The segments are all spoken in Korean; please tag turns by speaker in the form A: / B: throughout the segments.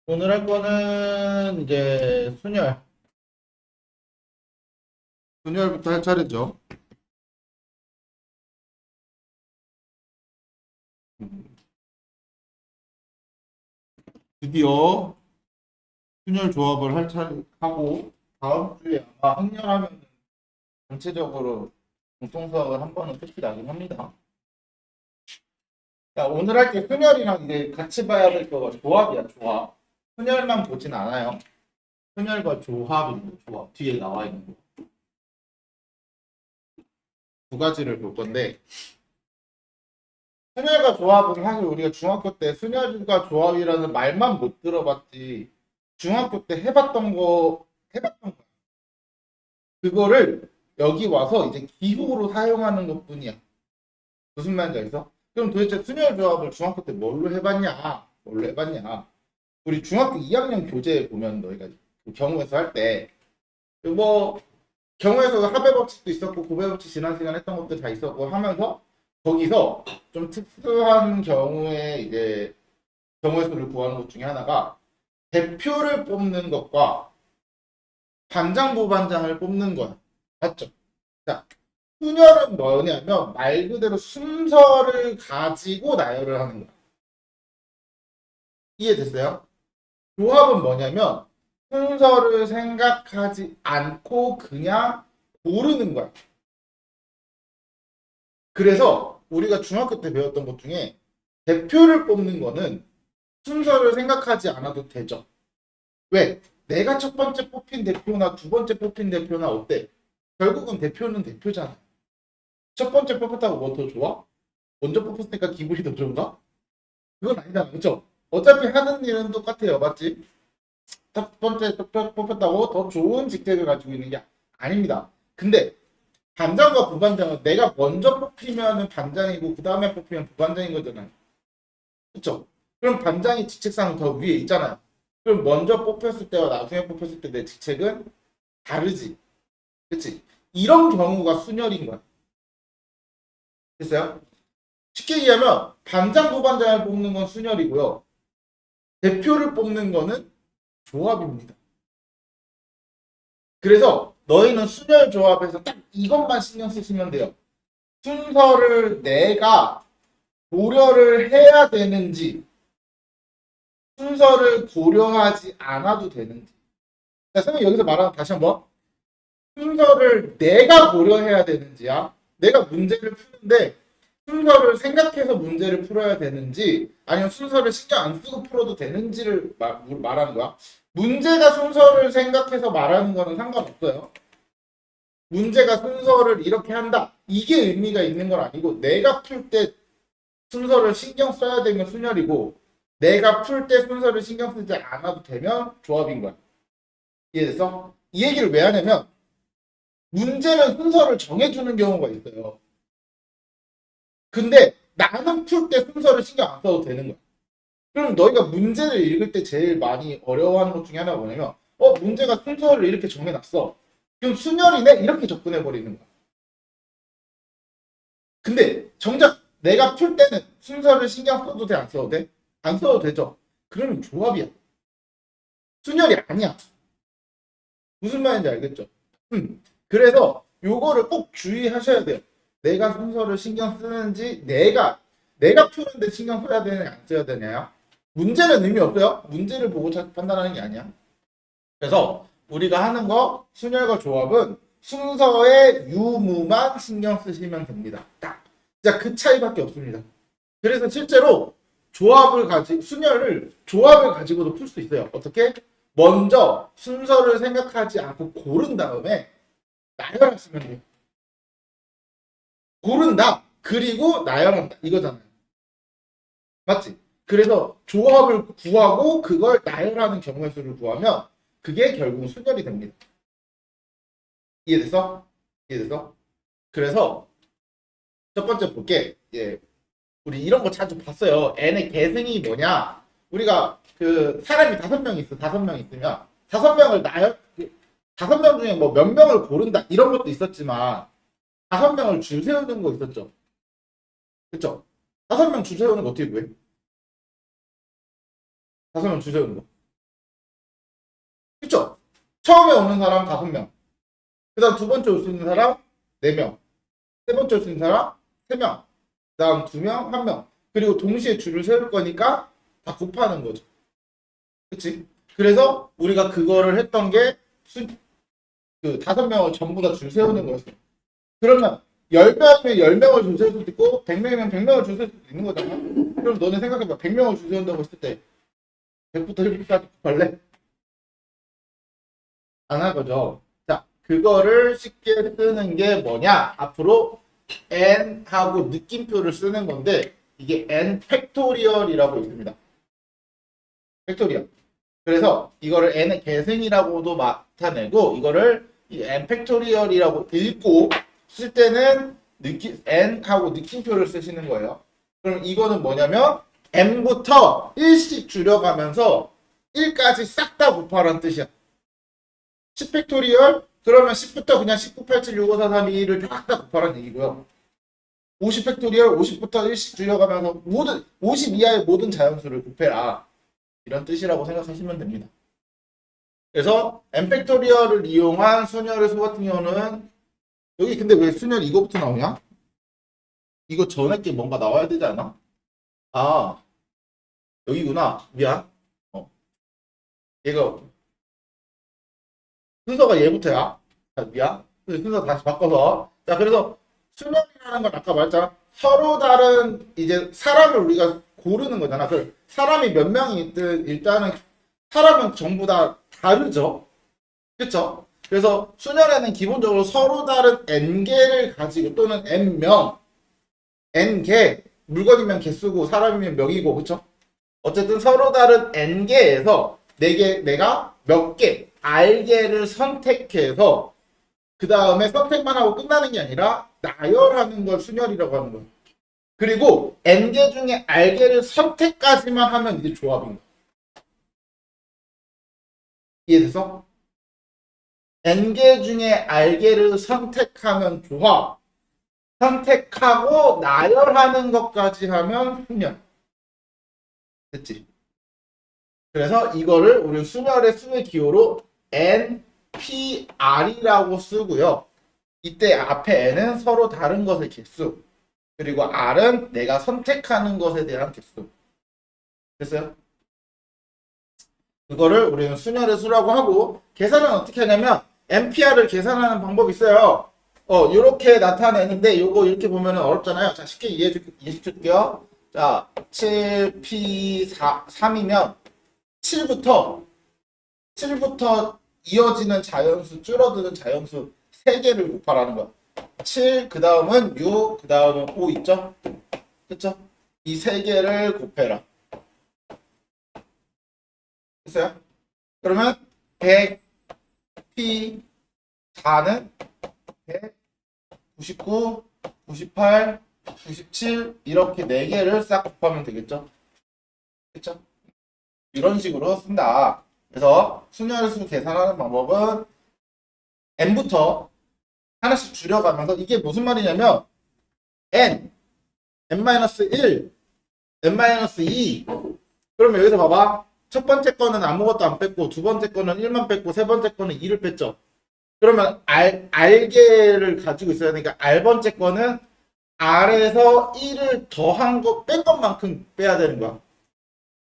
A: 오늘 할 거는 이제 순열부터 할 차례죠. 드디어 순열 조합을 할 차례 하고 다음 주에 아마 학렬하면 전체적으로 공통수학을 한 번은 끝이 나긴 합니다. 자, 오늘 할 게 순열이랑 이제 같이 봐야 될 거가 조합이야, 조합. 순열만 보진 않아요. 순열과 조합입니다, 조합. 뒤에 나와 있는 거. 두 가지를 볼 건데, 순열과 조합은 사실 우리가 중학교 때 순열과 조합이라는 말만 못 들어봤지 중학교 때 해봤던 거 그거를 여기 와서 이제 기호로 사용하는 것뿐이야. 무슨 말인지 알겠어? 그럼 도대체 순열 조합을 중학교 때 뭘로 해봤냐? 뭘로 해봤냐? 우리 중학교 2학년 교재에 보면 너희가 그 경우에서 할 때 뭐 경우에서 합의 법칙도 있었고 고배 법칙 지난 시간 했던 것도 다 있었고 하면서 거기서 좀 특수한 경우에 이제 경우의 수를 구하는 것 중에 하나가 대표를 뽑는 것과 반장 부반장을 뽑는 거야. 맞죠? 자, 순열은 뭐냐면 말 그대로 순서를 가지고 나열을 하는 거야. 이해됐어요? 조합은 뭐냐면 순서를 생각하지 않고 그냥 고르는 거야. 그래서 우리가 중학교 때 배웠던 것 중에 대표를 뽑는 거는 순서를 생각하지 않아도 되죠. 왜? 내가 첫 번째 뽑힌 대표나 두 번째 뽑힌 대표나 어때? 결국은 대표는 대표잖아. 첫 번째 뽑혔다고 뭐 더 좋아? 먼저 뽑혔으니까 기분이 더 좋은가? 그건 아니잖아. 그쵸? 어차피 하는 일은 똑같아요. 맞지? 첫 번째 뽑혔다고 더 좋은 직책을 가지고 있는 게 아닙니다. 근데 반장과 부반장은 내가 먼저 뽑히면 반장이고 그 다음에 뽑히면 부반장인 거잖아요. 그쵸? 그럼 반장이 직책상 더 위에 있잖아요. 그럼 먼저 뽑혔을 때와 나중에 뽑혔을 때 내 직책은 다르지. 그치? 이런 경우가 순열인 거야. 됐어요? 쉽게 얘기하면 반장, 부반장을 뽑는 건 순열이고요. 대표를 뽑는 거는 조합입니다. 그래서 너희는 순열 조합에서 딱 이것만 신경 쓰시면 돼요. 순서를 내가 고려를 해야 되는지, 순서를 고려하지 않아도 되는지. 자, 선생님 여기서 말하면 다시 한번. 순서를 내가 고려해야 되는지야. 내가 문제를 푸는데 순서를 생각해서 문제를 풀어야 되는지 아니면 순서를 신경 안 쓰고 풀어도 되는지를 말하는 거야. 문제가 순서를 생각해서 말하는 거는 상관없어요. 문제가 순서를 이렇게 한다. 이게 의미가 있는 건 아니고 내가 풀 때 순서를 신경 써야 되면 순열이고 내가 풀 때 순서를 신경 쓰지 않아도 되면 조합인 거야. 이해됐어? 이 얘기를 왜 하냐면 문제는 순서를 정해주는 경우가 있어요. 근데 나는 풀 때 순서를 신경 안 써도 되는 거야. 그럼 너희가 문제를 읽을 때 제일 많이 어려워하는 것 중에 하나가 뭐냐면 문제가 순서를 이렇게 정해놨어. 그럼 순열이네? 이렇게 접근해 버리는 거야. 근데 정작 내가 풀 때는 순서를 신경 써도 돼? 안 써도 돼? 안 써도 되죠. 그러면 조합이야. 순열이 아니야. 무슨 말인지 알겠죠? 그래서 요거를 꼭 주의하셔야 돼요. 내가 순서를 신경 쓰는지 내가 푸는데 신경 써야 되냐 안 써야 되냐. 문제는 의미 없어요. 문제를 보고 판단하는 게 아니야. 그래서 우리가 하는 거 순열과 조합은 순서의 유무만 신경 쓰시면 됩니다. 딱. 진짜 그 차이밖에 없습니다. 그래서 실제로 순열을 조합을 가지고도 풀 수 있어요. 어떻게? 먼저 순서를 생각하지 않고 고른 다음에 나열하시면 돼요. 고른다. 그리고 나열한다. 이거잖아요. 맞지? 그래서 조합을 구하고 그걸 나열하는 경우의 수를 구하면 그게 결국 순열이 됩니다. 이해됐어? 이해됐어? 그래서 첫 번째 볼게. 우리 이런 거 자주 봤어요. n의 계승이 뭐냐? 우리가 그 사람이 5명 있어. 5명 있으면 5명을 그 5명 중에 뭐 몇 명을 고른다 이런 것도 있었지만 5명을 줄 세우는 거 있었죠. 그쵸? 5명 줄 세우는 거 어떻게 구해? 5명 줄 세우는 거. 처음에 오는 사람 5명. 그 다음 두 번째 올 수 있는 사람 4명. 세 번째 올 수 있는 사람 3명. 그 다음 2명, 1명. 그리고 동시에 줄을 세울 거니까 다 곱하는 거죠. 그치? 그래서 우리가 그거를 했던 게 그 5명을 전부 다 줄 세우는 거였어. 그러면 10명이면 10명을 줄 세울 수도 있고 100명이면 100명을 줄 세울 수도 있는 거잖아. 그럼 너네 생각해봐. 100명을 줄 세운다고 했을 때 100부터 100까지 곱할래? 안 할 거죠. 자, 그거를 쉽게 쓰는 게 뭐냐? 앞으로 n하고 느낌표를 쓰는 건데 이게 n 팩토리얼이라고 있습니다. 팩토리얼. 그래서 이거를 n의 계승이라고도 나타내고 이거를 이 n 팩토리얼이라고 읽고 쓸 때는 n하고 느낌표를 쓰시는 거예요. 그럼 이거는 뭐냐면 n부터 1씩 줄여가면서 1까지 싹 다 곱하라는 뜻이야. 10 팩토리얼? 그러면 10부터 그냥 19, 87, 65, 4, 3, 2, 1을 싹 다 곱하라는 얘기고요. 50 팩토리얼 50부터 1씩 줄여가면서 50 이하의 모든 자연수를 곱해라. 이런 뜻이라고 생각하시면 됩니다. 그래서 n 팩토리얼을 이용한 순열의 수 같은 경우는 여기 근데 왜 순열 이거부터 나오냐? 이거 전에 게 뭔가 나와야 되지 않아? 아 여기구나. 미안. 얘가 순서가 얘부터야. 자, 미안. 순서 다시 바꿔서. 자, 그래서 수명이라는 건 아까 말했잖아. 서로 다른 이제 사람을 우리가 고르는 거잖아. 그 사람이 몇 명이 있든 일단은 사람은 전부 다 다르죠. 그쵸? 그래서 수년에는 기본적으로 서로 다른 n개를 가지고 또는 n명, n개, 물건이면 개수고 사람이면 명이고 그쵸? 어쨌든 서로 다른 n개에서 내가 몇 개, r개를 선택해서 그 다음에 선택만 하고 끝나는 게 아니라 나열하는 걸 순열이라고 하는 거예요. 그리고 n개 중에 r개를 선택까지만 하면 이게 조합인 거예요. 이해됐어? n개 중에 r개를 선택하면 조합, 선택하고 나열하는 것까지 하면 순열. 됐지? 그래서 이거를 우리 순열의 수의 기호로 NPR이라고 쓰고요. 이때 앞에 N은 서로 다른 것의 개수, 그리고 R은 내가 선택하는 것에 대한 개수. 됐어요? 그거를 우리는 순열의 수라고 하고 계산은 어떻게 하냐면 NPR을 계산하는 방법이 있어요. 이렇게 나타내는데 요거 이렇게 보면 어렵잖아요. 자, 쉽게 이해시켜줄게요. 자, 7P3이면 7부터 이어지는 자연수, 줄어드는 자연수 3개를 곱하라는 거야. 7, 그 다음은 6, 그 다음은 5 있죠? 그쵸? 이 3개를 곱해라. 됐어요? 그러면 100P4는 100, 99, 98, 97 이렇게 4개를 싹 곱하면 되겠죠? 그쵸? 이런 식으로 쓴다. 그래서 순열수 계산하는 방법은 n부터 하나씩 줄여가면서 이게 무슨 말이냐면 n, n-1, n-2 그러면 여기서 봐봐. 첫 번째 거는 아무것도 안 뺐고 두 번째 거는 1만 뺐고 세 번째 거는 2를 뺐죠. 그러면 r개를 가지고 있어야 되니까 r번째 거는 r에서 1을 더한 거 뺀 것만큼 빼야 되는 거야.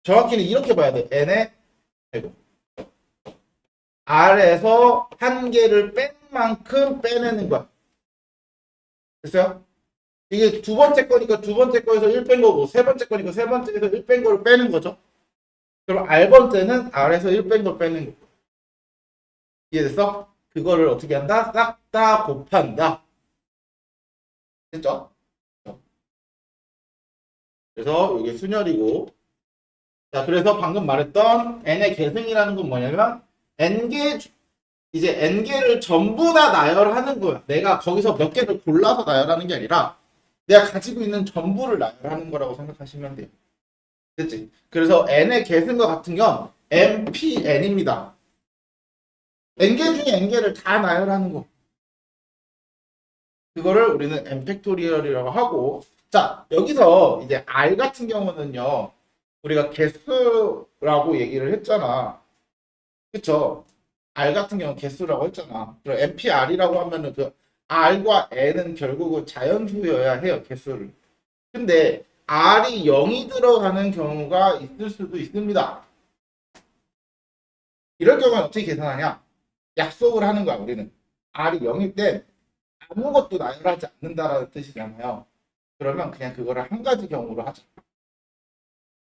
A: 정확히는 이렇게 봐야 돼. n의 제곱. r에서 한 개를 뺀 만큼 빼내는 거야. 됐어요? 이게 두 번째 거니까 두 번째 거에서 1 뺀 거고 세 번째 거니까 세 번째에서 1 뺀 거를 빼는 거죠. 그럼 r번째는 r에서 1 뺀 걸 빼는 거. 이해됐어? 그거를 어떻게 한다? 싹 다 곱한다. 됐죠? 그래서 이게 순열이고 자, 그래서 방금 말했던 n의 계승이라는 건 뭐냐면 n개를 전부 다 나열하는 거야. 내가 거기서 몇 개를 골라서 나열하는 게 아니라 내가 가지고 있는 전부를 나열하는 거라고 생각하시면 돼요. 됐지? 그래서 n의 계승과 같은 경 npn입니다. n개 중에 n개를 다 나열하는 거. 그거를 우리는 n 팩토리얼이라고 하고 자, 여기서 이제 r 같은 경우는요. 우리가 개수라고 얘기를 했잖아. 그쵸? R 같은 경우는 개수라고 했잖아. 그럼 NPR이라고 하면은 그 R과 N은 결국은 자연수여야 해요, 개수를. 근데 R이 0이 들어가는 경우가 있을 수도 있습니다. 이럴 경우는 어떻게 계산하냐? 약속을 하는 거야, 우리는. R이 0일 때 아무것도 나열하지 않는다라는 뜻이잖아요. 그러면 그냥 그거를 한 가지 경우로 하자.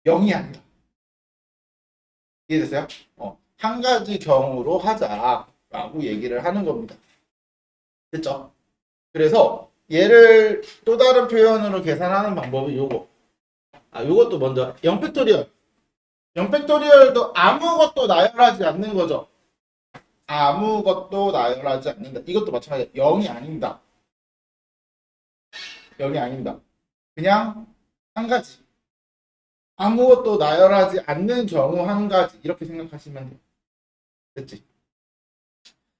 A: 0이 아니라. 이해됐어요? 한 가지 경우로 하자라고 얘기를 하는 겁니다. 됐죠? 그래서 얘를 또 다른 표현으로 계산하는 방법이 요거. 요것도 먼저 0팩토리얼. 0팩토리얼도 아무것도 나열하지 않는 거죠. 아무것도 나열하지 않는다. 이것도 마찬가지야. 0이 아닙니다. 0이 아닙니다. 그냥 한 가지. 아무것도 나열하지 않는 경우 한 가지. 이렇게 생각하시면 돼요. 됐지?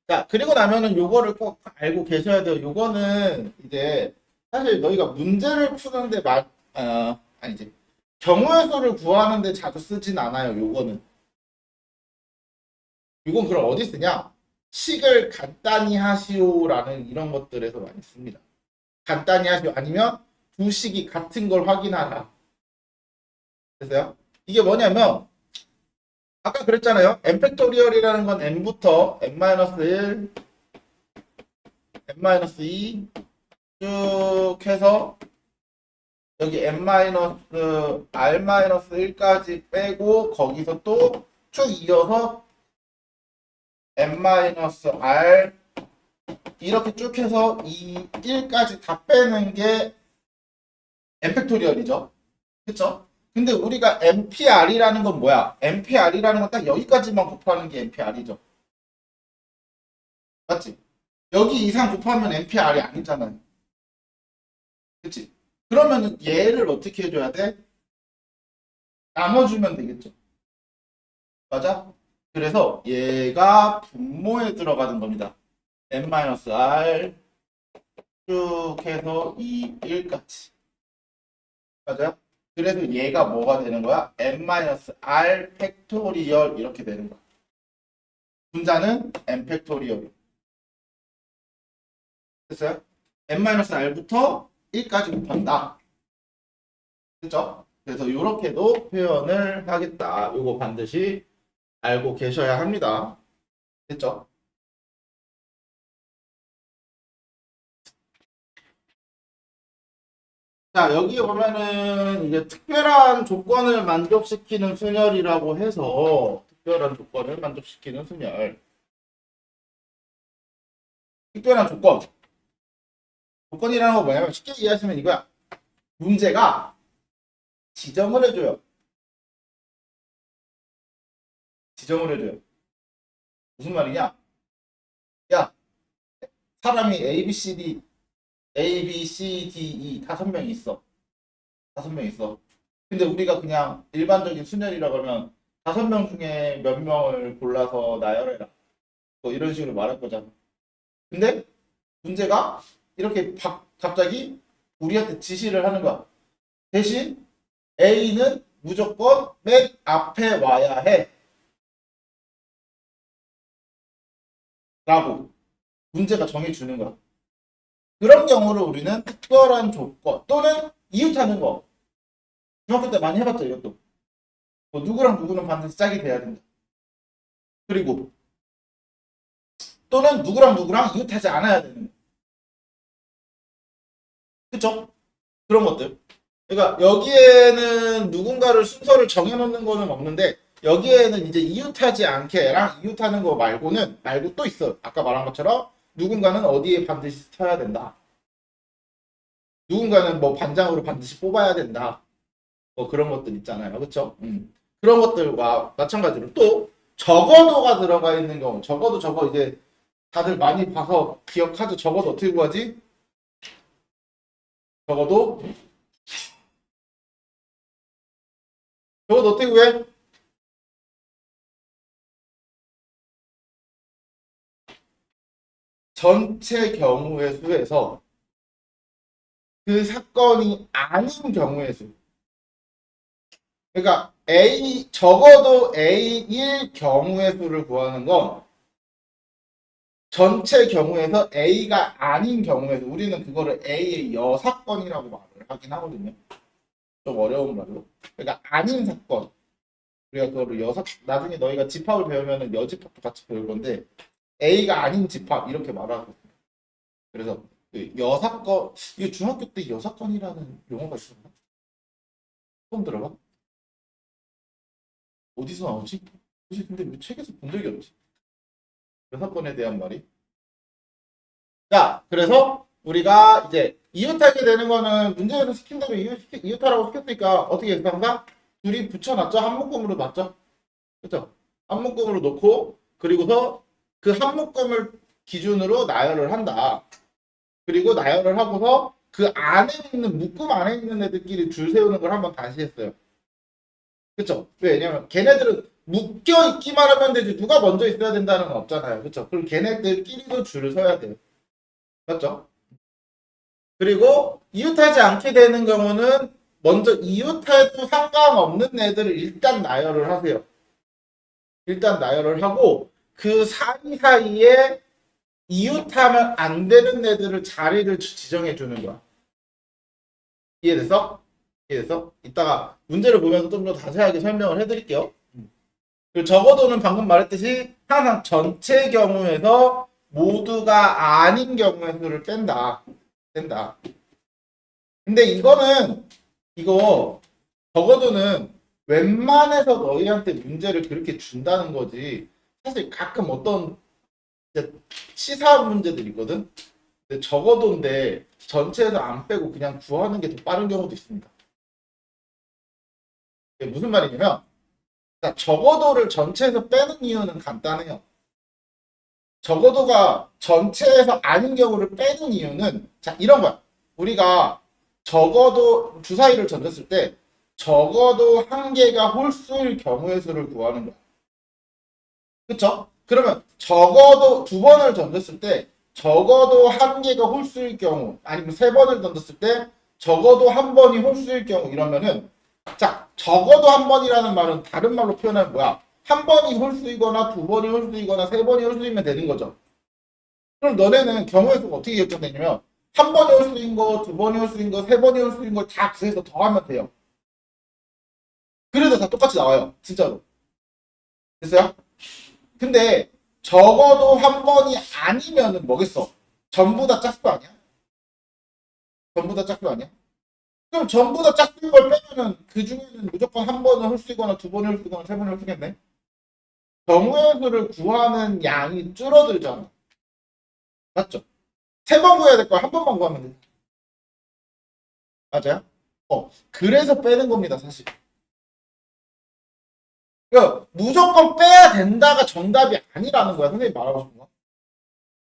A: 자, 그리고 나면은 요거를 꼭 알고 계셔야 돼요. 요거는 이제 사실 너희가 문제를 푸는데 아니지. 경우의 수를 구하는데 자주 쓰진 않아요. 요거는. 이건 그럼 어디 쓰냐? 식을 간단히 하시오라는 이런 것들에서 많이 씁니다. 간단히 하시오 아니면 두 식이 같은 걸 확인하라. 됐어요? 이게 뭐냐면 아까 그랬잖아요. n 팩토리얼이라는 건 n부터 n-1, n-2 쭉 해서 여기 n-r-1까지 빼고 거기서 또 쭉 이어서 n-r 이렇게 쭉 해서 이 1까지 다 빼는 게 n 팩토리얼이죠. 그쵸? 근데 우리가 NPR이라는 건 뭐야? NPR이라는 건 딱 여기까지만 곱하는 게 NPR이죠. 맞지? 여기 이상 곱하면 NPR이 아니잖아요. 그치? 그러면은 얘를 어떻게 해줘야 돼? 나눠주면 되겠죠. 맞아? 그래서 얘가 분모에 들어가는 겁니다. n-r 쭉 해서 2, 1까지. 맞아요? 그래서 얘가 뭐가 되는 거야? n-r 팩토리얼 이렇게 되는 거야. 분자는 n 팩토리얼. 됐어요? n-r부터 1까지 곱한다. 됐죠? 그래서 이렇게도 표현을 하겠다. 이거 반드시 알고 계셔야 합니다. 됐죠? 자, 여기 보면은 이제 특별한 조건을 만족시키는 순열이라고 해서 특별한 조건을 만족시키는 순열. 특별한 조건. 조건이라는 거 뭐냐면 쉽게 이해하시면 이거야. 문제가 지정을 해줘요. 지정을 해줘요. 무슨 말이냐? 야, 사람이 A, B, C, D, E 다섯 명 있어. 다섯 명 있어. 근데 우리가 그냥 일반적인 순열이라 그러면 다섯 명 중에 몇 명을 골라서 나열해라. 뭐 이런 식으로 말할 거잖아. 근데 문제가 이렇게 갑자기 우리한테 지시를 하는 거야. 대신 A는 무조건 맨 앞에 와야 해. 라고 문제가 정해주는 거야. 그런 경우를 우리는 특별한 조건 또는 이웃하는 거. 중학교 때 많이 해봤죠, 이것도. 뭐 누구랑 누구는 반드시 짝이 돼야 된다. 그리고 또는 누구랑 누구랑 이웃하지 않아야 되는 거. 그쵸? 그런 것들. 그러니까 여기에는 누군가를 순서를 정해놓는 거는 없는데 여기에는 이제 이웃하지 않게랑 이웃하는 거 말고 또 있어. 아까 말한 것처럼 누군가는 어디에 반드시 서야 된다. 누군가는 뭐 반장으로 반드시 뽑아야 된다. 뭐 그런 것들 있잖아요. 그쵸? 그런 것들과 마찬가지로 또 적어도가 들어가 있는 경우 적어도 저거 이제 다들 많이 봐서 기억하죠. 적어도 어떻게 구하지? 적어도 어떻게 구해? 전체 경우의 수에서 그 사건이 아닌 경우의 수. 그러니까 적어도 A일 경우의 수를 구하는 건 전체 경우에서 A가 아닌 경우에서 우리는 그거를 A의 여사건이라고 말을 하긴 하거든요. 좀 어려운 말로. 그러니까 아닌 사건. 우리가 그거를 나중에 너희가 집합을 배우면은 여집합도 같이 배울 건데 A가 아닌 집합 이렇게 말하거든요. 그래서 그 여사건, 이게 중학교 때 여사건이라는 용어가 있었나? 처음 들어봐? 어디서 나오지? 혹시 근데 왜 책에서 본 적이 없지? 여사건에 대한 말이. 자, 그래서 우리가 이제 이웃하게 되는 거는 문제에서 시킨 대로 이웃하라고 시켰으니까 어떻게 해서 항상 둘이 붙여놨죠? 한 묶음으로 놨죠? 그렇죠? 한 묶음으로 놓고 그리고서 그 한 묶음을 기준으로 나열을 한다. 그리고 나열을 하고서 그 안에 있는 묶음 안에 있는 애들끼리 줄 세우는 걸 한번 다시 했어요. 그렇죠? 왜냐면 걔네들은 묶여 있기만 하면 되지 누가 먼저 있어야 된다는 건 없잖아요. 그렇죠? 그럼 걔네들끼리도 줄을 서야 돼요. 맞죠? 그리고 이웃하지 않게 되는 경우는 먼저 이웃해도 상관없는 애들을 일단 나열을 하세요. 일단 나열을 하고 그 사이사이에 이웃하면 안 되는 애들을 자리를 지정해 주는 거야. 이해됐어? 이해됐어? 이따가 문제를 보면서 좀 더 자세하게 설명을 해드릴게요. 그리고 적어도는 방금 말했듯이 항상 전체 경우에서 모두가 아닌 경우의 수를 뺀다. 뺀다. 근데 이거 적어도는 웬만해서 너희한테 문제를 그렇게 준다는 거지. 사실 가끔 어떤 시사 문제들이 있거든. 근데 적어도인데 전체에서 안 빼고 그냥 구하는 게 더 빠른 경우도 있습니다. 이게 무슨 말이냐면 적어도를 전체에서 빼는 이유는 간단해요. 적어도가 전체에서 아닌 경우를 빼는 이유는 자 이런 거야. 우리가 적어도 주사위를 던졌을 때 적어도 한 개가 홀수일 경우의 수를 구하는 거야. 그쵸? 그러면 적어도 두 번을 던졌을 때 적어도 한 개가 홀수일 경우 아니면 세 번을 던졌을 때 적어도 한 번이 홀수일 경우 이러면은 자 적어도 한 번이라는 말은 다른 말로 표현하면 뭐야? 한 번이 홀수이거나 두 번이 홀수이거나 세 번이 홀수이면 되는 거죠. 그럼 너네는 경우의 수가 어떻게 결정되냐면 한 번이 홀수인 거, 두 번이 홀수인 거, 세 번이 홀수인 걸 다 구해서 더하면 돼요. 그래도 다 똑같이 나와요. 진짜로. 됐어요? 근데 적어도 한 번이 아니면은 뭐겠어? 전부 다 짝수 아니야? 전부 다 짝수 아니야? 그럼 전부 다 짝수인 걸 빼면은 그 중에는 무조건 한 번은 홀수이거나 두 번은 홀수이거나 세 번은 홀수겠네? 정의 수를 구하는 양이 줄어들잖아. 맞죠? 세 번 구해야 될 걸 한 번만 구하면 돼. 맞아요? 그래서 빼는 겁니다, 사실. 그러니까 무조건 빼야 된다가 정답이 아니라는 거야, 선생님이 말하고 싶은 거.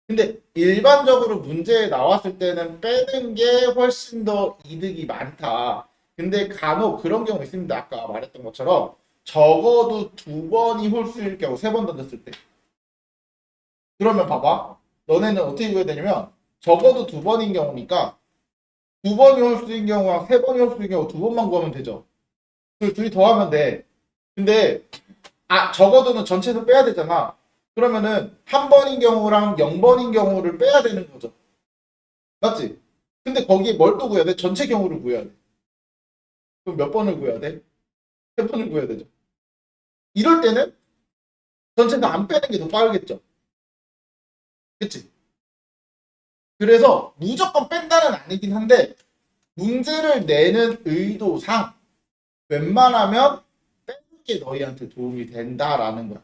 A: 근데 일반적으로 문제에 나왔을 때는 빼는 게 훨씬 더 이득이 많다. 근데 간혹 그런 경우 있습니다. 아까 말했던 것처럼 적어도 두 번이 홀수일 경우 세 번 던졌을 때. 그러면 봐봐. 너네는 어떻게 구해야 되냐면 적어도 두 번인 경우니까 두 번이 홀수인 경우와 세 번이 홀수인 경우 두 번만 구하면 되죠. 그리고 둘이 더하면 돼. 근데 적어도는 전체에서 빼야 되잖아. 그러면은 한 번인 경우랑 0번인 경우를 빼야 되는 거죠. 맞지? 근데 거기에 뭘 또 구해야 돼? 전체 경우를 구해야 돼. 그럼 몇 번을 구해야 돼? 세 번을 구해야 되죠. 이럴 때는 전체에서 안 빼는 게 더 빠르겠죠. 그치? 그래서 무조건 뺀다는 아니긴 한데 문제를 내는 의도상 웬만하면 빼는 게 너희한테 도움이 된다라는 거야.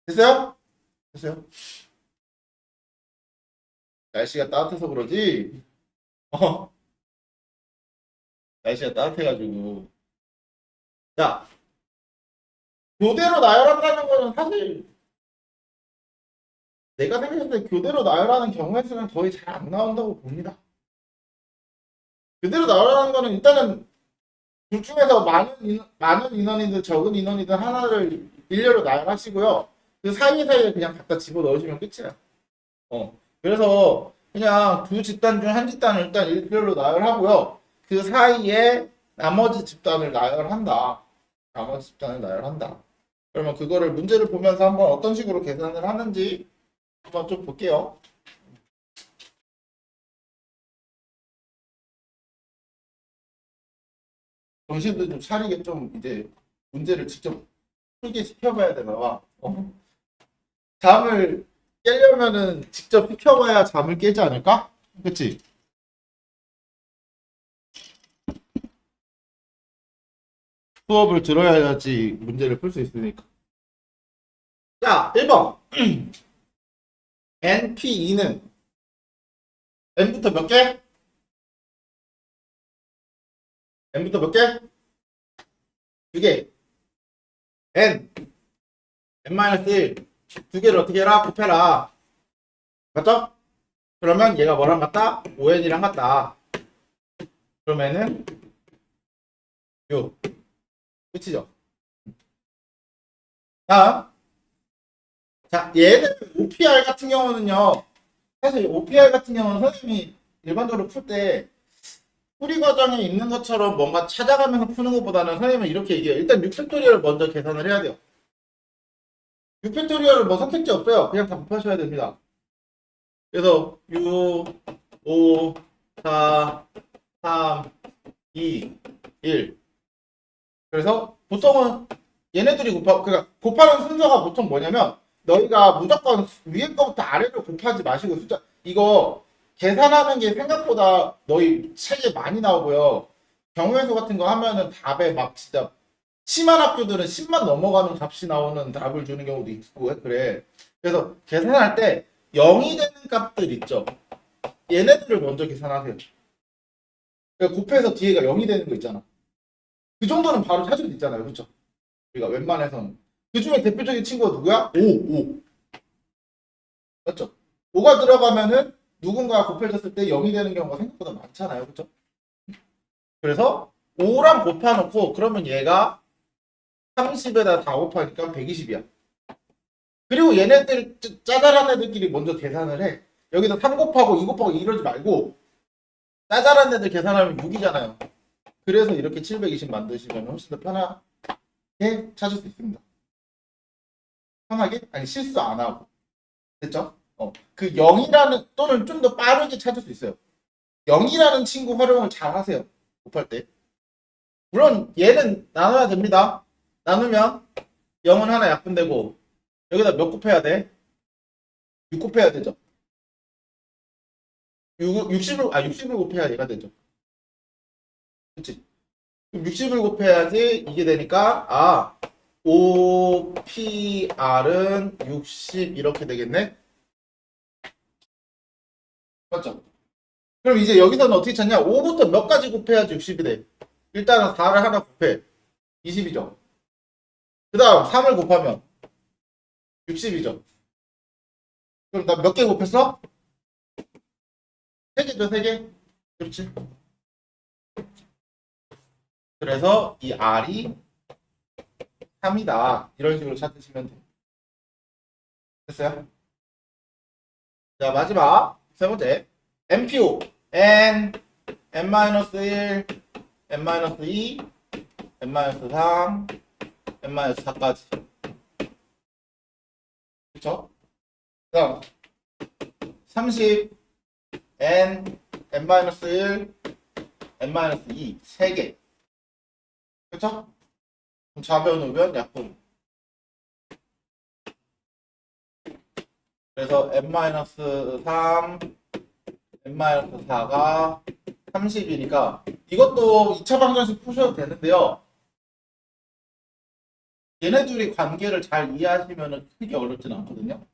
A: 됐어요? 됐어요? 날씨가 따뜻해서 그러지? 어, 날씨가 따뜻해가지고. 자, 교대로 나열한다는 거는 사실 내가 생각했을 때 교대로 나열하는 경우의 수는 거의 잘 안 나온다고 봅니다. 교대로 나열하는 거는 일단은 둘 중에서 많은 인원이든 적은 인원이든 하나를 일렬로 나열하시고요. 그 사이사이에 그냥 갖다 집어 넣으시면 끝이야. 그래서 그냥 두 집단 중 한 집단을 일단 일렬로 나열하고요. 그 사이에 나머지 집단을 나열한다. 나머지 집단을 나열한다. 그러면 그거를 문제를 보면서 한번 어떤 식으로 계산을 하는지 한번 좀 볼게요. 정신도 좀 차리게 좀 이제 문제를 직접 풀게 시켜봐야 되나 봐. 잠을 깨려면은 직접 시켜봐야 잠을 깨지 않을까? 그치? 수업을 들어야지 문제를 풀 수 있으니까. 자, 1번. NP2는 N부터 몇 개? N부터 몇 개? 두 개. N. N-1. 두 개를 어떻게 해라? 곱해라. 맞죠? 그러면 얘가 뭐랑 같다? ON이랑 같다. 그러면은 요. 끝이죠. 다음. 자, 얘는 OPR 같은 경우는요. 사실 OPR 같은 경우는 선생님이 일반적으로 풀 때 풀이 과정에 있는 것처럼 뭔가 찾아가면서 푸는 것보다는 선생님은 이렇게 얘기해요. 일단 6팩토리얼을 먼저 계산을 해야 돼요. 6팩토리얼은 뭐 선택지 없어요. 그냥 다 곱하셔야 됩니다. 그래서 6, 5, 4, 3, 2, 1. 그래서 보통은 얘네들이 그러니까 곱하는 순서가 보통 뭐냐면 너희가 무조건 위에 거부터 아래로 곱하지 마시고 숫자 이거 계산하는 게 생각보다 너희 책에 많이 나오고요. 경우의 수 같은 거 하면은 답에 막 진짜 심한 학교들은 10만 넘어가는 값이 나오는 답을 주는 경우도 있고 그래. 그래서 계산할 때 0이 되는 값들 있죠. 얘네들을 먼저 계산하세요. 그러니까 곱해서 뒤에가 0이 되는 거 있잖아. 그 정도는 바로 찾을 수 있잖아요. 그렇죠? 우리가 웬만해서는. 그 중에 대표적인 친구가 누구야? 5. 맞죠? 5가 들어가면은 누군가 곱해졌을 때 0이 되는 경우가 생각보다 많잖아요. 그렇죠? 그래서 5랑 곱해놓고 그러면 얘가 30에다 다 곱하니까 120이야. 그리고 얘네들 짜잘한 애들끼리 먼저 계산을 해. 여기서 3 곱하고 2 곱하고 이러지 말고 짜잘한 애들 계산하면 6이잖아요. 그래서 이렇게 720 만드시면 훨씬 더 편하게 찾을 수 있습니다. 편하게? 아니 실수 안 하고. 됐죠? 그 0이라는 또는 좀 더 빠르게 찾을 수 있어요. 0이라는 친구 활용을 잘 하세요. 곱할 때. 물론 얘는 나눠야 됩니다. 나누면 0은 하나 약분되고 여기다 몇 곱해야 돼? 6 곱해야 되죠. 60을 곱해야 얘가 되죠. 그치? 60을 곱해야지 이게 되니까 5PR은 60 이렇게 되겠네? 맞죠? 그럼 이제 여기서는 어떻게 찾냐? 5부터 몇 가지 곱해야지 60이 돼? 일단은 4를 하나 곱해. 20이죠. 그 다음 3을 곱하면 60이죠. 그럼 나 몇 개 곱했어? 3개죠, 3개. 그렇지. 그래서 이 R이 3이다. 이런 식으로 찾으시면 돼요. 됐어요? 자, 마지막 세 번째. MPO. N, N-1, N-2, N-3, N-4까지. 그쵸? 그 다음 30, N, N-1, N-2, 3개. 그쵸? 좌변, 우변, 약분. 그래서 N-3, N-4가 30이니까 이것도 2차 방정식 푸셔도 되는데요. 얘네 둘이 관계를 잘 이해하시면 크게 어렵진 않거든요.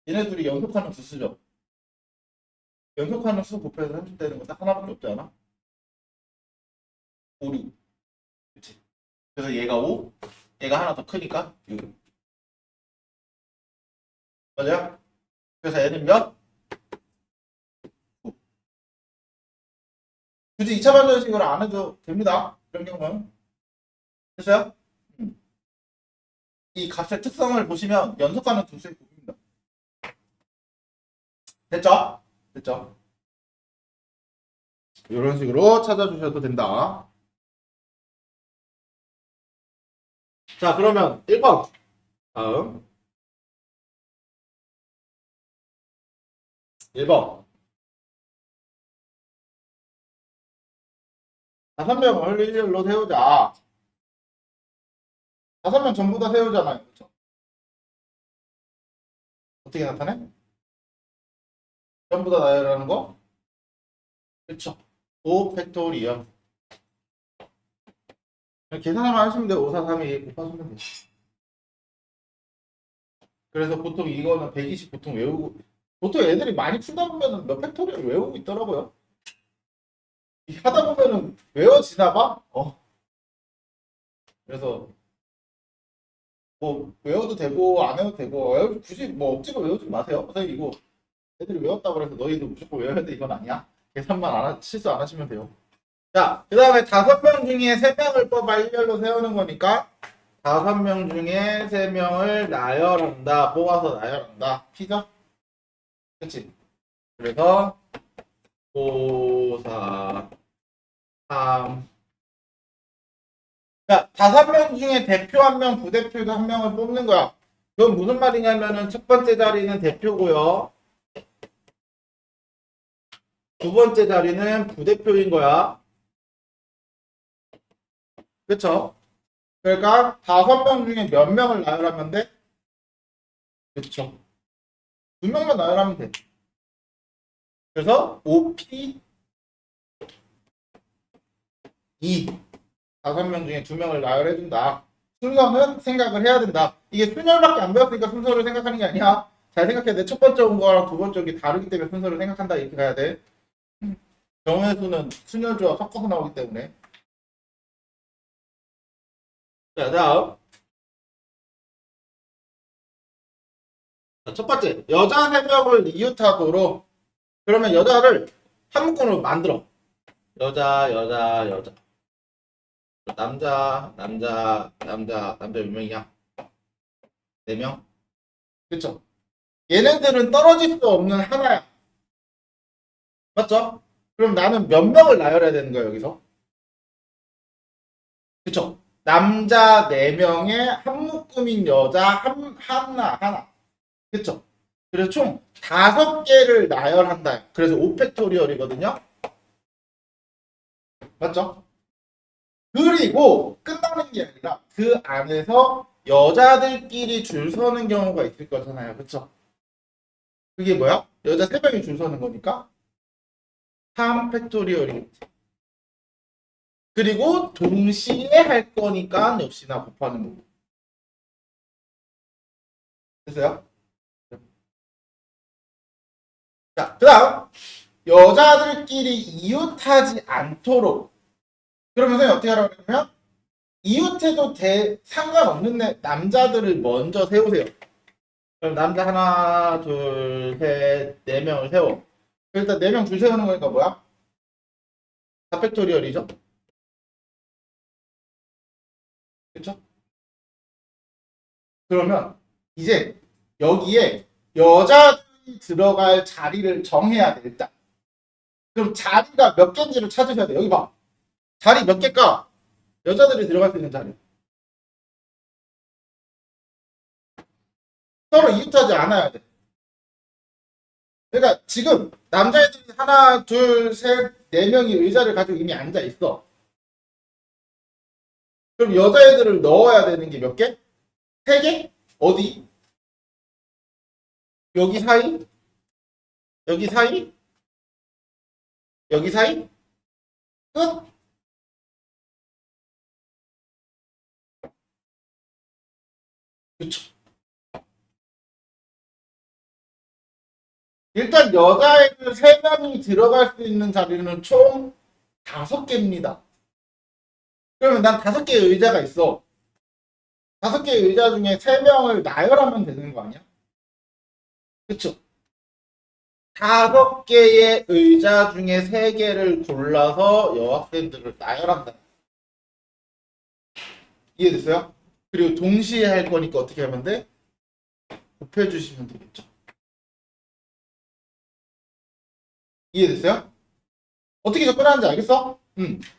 A: 얘네 둘이 연속하는 수 쓰죠. 연속하는 수 곱해서 30 되는 거 딱 하나밖에 없지 않아? 5, 6. 그치? 그래서 얘가 5, 얘가 하나 더 크니까 6. 맞아요? 그래서 얘는 몇? 9. 굳이 2차 방정식으로 안 해도 됩니다. 이런 경우는. 됐어요? 이 값의 특성을 보시면 연속하는 두 수의 곱입니다. 됐죠? 됐죠? 이런 식으로 찾아주셔도 된다. 자, 그러면 1번. 다음. 1번. 5명을 일렬로 세우자. 5명 전부 다 세우잖아요. 그쵸? 어떻게 나타내? 전부 다 나열하는 거? 그쵸? 5 팩토리얼. 계산만 하시면 돼요. 5, 4, 3, 2 곱하시면 돼요. 그래서 보통 이거는 120 보통 외우고, 보통 애들이 많이 풀다 보면은 몇 팩토리얼 외우고 있더라고요. 하다 보면은 외워지나 봐? 그래서 뭐 외워도 되고 안 외워도 되고 굳이 뭐 억지로 외우지 마세요. 선생님 이거 애들이 외웠다고 해서 너희도 무조건 외워야 돼 이건 아니야. 계산만 실수 안 하시면 돼요. 자, 그 다음에 5명 중에 3명을 뽑아 일렬로 세우는 거니까 5명 중에 3명을 나열한다. 뽑아서 나열한다. P죠? 그치? 그래서 5, 4, 3. 자, 5명 중에 대표 1명, 부대표도 1명을 뽑는 거야. 그건 무슨 말이냐면은 첫 번째 자리는 대표고요. 두 번째 자리는 부대표인 거야. 그쵸? 그러니까 5명 중에 몇 명을 나열하면 돼? 그쵸? 2명만 나열하면 돼. 그래서 5P 2 5명 중에 2명을 나열해준다. 순서는 생각을 해야 된다. 이게 순열밖에 안 배웠으니까 순서를 생각하는 게 아니야. 잘 생각해야 돼. 첫 번째 온 거랑 두 번째 온 게 다르기 때문에 순서를 생각한다. 이렇게 가야 돼. 경우의 수는 순열주와 섞어서 나오기 때문에. 자, 다음. 첫 번째, 여자 3명을 이웃하도록. 그러면 여자를 한 묶음으로 만들어. 여자, 여자, 여자. 남자, 남자, 남자, 남자 몇 명이야? 4명? 그쵸? 얘네들은 떨어질 수 없는 하나야. 맞죠? 그럼 나는 몇 명을 나열해야 되는 거야, 여기서? 그쵸? 남자 4명에 한 묶음인 여자 하나. 그쵸? 그래서 총 5개를 나열한다. 그래서 5팩토리얼이거든요? 맞죠? 그리고 끝나는 게 아니라 그 안에서 여자들끼리 줄 서는 경우가 있을 거잖아요. 그쵸? 그게 뭐야? 여자 3명이 줄 서는 거니까 3팩토리얼이겠지. 그리고 동시에 할 거니까 역시나 곱하는 거고. 됐어요? 자, 그 다음 여자들끼리 이웃하지 않도록. 그러면 선생님 어떻게 하라고 그러면 이웃해도 상관없는 남자들을 먼저 세우세요. 그럼 남자 하나, 둘, 셋, 4명을 세워. 일단 4명 줄 세우는 거니까 뭐야? 4팩토리얼이죠? 그쵸? 그러면 이제 여기에 여자들이 들어갈 자리를 정해야 돼, 일단. 그럼 자리가 몇 개인지를 찾으셔야 돼. 여기 봐. 자리 몇 개일까? 여자들이 들어갈 수 있는 자리. 서로 이웃하지 않아야 돼. 그러니까 지금 남자애들이 하나, 둘, 셋, 4명이 의자를 가지고 이미 앉아 있어. 그럼 여자애들을 넣어야 되는 게 몇 개? 3개? 어디? 여기 사이? 여기 사이? 여기 사이? 끝? 그쵸. 일단 여자애들 3명이 들어갈 수 있는 자리는 총 5개입니다. 그러면 난 5개의 의자가 있어. 5개의 의자 중에 3명을 나열하면 되는 거 아니야? 그쵸? 5개의 의자 중에 3개를 골라서 여학생들을 나열한다. 이해됐어요? 그리고 동시에 할 거니까 어떻게 하면 돼? 곱해주시면 되겠죠. 이해됐어요? 어떻게 접근하는지 알겠어?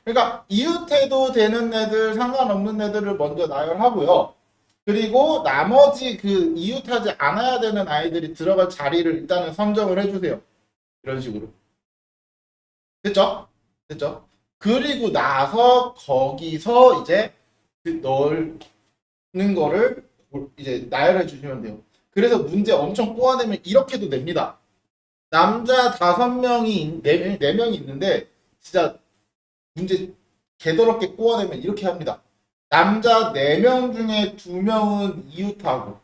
A: 그러니까 이웃해도 되는 애들, 상관없는 애들을 먼저 나열하고요. 그리고 나머지 그 이웃하지 않아야 되는 아이들이 들어갈 자리를 일단은 선정을 해주세요. 이런 식으로. 됐죠? 됐죠? 그리고 나서 거기서 이제 그 넣는 거를 이제 나열해 주시면 돼요. 그래서 문제 엄청 꼬아내면 이렇게도 됩니다. 남자 5명이, 4명이 있는데, 진짜 문제 개더럽게 꼬아내면 이렇게 합니다. 남자 4명 중에 2명은 이웃하고.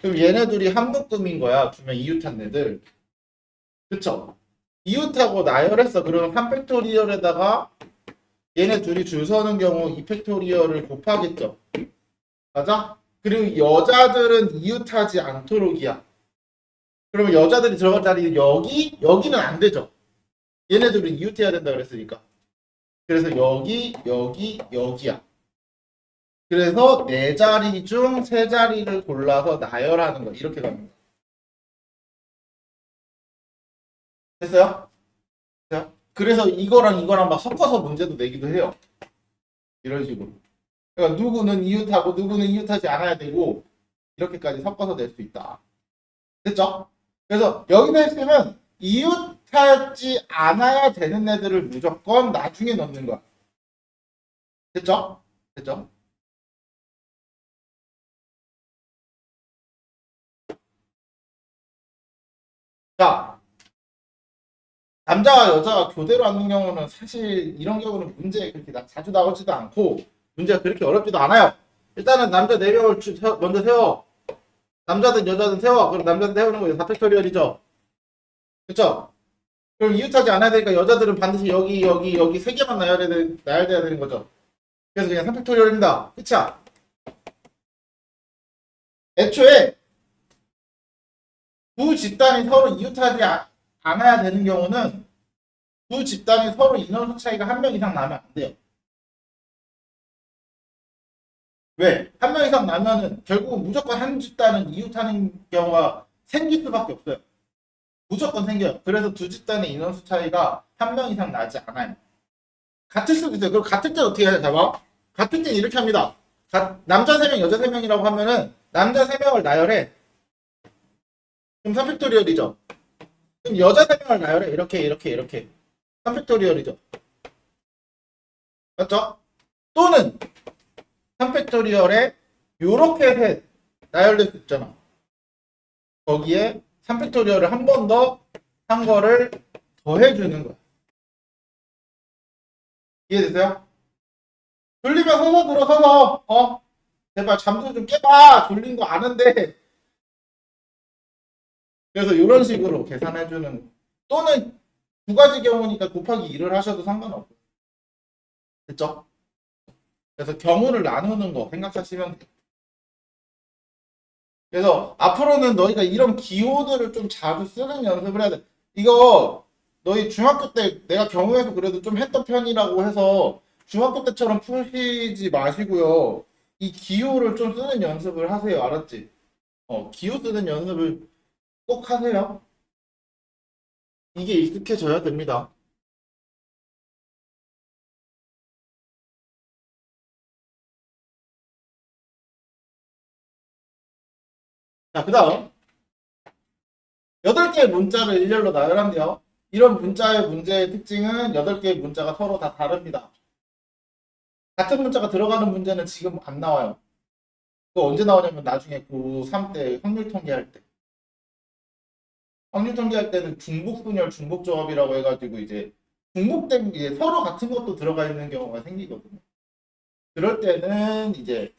A: 그럼 얘네들이 한 묶음인 거야. 2명 이웃한 애들. 그쵸? 이웃하고 나열했어. 그러면 3팩토리얼에다가 얘네 둘이 줄 서는 경우 2팩토리얼을 곱하겠죠. 맞아? 그리고 여자들은 이웃하지 않도록이야. 그러면 여자들이 들어갈 자리 여기는 안 되죠. 얘네들은 이웃해야 된다 그랬으니까. 그래서 여기야. 그래서 4자리 중 3자리를 골라서 나열하는 거. 이렇게 갑니다. 됐어요? 됐어요? 그래서 이거랑 막 섞어서 문제도 내기도 해요. 이런 식으로. 그러니까 누구는 이웃하고 누구는 이웃하지 않아야 되고 이렇게까지 섞어서 낼 수 있다. 됐죠? 그래서 여기서 핵심은 이웃하지 않아야 되는 애들을 무조건 나중에 넣는 거야. 됐죠? 됐죠? 자, 남자와 여자가 교대로 하는 경우는 사실 이런 경우는 문제 그렇게 자주 나오지도 않고 문제가 그렇게 어렵지도 않아요. 일단은 남자 4명을 먼저 세워. 남자든 여자든 세워. 그럼 남자든 세우는 거 4팩토리얼이죠. 그쵸? 그럼 이웃하지 않아야 되니까 여자들은 반드시 여기 3개만 나열돼야 되는 거죠. 그래서 그냥 3팩토리얼입니다. 그쵸? 애초에 두 집단이 서로 이웃하지 않아야 되는 경우는 두 집단이 서로 인원수 차이가 1명 이상 나면 안 돼요. 왜? 1명 이상 나면은 결국은 무조건 한 집단은 이웃하는 경우가 생길 수밖에 없어요. 무조건 생겨요. 그래서 두 집단의 인원수 차이가 1명 이상 나지 않아요. 같을 수도 있어요. 그럼 같을 때 어떻게 해야 잡아? 같을 때 이렇게 합니다. 남자 3명, 여자 3명이라고 하면은 남자 3명을 나열해. 그럼 3팩토리얼이죠. 그럼 여자 3명을 나열해. 이렇게. 3팩토리얼이죠. 맞죠? 또는 3팩토리얼에 요렇게 셋 나열될 수 있잖아. 거기에 3팩토리얼을 한 번 더 한 거를 더해주는 거야. 이해되세요? 졸리면 서서 들어 서서 제발 잠도 좀 깨봐. 졸린 거 아는데. 그래서 이런 식으로 계산해주는 또는 두 가지 경우니까 곱하기 1을 하셔도 상관없고. 됐죠? 그래서 경우를 나누는 거 생각하시면 돼요. 그래서 앞으로는 너희가 이런 기호들을 좀 자주 쓰는 연습을 해야 돼. 이거 너희 중학교 때 내가 경우에서 그래도 좀 했던 편이라고 해서 중학교 때처럼 푸시지 마시고요. 이 기호를 좀 쓰는 연습을 하세요. 알았지? 기호 쓰는 연습을 꼭 하세요. 이게 익숙해져야 됩니다. 자, 그 다음 8개의 문자를 일렬로 나열한대요. 이런 문자의 문제의 특징은 8개의 문자가 서로 다 다릅니다. 같은 문자가 들어가는 문제는 지금 안 나와요. 그거 언제 나오냐면 나중에 고3 때 확률 통계할 때. 확률 통계할 때는 중복분열, 중복조합이라고 해가지고 이제 중복된 게 서로 같은 것도 들어가 있는 경우가 생기거든요. 그럴 때는 이제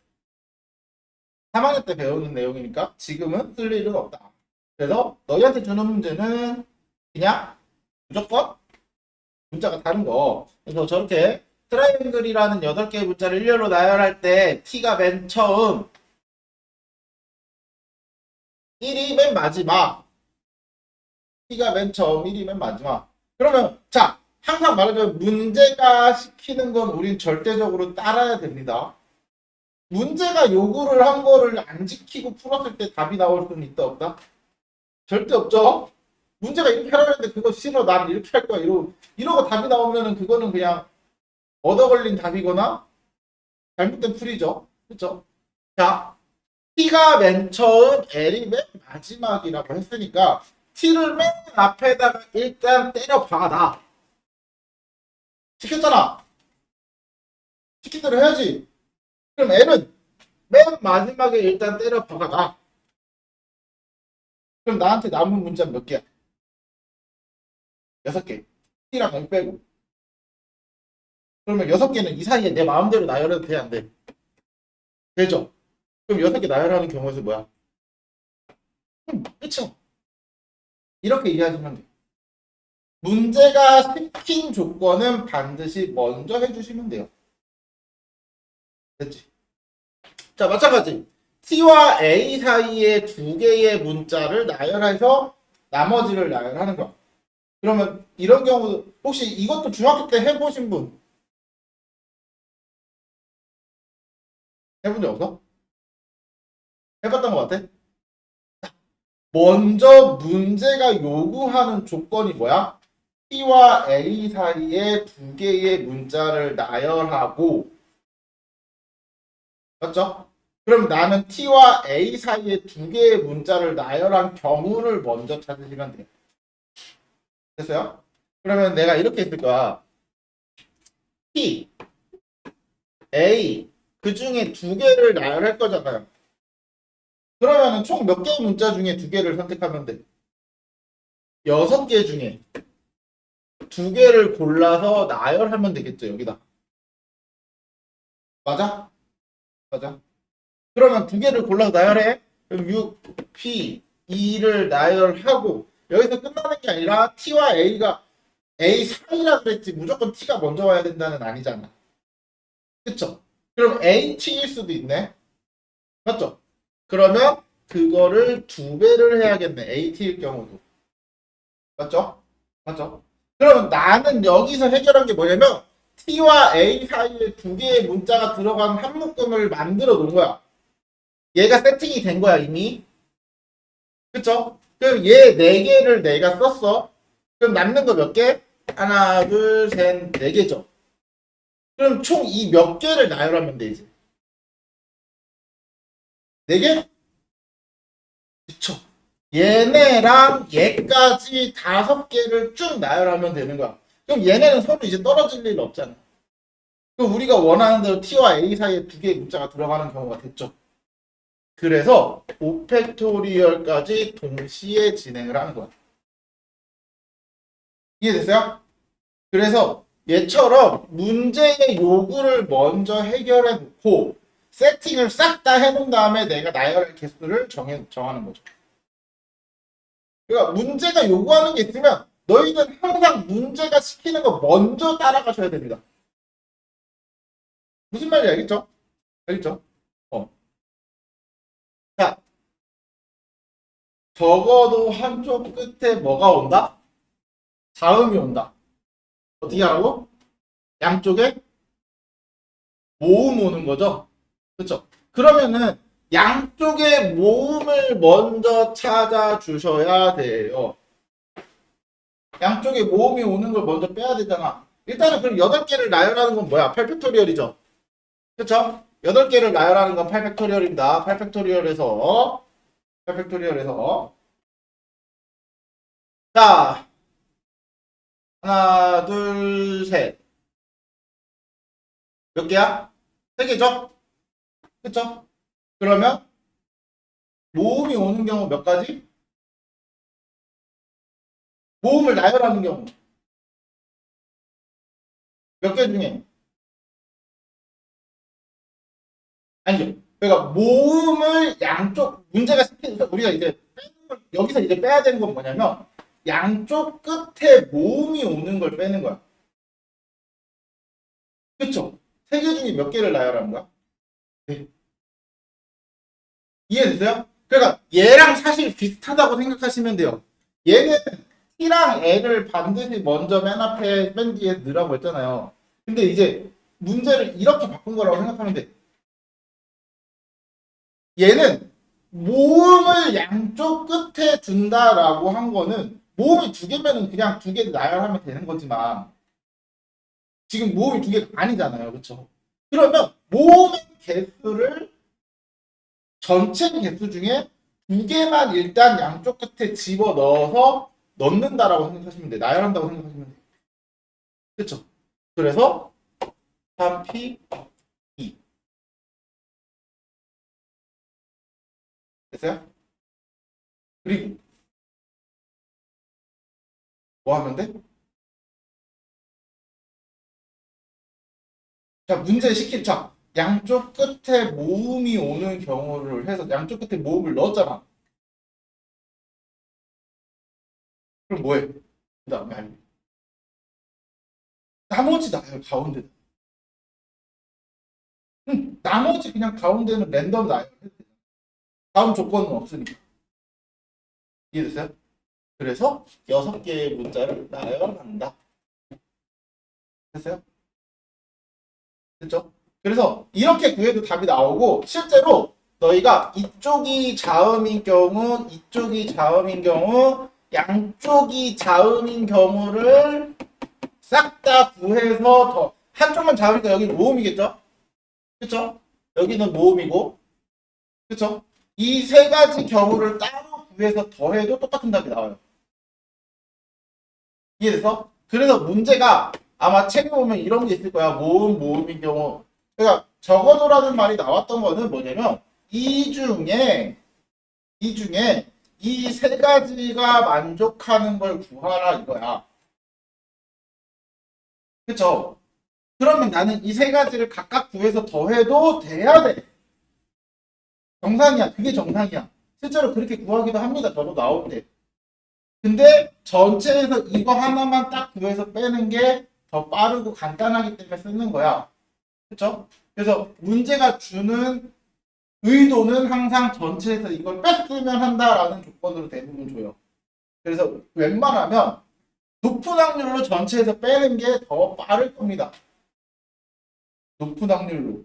A: 3학년 때 배우는 내용이니까 지금은 쓸 일은 없다. 그래서 너희한테 주는 문제는 그냥 무조건 문자가 다른 거. 그래서 저렇게 트라이앵글이라는 8개의 문자를 일렬로 나열할 때 t가 맨 처음 1이 맨 마지막 t가 맨 처음 1이 맨 마지막. 그러면 자 항상 말하자면 문제가 시키는 건 우린 절대적으로 따라야 됩니다. 문제가 요구를 한 거를 안 지키고 풀었을 때 답이 나올 수는 있다 없다? 절대 없죠. 문제가 이렇게 하라는데 그거 싫어 난 이렇게 할 거야 이러고 답이 나오면은 그거는 그냥 얻어 걸린 답이거나 잘못된 풀이죠. 그렇죠? 자, T가 맨 처음 L이 맨 마지막이라고 했으니까 t를 맨 앞에다가 일단 때려 박아. 시켰잖아. 시킨 대로 해야지. 그럼 L은 맨 마지막에 일단 때려 박아. 그럼 나한테 남은 문자 몇 개야? 6개. t랑 M 빼고. 그러면 6개는 이 사이에 내 마음대로 나열해도 돼, 안 돼? 되죠? 그럼 6개 나열하는 경우에서 뭐야? 끝이야. 이렇게 이해하시면 돼. 문제가 시킨 조건은 반드시 먼저 해주시면 돼요. 됐지? 자, 마찬가지. T와 A 사이에 2개의 문자를 나열해서 나머지를 나열하는 거야. 그러면 이런 경우 혹시 이것도 중학교 때 해보신 분 해본 적 없어? 해봤던 것 같아? 먼저 문제가 요구하는 조건이 뭐야? T와 A 사이에 2개의 문자를 나열하고, 맞죠? 그럼 나는 T와 A 사이에 2개의 문자를 나열한 경우를 먼저 찾으시면 돼요. 됐어요? 그러면 내가 이렇게 했을 거야. T, A, 그 중에 2개를 나열할 거잖아요. 그러면 총 몇 개의 문자 중에 2개를 선택하면 돼? 6개 중에 2개를 골라서 나열하면 되겠죠, 여기다. 맞아? 맞아. 그러면 2개를 골라서 나열해. 그럼 6, P, 2를 나열하고, 여기서 끝나는 게 아니라 T와 A가 A 사이라 그랬지 무조건 T가 먼저 와야 된다는 아니잖아. 그쵸? 그럼 AT일 수도 있네. 맞죠? 그러면 그거를 2배를 해야겠네. AT일 경우도. 맞죠? 맞죠? 그럼 나는 여기서 해결한 게 뭐냐면 T와 A 사이에 2개의 문자가 들어간 한 묶음을 만들어 놓은 거야. 얘가 세팅이 된 거야 이미. 그쵸? 그럼 얘 4개를 내가 썼어. 그럼 남는 거 몇 개? 하나, 둘, 셋, 4개죠. 그럼 총 이 몇 개를 나열하면 돼 이제. 4개? 그쵸. 얘네랑 얘까지 5개를 쭉 나열하면 되는 거야. 그럼 얘네는 서로 이제 떨어질 일 없잖아. 그럼 우리가 원하는 대로 T와 A 사이에 2개의 문자가 들어가는 경우가 됐죠. 그래서 5팩토리얼까지 동시에 진행을 하는 거야. 이해됐어요? 그래서 얘처럼 문제의 요구를 먼저 해결해 놓고 세팅을 싹 다 해놓은 다음에 내가 나열할 개수를 정하는 거죠. 그러니까 문제가 요구하는 게 있으면 너희는 항상 문제가 시키는 거 먼저 따라가셔야 됩니다. 무슨 말인지 알겠죠? 알겠죠? 자, 적어도 한쪽 끝에 뭐가 온다? 다음이 온다. 어떻게 하라고? 양쪽에 모음 오는 거죠? 그렇죠? 그러면은 양쪽에 모음을 먼저 찾아주셔야 돼요. 양쪽에 모음이 오는 걸 먼저 빼야 되잖아. 일단은 그럼 8개를 나열하는 건 뭐야? 8팩토리얼이죠. 그쵸? 8개를 나열하는 건 8팩토리얼입니다. 8팩토리얼에서 자, 하나, 둘, 셋. 몇 개야? 3개죠? 그쵸? 그러면 모음이 오는 경우 몇 가지? 모음을 나열하는 경우 몇 개 중에? 아니죠. 그러니까 모음을 양쪽 문제가 생기면서 우리가 이제 여기서 이제 빼야 되는 건 뭐냐면 양쪽 끝에 모음이 오는 걸 빼는 거야. 그쵸? 3개 중에 몇 개를 나열하는 거야? 네. 이해됐어요? 그러니까 얘랑 사실 비슷하다고 생각하시면 돼요. 얘는 T랑 L을 반드시 먼저 맨 앞에 맨 뒤에 넣으라고 했잖아요. 근데 이제 문제를 이렇게 바꾼 거라고 생각하면 돼. 얘는 모음을 양쪽 끝에 둔다라고 한 거는 모음이 2개면은 그냥 2개 나열하면 되는 거지만 지금 모음이 2개가 아니잖아요. 그렇죠? 그러면 모음의 개수를 전체 개수 중에 두 개만 일단 양쪽 끝에 집어 넣어서 넣는다라고 생각하시면 돼. 나열한다고 생각하시면 돼. 그쵸? 그래서 3p 2 됐어요? 그리고 뭐 하면 돼? 자, 문제 시킬 자, 양쪽 끝에 모음이 오는 경우를 해서 양쪽 끝에 모음을 넣었잖아. 그럼 뭐해? 그 다음에 아니. 나머지 나열 가운데. 나머지 그냥 가운데는 랜덤 나열. 다음 조건은 없으니까. 이해됐어요? 그래서 6개의 문자를 나열한다. 됐어요? 됐죠? 그래서 이렇게 구해도 답이 나오고 실제로 너희가 이쪽이 자음인 경우, 이쪽이 자음인 경우, 양쪽이 자음인 경우를 싹 다 구해서 더 한쪽만 자음이니까 여기는 모음이겠죠? 그쵸? 여기는 모음이고 그쵸? 이 세 가지 경우를 따로 구해서 더해도 똑같은 답이 나와요. 이해돼서? 그래서 문제가 아마 책에 보면 이런 게 있을 거야. 모음, 모음인 경우. 그러니까 적어도라는 말이 나왔던 거는 뭐냐면 이 중에 이 세 가지가 만족하는 걸 구하라 이거야. 그쵸? 그러면 나는 이 세 가지를 각각 구해서 더해도 돼야 돼. 정상이야. 그게 정상이야. 실제로 그렇게 구하기도 합니다. 저도 나올 때. 근데 전체에서 이거 하나만 딱 구해서 빼는 게 더 빠르고 간단하기 때문에 쓰는 거야. 그쵸? 그래서 문제가 주는 의도는 항상 전체에서 이걸 뺐으면 한다라는 조건으로 대부분 줘요. 그래서 웬만하면 높은 확률로 전체에서 빼는 게 더 빠를 겁니다. 높은 확률로.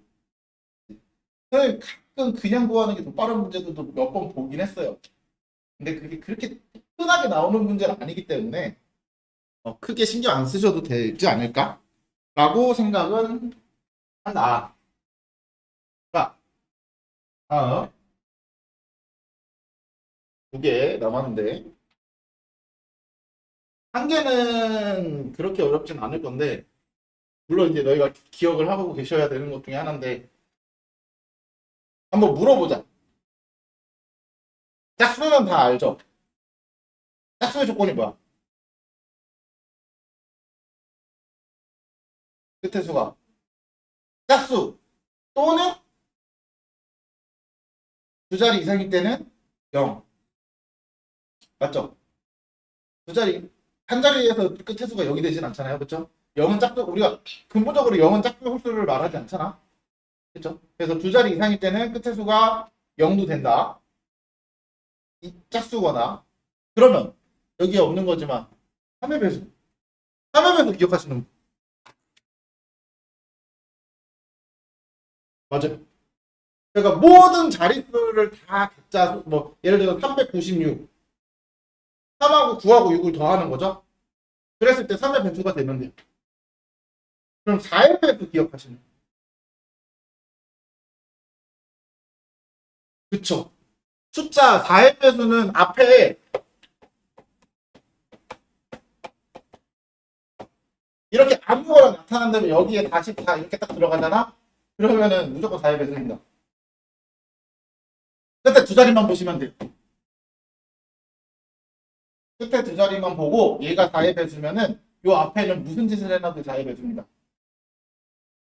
A: 선생님 가끔 그냥 구하는 게 더 빠른 문제들도 몇 번 보긴 했어요. 근데 그게 그렇게 흔하게 나오는 문제는 아니기 때문에 크게 신경 안 쓰셔도 되지 않을까? 라고 생각은 한다. 자, 다음 2개 남았는데 한 개는 그렇게 어렵진 않을 건데 물론 이제 너희가 기억을 하고 계셔야 되는 것 중에 하나인데 한번 물어보자. 짝수는 다 알죠? 짝수의 조건이 뭐야? 끝의 수가 짝수 또는 두 자리 이상일 때는 0. 맞죠? 두 자리 한 자리에서 끝의 수가 0이 되진 않잖아요. 그렇죠? 0은 짝수 우리가 근본적으로 0은 짝수 홀수를 말하지 않잖아. 그렇죠? 그래서 두 자리 이상일 때는 끝의 수가 0도 된다. 이 짝수거나 그러면 여기에 없는 거지만 3의 배수. 3의 배수 기억하시는 분. 맞아요. 그러니까 모든 자릿수를 다 각자 뭐 예를 들어 396 3하고 9하고 6을 더하는 거죠. 그랬을 때 3의 배수가 되면 돼요. 그럼 4의 배수 기억하시는 분. 그쵸. 숫자 4의 배수는 앞에 이렇게 아무거나 나타난다면 여기에 다시 4 이렇게 딱 들어가잖아. 그러면은 무조건 4의 배수입니다. 끝에 두 자리만 보시면 돼요. 끝에 두 자리만 보고 얘가 4의 배수면은 요 앞에는 무슨 짓을 해놔도 4의 배수입니다.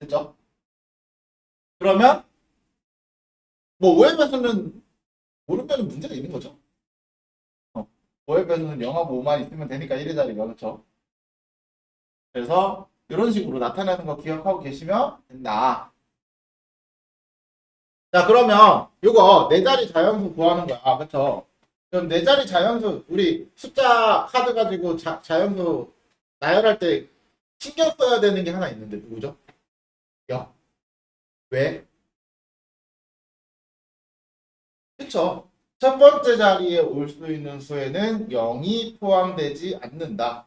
A: 됐죠? 그러면 뭐 5의 배수는 모르면 문제가 있는 거죠. 5의 배수는 0하고 5만 있으면 되니까 1의 자리가 그렇죠. 그래서 이런 식으로 나타나는 거 기억하고 계시면 된다. 자 그러면 이거 네 자리 자연수 구하는 거야. 아, 그렇죠. 그럼 네 자리 자연수 우리 숫자 카드 가지고 자연수 나열할 때 신경 써야 되는 게 하나 있는데 누구죠? 0. 왜? 그쵸? 첫 번째 자리에 올 수 있는 수에는 0이 포함되지 않는다.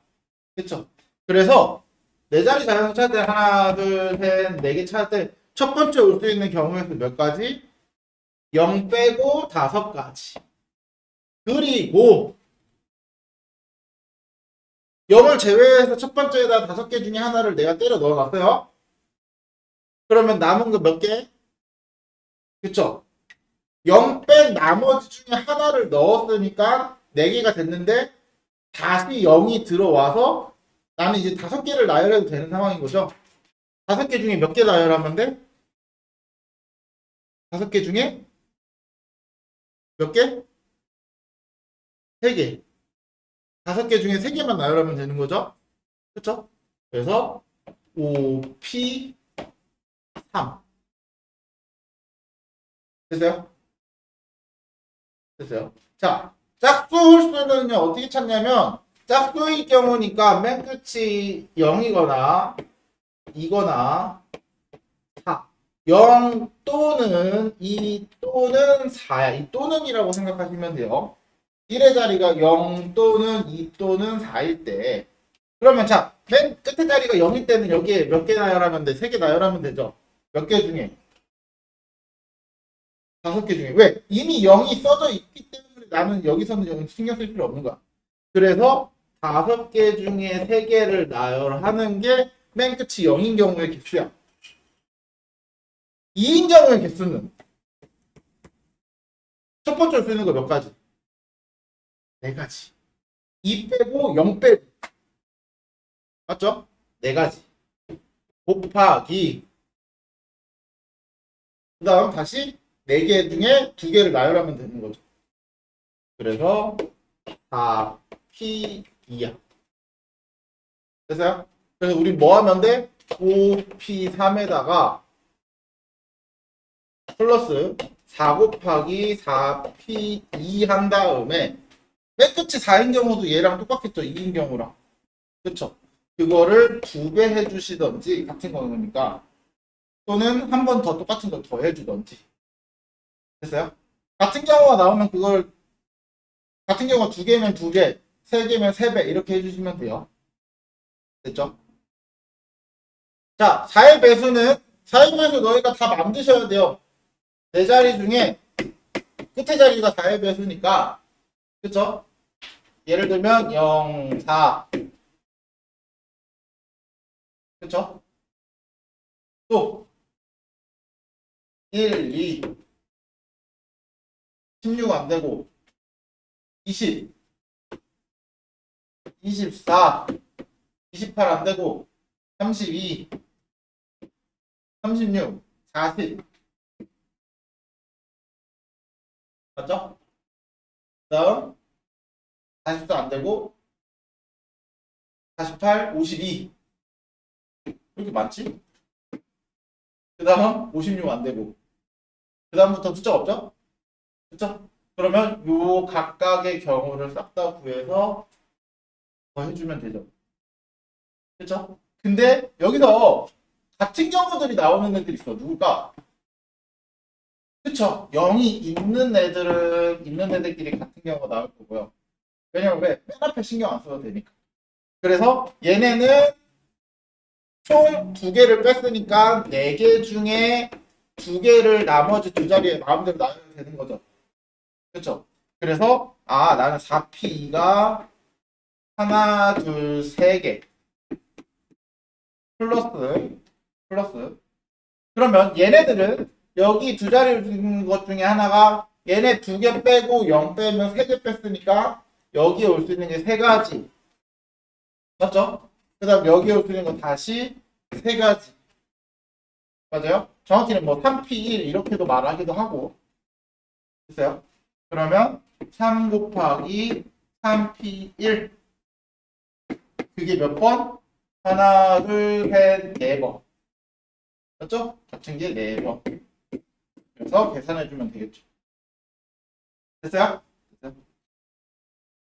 A: 그쵸? 그래서 네 자리 자연수 찾을 때 하나, 둘, 셋, 네 개 찾을 때 첫 번째 올 수 있는 경우에서 몇 가지? 0 빼고 5가지. 그리고 0을 제외해서 첫 번째에다 5개 중에 하나를 내가 때려 넣어놨어요. 그러면 남은 거 몇 개? 그쵸? 0 뺀 나머지 중에 하나를 넣었으니까 4개가 됐는데 다시 0이 들어와서 나는 이제 5개를 나열해도 되는 상황인 거죠. 5개 중에 몇 개 나열하면 돼? 5개 중에 몇 개? 3개. 5개 중에 3개만 나열하면 되는 거죠. 그쵸? 그래서 5P3 됐어요? 됐어요. 자, 짝수 홀수는요, 어떻게 찾냐면, 짝수일 경우니까 맨 끝이 0이거나 2거나 4. 0 또는 2 또는 4야. 이 또는이라고 생각하시면 돼요. 1의 자리가 0 또는 2 또는 4일 때. 그러면 자, 맨 끝에 자리가 0일 때는 여기에 몇 개 나열하면 돼? 3개 나열하면 되죠. 몇 개 중에? 5개 중에. 왜? 이미 0이 써져 있기 때문에 나는 여기서는 0 신경 쓸 필요 없는 거야. 그래서 5개 중에 3개를 나열하는 게 맨 끝이 0인 경우의 개수야. 2인 경우의 개수는 첫 번째로 쓰는 거 몇 가지? 4가지. 2 빼고 0 빼고. 맞죠? 4가지. 곱하기. 그 다음 다시 4개 중에 2개를 나열하면 되는 거죠. 그래서 4P2야. 됐어요? 그래서 우리 뭐 하면 돼? 5P3에다가 플러스 4 곱하기 4P2 한 다음에 맨 끝이 4인 경우도 얘랑 똑같겠죠. 2인 경우랑. 그쵸? 그거를 2배 해주시던지 같은 거니까 또는 한 번 더 똑같은 걸 더 해주던지. 됐어요? 같은 경우가 나오면 그걸 같은 경우가 2개면 2개, 3개면 3배 이렇게 해주시면 돼요. 됐죠? 자, 4의 배수는 4의 배수 너희가 다 만드셔야 돼요. 네 자리 중에 끝에 자리가 4의 배수니까 그쵸? 예를 들면 0, 4 그쵸? 또 1, 2 16 안 되고 20 24 28 안 되고 32 36 40 맞죠? 그 다음 44 안 되고 48 52 왜 이렇게 많지? 그 다음 56 안 되고 그 다음부터 숫자 없죠? 그쵸? 그러면 요 각각의 경우를 싹 다 구해서 더 해주면 되죠. 그쵸? 근데 여기서 같은 경우들이 나오는 애들이 있어. 누굴까? 그쵸? 0이 있는 애들끼리 같은 경우가 나올 거고요. 왜냐면 왜? 맨 앞에 신경 안 써도 되니까. 그래서 얘네는 총 2개를 뺐으니까 4개 중에 2개를 나머지 두 자리에 마음대로 나누면 되는 거죠. 그쵸? 그래서 나는 4P가 하나, 둘, 3개 플러스 그러면 얘네들은 여기 두 자리를 두는 것 중에 하나가 얘네 2개 빼고 0 빼면 3개 뺐으니까 여기에 올 수 있는 게 3가지 맞죠? 그 다음 여기에 올 수 있는 건 다시 3가지 맞아요? 정확히는 뭐 3P1 이렇게도 말하기도 하고 됐어요? 그러면 3 곱하기 3P1 그게 몇 번? 하나, 둘, 셋, 4번 맞죠? 같은 게 4번 그래서 계산해주면 되겠죠. 됐어요? 됐어요?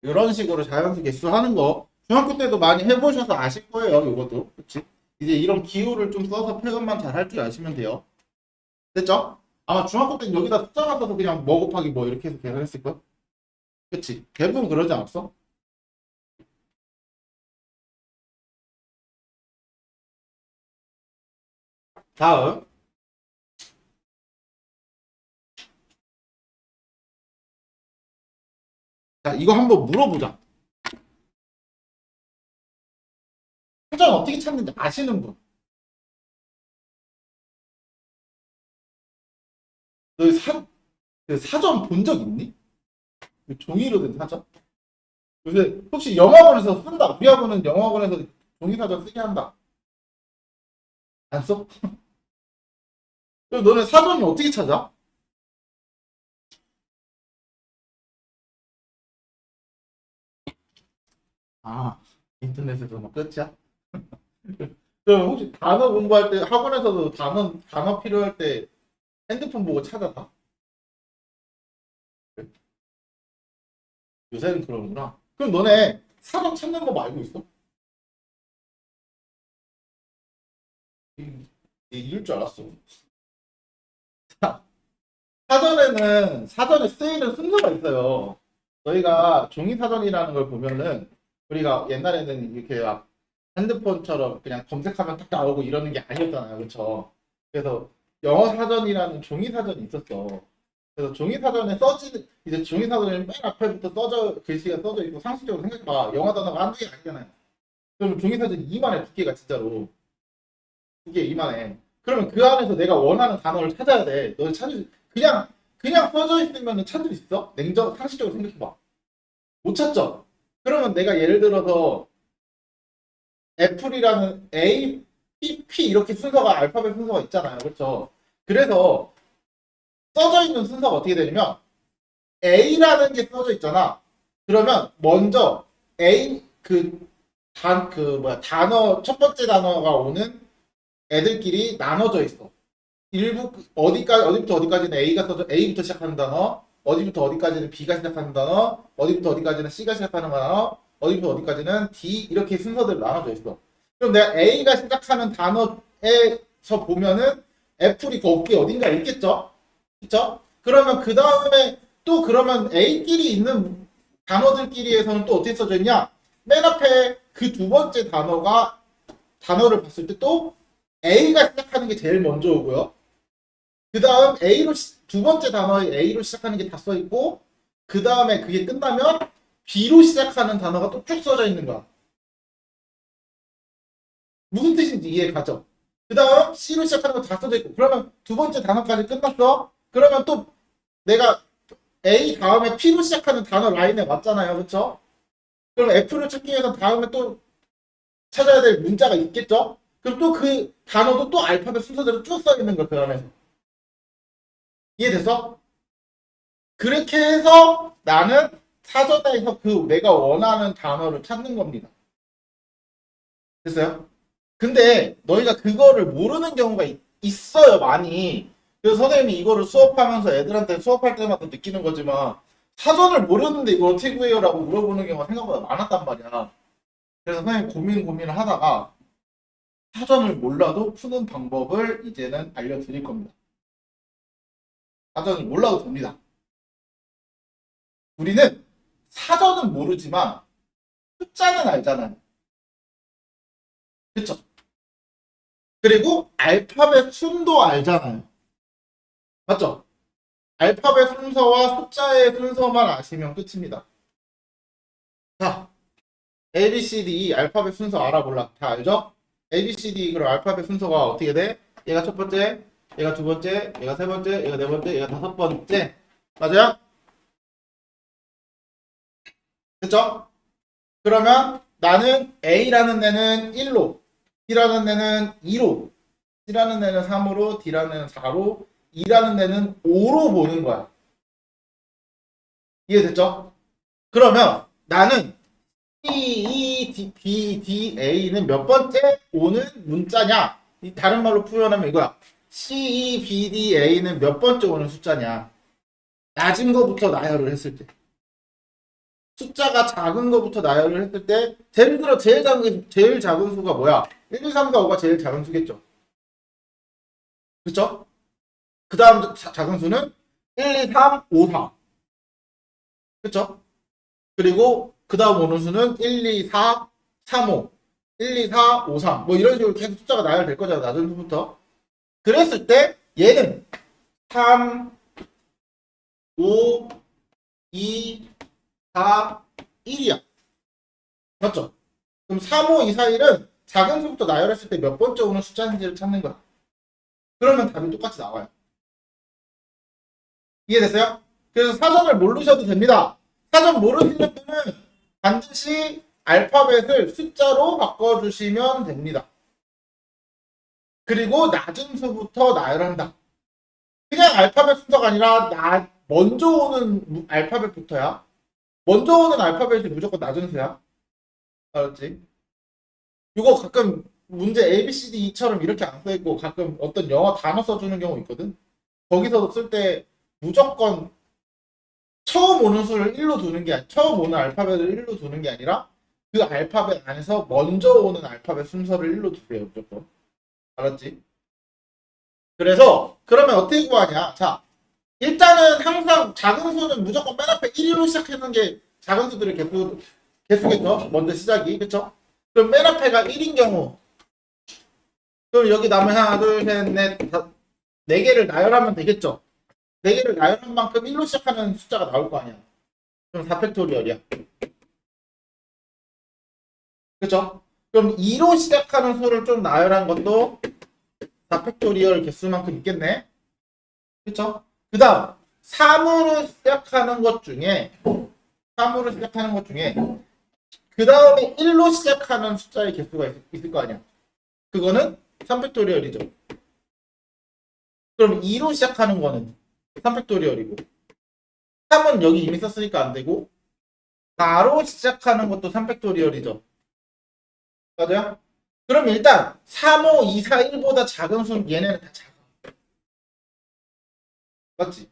A: 이런 식으로 자연수 개수 하는 거 중학교 때도 많이 해보셔서 아실 거예요. 이것도 그치? 이제 이런 기호를 좀 써서 표현만 잘 할 줄 아시면 돼요. 됐죠? 아마 중학교 때는 여기다 숫자만 써서 그냥 뭐 곱하기 뭐 이렇게 해서 계산했을걸? 그치? 대부분 그러지 않았어? 다음 자, 이거 한번 물어보자. 사전 어떻게 찾는지 아시는 분? 너 그 사전 본 적 있니? 그 종이로 된 사전? 요새 혹시 영어학원에서 쓴다. 우리 학원은 영어학원에서 종이 사전 쓰게 한다. 안 써? 그럼 너네 사전이 어떻게 찾아? 아, 인터넷에서 막 끝이야? 그럼 혹시 단어 공부할 때 학원에서도 단어 필요할 때 핸드폰 보고 찾아봐? 요새는 그러는구나. 그럼 너네 사전 찾는 거 알고 있어? 이럴 줄 알았어. 사전에 쓰이는 순서가 있어요. 저희가 종이 사전이라는 걸 보면은 우리가 옛날에는 이렇게 막 핸드폰처럼 그냥 검색하면 딱 나오고 이러는 게 아니었잖아요. 그렇죠? 그래서 영어 사전이라는 종이 사전이 있었어. 그래서 종이 사전에 써지는 이제 종이 사전에 맨 앞에부터 글씨가 써져 있고 상식적으로 생각해봐. 영어 단어가 한두 개 아니잖아요. 그러면 종이 사전이 이만해 두께가 진짜로 두께 이만해. 그러면 그 안에서 내가 원하는 단어를 찾아야 돼. 너 그냥 써져 있으면 찾을 수 있어? 상식적으로 생각해봐. 못 찾죠? 그러면 내가 예를 들어서 애플이라는 A, P 이렇게 순서가 알파벳 순서가 있잖아요. 그렇죠? 그래서 써져 있는 순서가 어떻게 되냐면 A라는 게 써져 있잖아. 그러면 먼저 A 단어 첫 번째 단어가 오는 애들끼리 나눠져 있어. 일부 어디부터 어디까지는 A부터 시작하는 단어, 어디부터 어디까지는 B가 시작하는 단어, 어디부터 어디까지는 C가 시작하는 단어, 어디부터 어디까지는 D 이렇게 순서대로 나눠져 있어. 그럼 내가 A가 시작하는 단어에서 보면은 애플이 거기 어딘가 있겠죠? 그쵸? 그러면 그 다음에 또 그러면 A끼리 있는 단어들끼리에서는 또 어떻게 써져 있냐? 맨 앞에 그 두 번째 단어를 봤을 때 또 A가 시작하는 게 제일 먼저 오고요. 그 다음 두 번째 단어에 A로 시작하는 게 다 써 있고, 그 다음에 그게 끝나면 B로 시작하는 단어가 또 쭉 써져 있는 거야. 무슨 뜻인지 이해 가죠? 그 다음 C로 시작하는 거 다 써져 있고, 그러면 두 번째 단어까지 끝났어? 그러면 또 내가 A 다음에 P로 시작하는 단어 라인에 왔잖아요. 그쵸? 그럼 F를 찾기 위해서 다음에 또 찾아야 될 문자가 있겠죠? 그럼 또 그 단어도 또 알파벳 순서대로 쭉 써 있는 거야, 그 안에서. 이해됐어? 그렇게 해서 나는 사전에서 그 내가 원하는 단어를 찾는 겁니다. 됐어요? 근데 너희가 그거를 모르는 경우가 있어요, 많이. 그래서 선생님이 이거를 수업하면서 애들한테 수업할 때마다 느끼는 거지만 사전을 모르는데 이걸 어떻게 구해요? 라고 물어보는 경우가 생각보다 많았단 말이야. 그래서 선생님 고민을 하다가 사전을 몰라도 푸는 방법을 이제는 알려드릴 겁니다. 사전을 몰라도 됩니다. 우리는 사전은 모르지만 숫자는 알잖아요. 그쵸? 그리고 알파벳 순도 알잖아요. 맞죠? 알파벳 순서와 숫자의 순서만 아시면 끝입니다. 자, A, B, C, D 알파벳 순서 알아 몰라? 다 알죠? A, B, C, D 그럼 알파벳 순서가 어떻게 돼? 얘가 첫 번째, 얘가 두 번째, 얘가 세 번째, 얘가 네 번째, 얘가 다섯 번째. 맞아요? 됐죠? 그러면 나는 A라는 애는 1로, B라는 애는 2로, C라는 애는 3으로, D라는 애는 4로, E라는 애는 5로 보는 거야. 이해됐죠? 그러면 나는 C, E, D, A는 몇 번째 오는 문자냐? 다른 말로 표현하면 이거야. C, E, B, D, A는 몇 번째 오는 숫자냐? 낮은 거부터 나열을 했을 때. 숫자가 작은 거부터 나열을 했을 때, 예를 들어 제일 작은 수가 뭐야? 1, 2, 3, 4, 5가 제일 작은 수겠죠. 그쵸? 그 다음 작은 수는 1, 2, 3, 5, 4. 그쵸? 그리고 그 다음 오는 수는 1, 2, 4, 3, 5. 1, 2, 4, 5, 3. 뭐 이런 식으로 계속 숫자가 나열될 거잖아. 낮은 수부터. 그랬을 때 얘는 3, 5, 2, 4, 1이야. 맞죠? 그럼 3, 5, 2, 4, 1은 작은 수부터 나열했을 때 몇 번째 오는 숫자인지를 찾는 거야. 그러면 답이 똑같이 나와요. 이해됐어요? 그래서 사전을 모르셔도 됩니다. 사전 모르시는 분은 반드시 알파벳을 숫자로 바꿔주시면 됩니다. 그리고 낮은 수부터 나열한다. 그냥 알파벳 순서가 아니라 먼저 오는 알파벳부터야. 먼저 오는 알파벳이 무조건 낮은 수야. 알았지? 이거 가끔 문제 A, B, C, D처럼 이렇게 안 써있고 가끔 어떤 영어 단어 써주는 경우 있거든. 거기서 쓸 때 무조건 처음 오는 수를 1로 두는 게 처음 오는 알파벳을 1로 두는 게 아니라 그 알파벳 안에서 먼저 오는 알파벳 순서를 1로 두세요. 무조건. 알았지? 그래서 그러면 어떻게 구하냐? 자, 일단은 항상 작은 수는 무조건 맨 앞에 1위로 시작하는 게 작은 수들의 개수겠죠? 먼저 시작이. 그쵸? 그럼 맨 앞에가 1인 경우 그럼 여기 남은 하나, 둘, 셋, 넷, 다섯, 4개를 나열하면 되겠죠? 4개를 나열한 만큼 1로 시작하는 숫자가 나올 거 아니야. 그럼 4팩토리얼이야. 그쵸? 그럼 2로 시작하는 수를 좀 나열한 것도 4팩토리얼 개수만큼 있겠네? 그쵸? 그 다음 3으로 시작하는 것 중에 그 다음에 1로 시작하는 숫자의 개수가 있을 거 아니야. 그거는 3팩토리얼이죠. 그럼 2로 시작하는 거는 3팩토리얼이고 3은 여기 이미 썼으니까 안 되고 4로 시작하는 것도 3팩토리얼이죠. 맞아요? 그럼 일단 3, 5, 2, 4, 1보다 작은 수는 얘네는 다 작아. 맞지?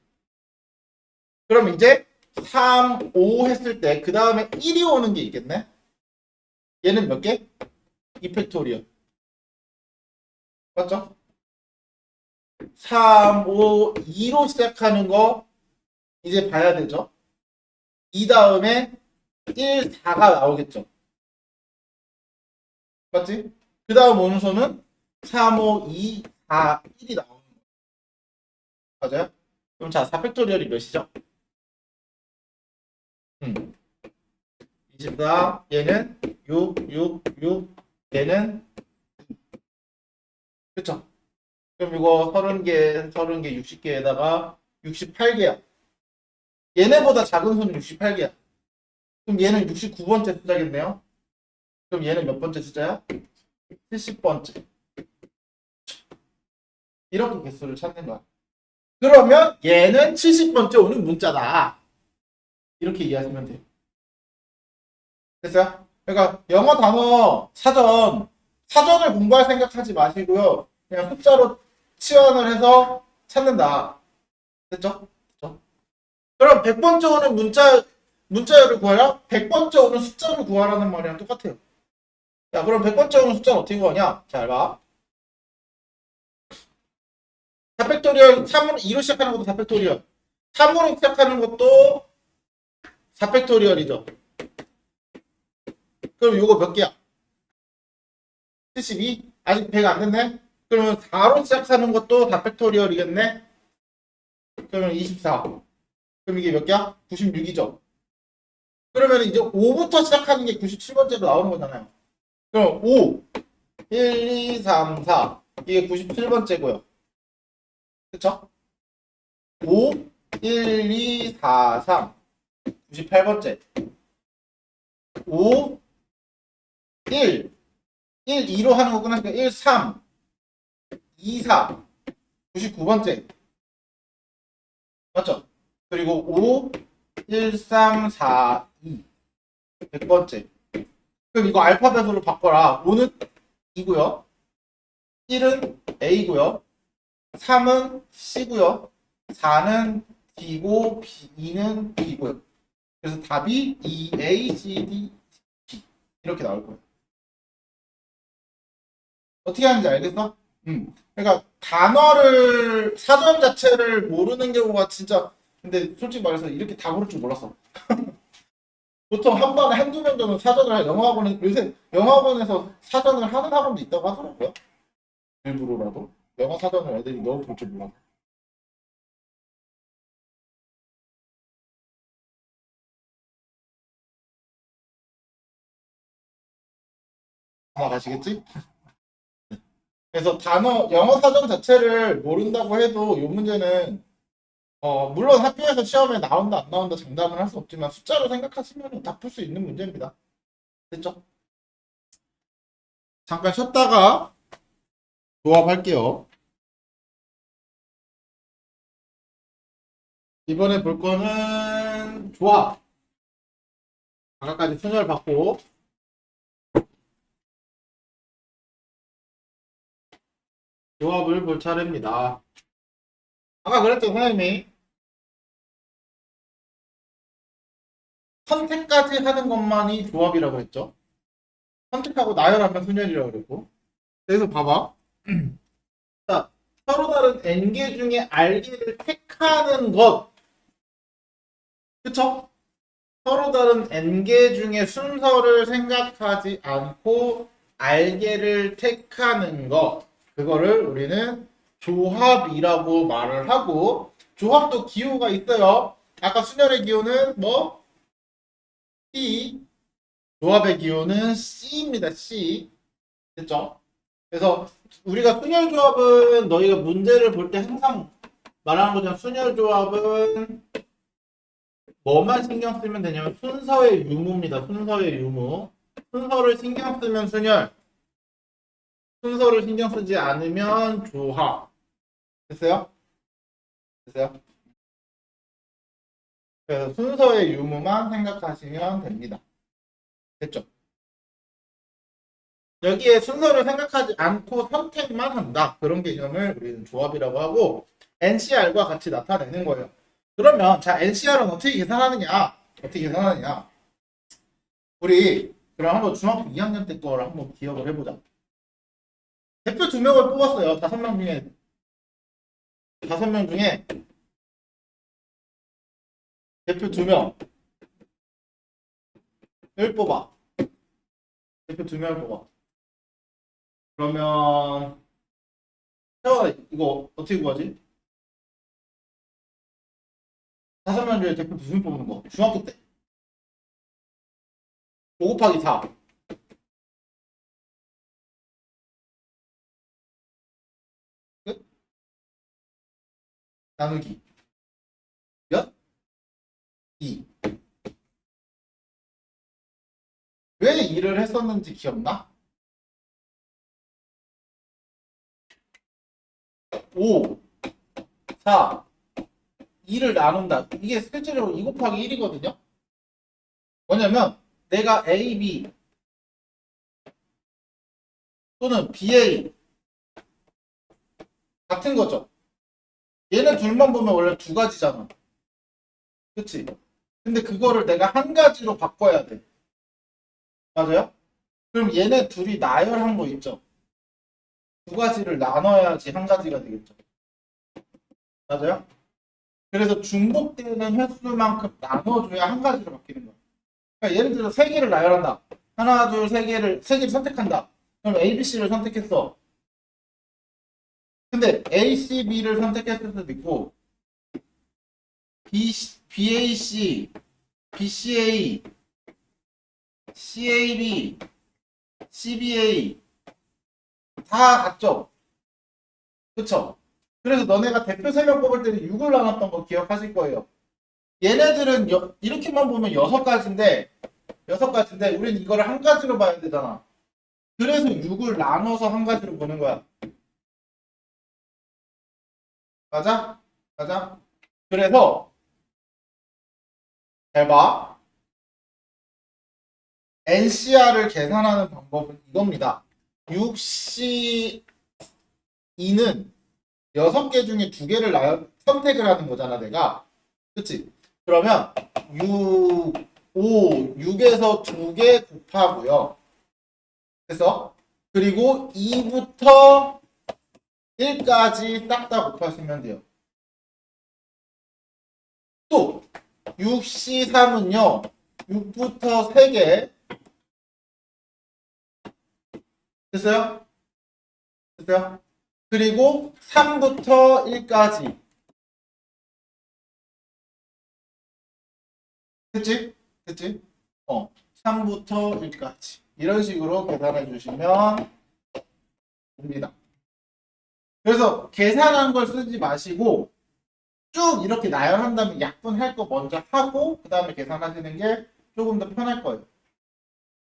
A: 그럼 이제 3, 5 했을 때 그 다음에 1이 오는 게 있겠네? 얘는 몇 개? 2팩토리얼. 맞죠? 3, 5, 2로 시작하는 거 이제 봐야 되죠? 이 다음에 1, 4가 나오겠죠? 맞지? 그 다음 오는 수는 3, 5, 2, 4, 1이 나오는 거 맞아요? 그럼 자, 4팩토리얼이 몇이죠? 24, 얘는 6, 6, 6, 얘는 그쵸? 그럼 이거 30개, 30개, 60개에다가 68개야. 얘네보다 작은 수는 68개야. 그럼 얘는 69번째 숫자겠네요? 그럼 얘는 몇 번째 숫자야? 70번째. 이렇게 개수를 찾는 거야. 그러면 얘는 70번째 오는 문자다. 이렇게 이해하시면 돼요. 됐어요? 그러니까 영어 단어 사전을 공부할 생각하지 마시고요. 그냥 숫자로 치환을 해서 찾는다. 됐죠? 됐죠? 그럼 100번째 오는 문자열을 구하라? 100번째 오는 숫자를 구하라는 말이랑 똑같아요. 자, 그럼 100번째 오는 숫자는 어떻게 구하냐? 잘 봐. 4팩토리얼 3으로 2로 시작하는 것도 4팩토리얼. 3으로 시작하는 것도 4팩토리얼이죠. 그럼 이거 몇 개야? 72? 아직 100 안 됐네? 그러면 4로 시작하는 것도 4팩토리얼이겠네? 그러면 24. 그럼 이게 몇 개야? 96이죠. 그러면 이제 5부터 시작하는 게 97번째로 나오는 거잖아요. 그럼 5, 1, 2, 3, 4. 이게 97번째고요. 그쵸? 5, 1, 2, 4, 3. 98번째. 5, 1, 1, 2로 하는 거 끝나니까 1, 3, 2, 4. 99번째. 맞죠? 그리고 5, 1, 3, 4, 2. 100번째. 그럼 이거 알파벳으로 바꿔라. 5는 2고요. 1은 A고요. 3은 C고요. 4는 D고 2는 B고요. 그래서 답이 E, A, C, D, T 이렇게 나올 거예요. 어떻게 하는지 알겠어? 그러니까 단어를 사전 자체를 모르는 경우가 진짜 근데 솔직히 말해서 이렇게 다 모를 줄 몰랐어. 보통 한 번에 한두 명 정도 사전을 영어학원에 요새 영어학원에서 사전을 하는 학원도 있다고 하더라고요. 일부러라도 영어 사전을 애들이 너무 볼 줄 몰라. 가시겠지? 그래서 단어 영어 사전 자체를 모른다고 해도 이 문제는 물론 학교에서 시험에 나온다 안 나온다 장담을 할 수 없지만 숫자로 생각하시면 다 풀 수 있는 문제입니다. 됐죠? 잠깐 쉬었다가 조합할게요. 이번에 볼 거는 조합. 아까까지 순열 받고 조합을 볼 차례입니다. 아까 그랬죠, 선생님이. 선택까지 하는 것만이 조합이라고 했죠. 선택하고 나열하면 순열이라고 그랬고. 그래서 봐봐. 자, 서로 다른 n개 중에 r개를 택하는 것. 그쵸? 서로 다른 n개 중에 순서를 생각하지 않고 r개를 택하는 것. 그거를 우리는 조합이라고 말을 하고, 조합도 기호가 있어요. 아까 순열의 기호는 뭐? C. 조합의 기호는 C입니다. C. 됐죠? 그래서 우리가 순열 조합은 너희가 문제를 볼 때 항상 말하는 것처럼 순열 조합은 뭐만 신경 쓰면 되냐면 순서의 유무입니다. 순서의 유무. 순서를 신경 쓰면 순열. 순서를 신경 쓰지 않으면 조합. 됐어요? 됐어요? 그래서 순서의 유무만 생각하시면 됩니다. 됐죠? 여기에 순서를 생각하지 않고 선택만 한다. 그런 개념을 우리는 조합이라고 하고 NCR과 같이 나타내는 거예요. 그러면 자 NCR은 어떻게 계산하느냐? 어떻게 계산하느냐? 우리 그럼 한번 중학교 2학년 때 거를 한번 기억을 해보자. 대표 2명을 뽑았어요. 5명 중에 5명 중에 대표 2명을 뽑아. 대표 2명을 뽑아. 그러면 태원아 이거 어떻게 구하지? 5명 중에 대표 2명 뽑는 거. 중학교 때. 5 곱하기 4. 끝? 나누기. 몇? 2. 왜 일을 했었는지 기억나? 5, 4, 2를 나눈다. 이게 실제로 2 곱하기 1이거든요. 뭐냐면 내가 A, B 또는 BA 같은 거죠. 얘네 둘만 보면 원래 두 가지잖아. 그치? 근데 그거를 내가 한 가지로 바꿔야 돼. 맞아요? 그럼 얘네 둘이 나열한 거 있죠? 두 가지를 나눠야지 한 가지가 되겠죠. 맞아요? 그래서 중복되는 횟수만큼 나눠줘야 한 가지로 바뀌는 거야. 그러니까 예를 들어 세 개를 나열한다. 하나, 둘, 세 개를 선택한다. 그럼 A, B, C를 선택했어. 근데 A, C, B를 선택했을 수도 있고 BAC, BCA, CAB, CBA 다 같죠? 그쵸? 그래서 너네가 대표 3명 뽑을 때는 6을 나눴던 거 기억하실 거예요. 얘네들은 이렇게만 보면 6가지인데 우리는 이거를 한 가지로 봐야 되잖아. 그래서 6을 나눠서 한 가지로 보는 거야. 맞아? 맞아? 그래서 잘 봐. NCR을 계산하는 방법은 이겁니다. 6C2는 6개 중에 2개를 선택을 하는 거잖아, 내가. 그치? 그러면 6에서 2개 곱하고요. 그래서 그리고 2부터 1까지 딱 다 곱하시면 돼요. 또 6C3은요. 6부터 3개 됐어요? 됐어요? 그리고 3부터 1까지 됐지? 됐지? 3부터 1까지 이런 식으로 계산해 주시면 됩니다. 그래서 계산한 걸 쓰지 마시고 쭉 이렇게 나열한 다음에 약분할 거 먼저 하고 그 다음에 계산하시는 게 조금 더 편할 거예요.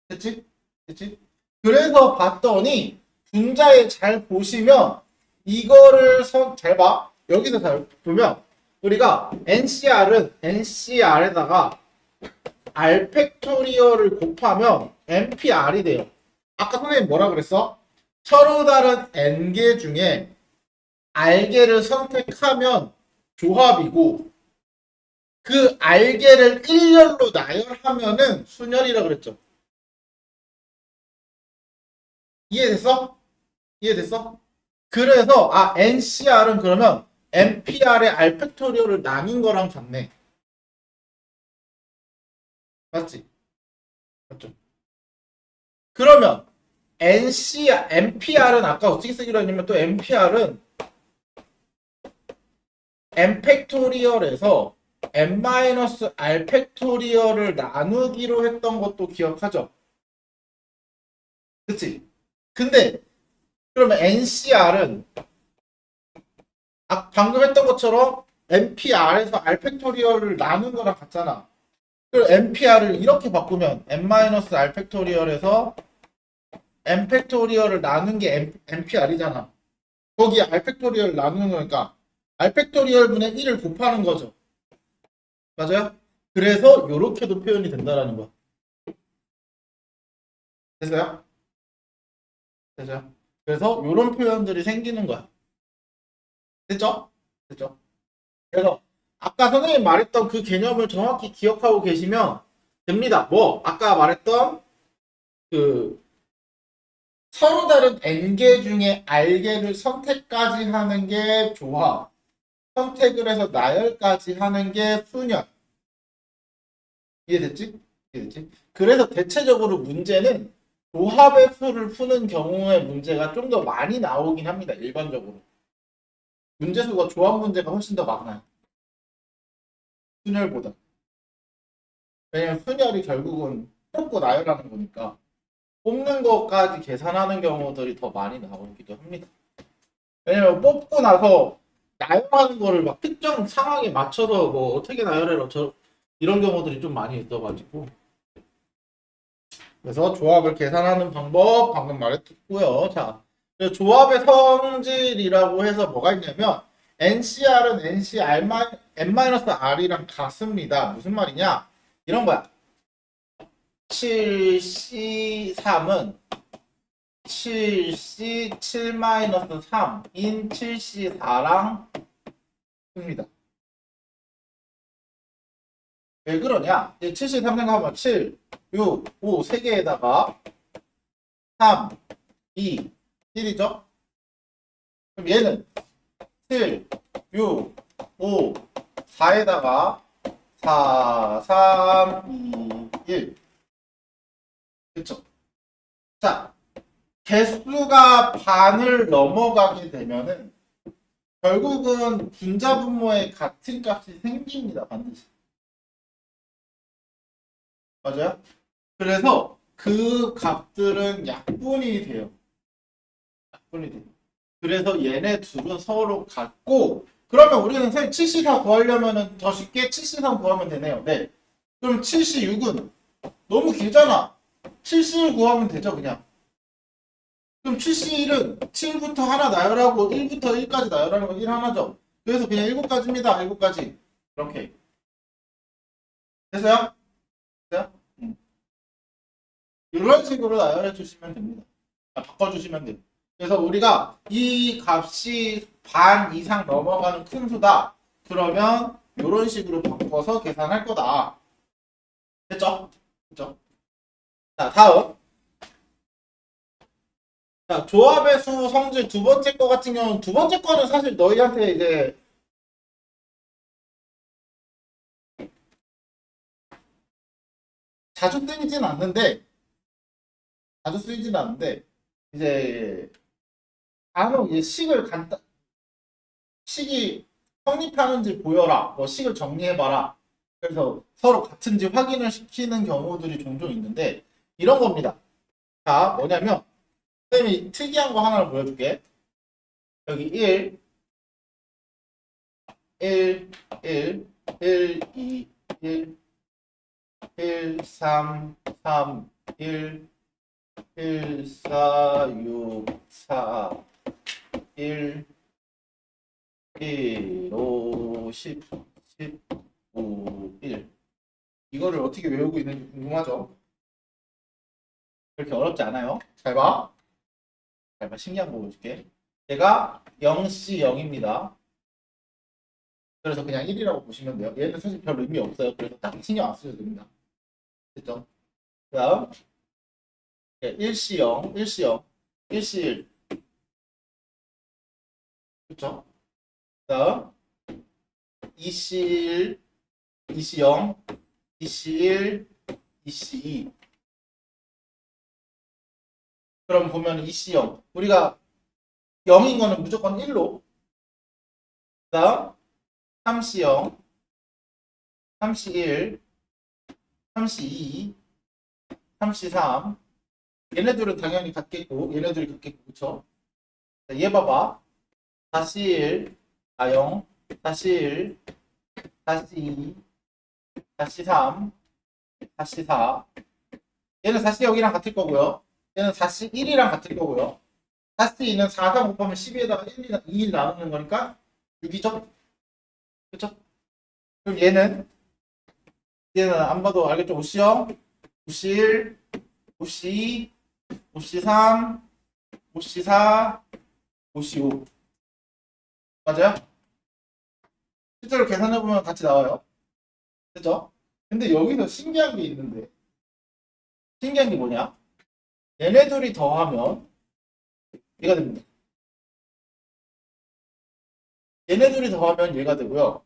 A: 됐지? 됐지? 그래서 봤더니 분자에 잘 보시면 이거를 잘 봐. 여기서 잘 보면 우리가 NCR에다가 R 팩토리얼을 곱하면 NPR이 돼요. 아까 선생님 뭐라 그랬어? 서로 다른 N개 중에 R개를 선택하면 조합이고 그 R개를 일렬로 나열하면은 순열이라 그랬죠. 이해됐어? 이해됐어? 그래서 NCR은 그러면 NPR의 R 팩토리얼을 나눈 거랑 같네. 맞지? 맞죠? 그러면 NPR은 아까 어떻게 쓰기로 했냐면 또 NPR은 N 팩토리얼에서 N-R 팩토리얼을 나누기로 했던 것도 기억하죠? 그치? 근데 그러면 NCR은 방금 했던 것처럼 NPR에서 R 팩토리얼을 나눈 거랑 같잖아. 그리고 NPR을 이렇게 바꾸면 N-R 팩토리얼에서 N 팩토리얼을 나눈 게 NPR이잖아. 거기에 R 팩토리얼을 나누는 거니까 R 팩토리얼 분의 1을 곱하는 거죠. 맞아요? 그래서 이렇게도 표현이 된다라는 거야. 됐어요? 됐죠? 그래서 이런 표현들이 생기는 거야. 됐죠? 됐죠? 그래서 아까 선생님 말했던 그 개념을 정확히 기억하고 계시면 됩니다. 뭐 아까 말했던 그 서로 다른 N개 중에 R개를 선택까지 하는 게 조합, 선택을 해서 나열까지 하는 게 순열. 이해됐지? 이해됐지? 그래서 대체적으로 문제는 조합의 수를 푸는 경우에 문제가 좀 더 많이 나오긴 합니다. 일반적으로. 문제수가 조합 문제가 훨씬 더 많아요. 순열보다. 왜냐면 순열이 결국은 뽑고 나열하는 거니까 뽑는 것까지 계산하는 경우들이 더 많이 나오기도 합니다. 왜냐면 뽑고 나서 나열하는 거를 막 특정 상황에 맞춰서 뭐 어떻게 나열해라 이런 경우들이 좀 많이 있어가지고 그래서 조합을 계산하는 방법 방금 말했고요. 자, 조합의 성질이라고 해서 뭐가 있냐면 NCR은 N-R이랑 같습니다. 무슨 말이냐? 이런 거야. 7C3은 7C 7-3인 7C4랑 씁니다. 왜 그러냐? 7C3 생각하면 7, 6, 5 3개에다가 3, 2, 1이죠? 그럼 얘는 7, 6, 5, 4에다가 4, 3, 2, 1. 그쵸? 자, 개수가 반을 넘어가게 되면은 결국은 분자 분모에 같은 값이 생깁니다. 반드시. 맞아요? 그래서 그 값들은 약분이 돼요. 약분이 돼요. 그래서 얘네 둘은 서로 같고 그러면 우리는 선생님 7C4 구하려면 더 쉽게 7C3 구하면 되네요. 네. 그럼 7C6은 너무 길잖아. 7C1 구하면 되죠 그냥. 그럼 7C1은 7부터 하나 나열하고 1부터 1까지 나열하는 건 1 하나죠. 그래서 그냥 7가지입니다. 7가지. 이렇게. 됐어요? 됐어요? 이런 식으로 나열해 주시면 됩니다. 바꿔주시면 돼요. 그래서 우리가 이 값이 반 이상 넘어가는 큰 수다. 그러면 이런 식으로 바꿔서 계산할 거다. 됐죠? 됐죠? 자, 다음. 자, 조합의 수 성질 두 번째 거 같은 경우는 두 번째 거는 사실 너희한테 이제 자주 쓰이진 않는데 이제 간혹 이제 식이 성립하는지 보여라. 뭐 식을 정리해봐라. 그래서 서로 같은지 확인을 시키는 경우들이 종종 있는데 이런 겁니다. 자, 뭐냐면 선생님이 특이한 거 하나를 보여줄게. 여기 1, 1, 1, 1, 2, 1, 1, 3, 3, 1, 1, 4, 6, 4, 1, 1, 5, 10, 15, 1. 이거를 어떻게 외우고 있는지 궁금하죠? 그렇게 어렵지 않아요. 잘 봐. 잘 봐. 신기한 거 보여줄게. 얘가 0C 0입니다. 그래서 그냥 1이라고 보시면 돼요. 얘는 사실 별 의미 없어요. 그래서 딱 신경 안 쓰셔도 됩니다. 됐죠? 그 다음 1C 0, 1C 0, 1C 1. 그쵸? 그 다음 2C 1, 2C 0, 2C 1, 2C 2. 그럼 보면 2C 0. 우리가 0인 거는 무조건 1로. 그 다음 3C 0, 3C 1, 3C 2, 3C 3. 얘네들은 당연히 같겠고, 얘네들이 같겠고, 그쵸? 자, 얘 봐봐. 4C 1, 0, 4C 1, 4C 2, 4C 3, 4C 4. 얘는 4C 0이랑 같을 거고요. 얘는 4C 1이랑 같을 거고요. 4C 2는 4, 3 곱하면 12에다가 1, 2 나누는 거니까 6이죠? 그쵸? 그럼 얘는 안 봐도 알겠죠? 5C0, 5C1, 5C2, 5C3, 5C4, 5C5. 맞아요? 실제로 계산해보면 같이 나와요. 그죠? 근데 여기서 신기한 게 있는데, 신기한 게 뭐냐? 얘네들이 더하면 얘가 됩니다. 얘네들이 더하면 얘가 되고요.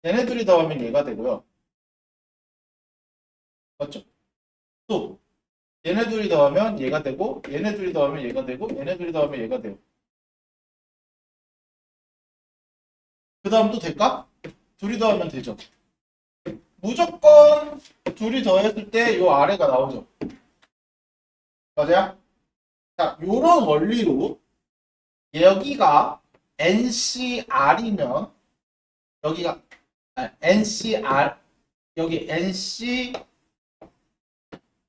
A: 얘네들이 더하면 얘가 되고요. 맞죠? 또 얘네들이 더하면 얘가 되고, 얘네들이 더하면 얘가 되고, 얘네들이 더하면 얘가 돼요. 그 다음 또 될까? 둘이 더하면 되죠. 무조건 둘이 더했을 때 요 아래가 나오죠. 맞아요? 자, 요런 원리로 여기가 NCR이면 여기가 NCR 여기 NC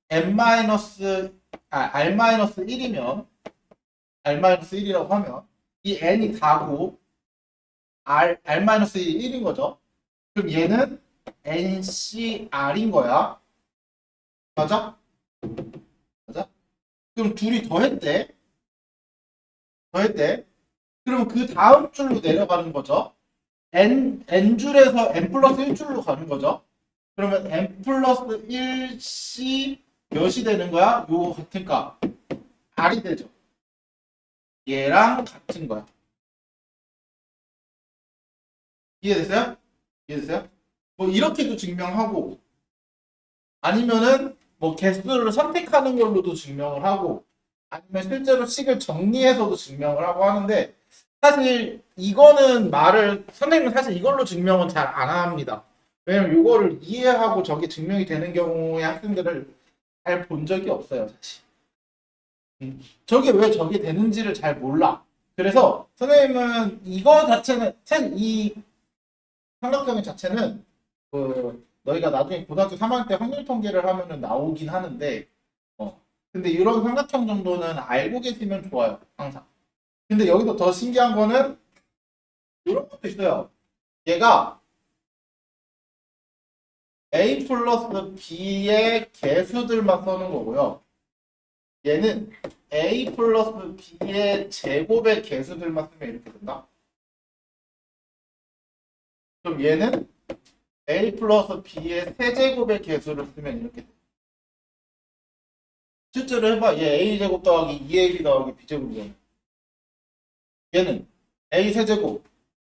A: R-1이면 R-1이라고 하면 이 N이 4고 R-1이 1인 거죠. 그럼 얘는 NCR인 거야. 맞아? 맞아? 그럼 둘이 더했대. 그럼 그 다음 줄로 내려가는 거죠. N줄에서 N 플러스 1줄로 가는 거죠. 그러면 N 플러스 1C 몇이 되는 거야? 요 같은 값. R이 되죠. 얘랑 같은 거야. 이해됐어요? 이해됐어요? 뭐 이렇게도 증명하고 아니면은 뭐 개수를 선택하는 걸로도 증명을 하고 아니면 실제로 식을 정리해서도 증명을 하고 하는데 사실 이거는 선생님은 사실 이걸로 증명은 잘 안 합니다. 왜냐면 이거를 이해하고 저게 증명이 되는 경우에 학생들을 잘 본 적이 없어요, 사실. 저게 왜 저게 되는지를 잘 몰라. 그래서 선생님은 이거 자체는 사실 이 삼각형의 자체는 너희가 나중에 고등학교 3학년 때 확률 통계를 하면은 나오긴 하는데 근데 이런 삼각형 정도는 알고 계시면 좋아요, 항상. 근데 여기서 더 신기한 거는 이런 것도 있어요. 얘가 A 플러스 B의 개수들만 써는 거고요. 얘는 A 플러스 B의 제곱의 개수들만 쓰면 이렇게 된다. 그럼 얘는 A 플러스 B의 세제곱의 개수를 쓰면 이렇게 돼. 실제로 해봐. 얘 A제곱 더하기 2AB 더하기 B제곱이잖아. 얘는 A 세제곱,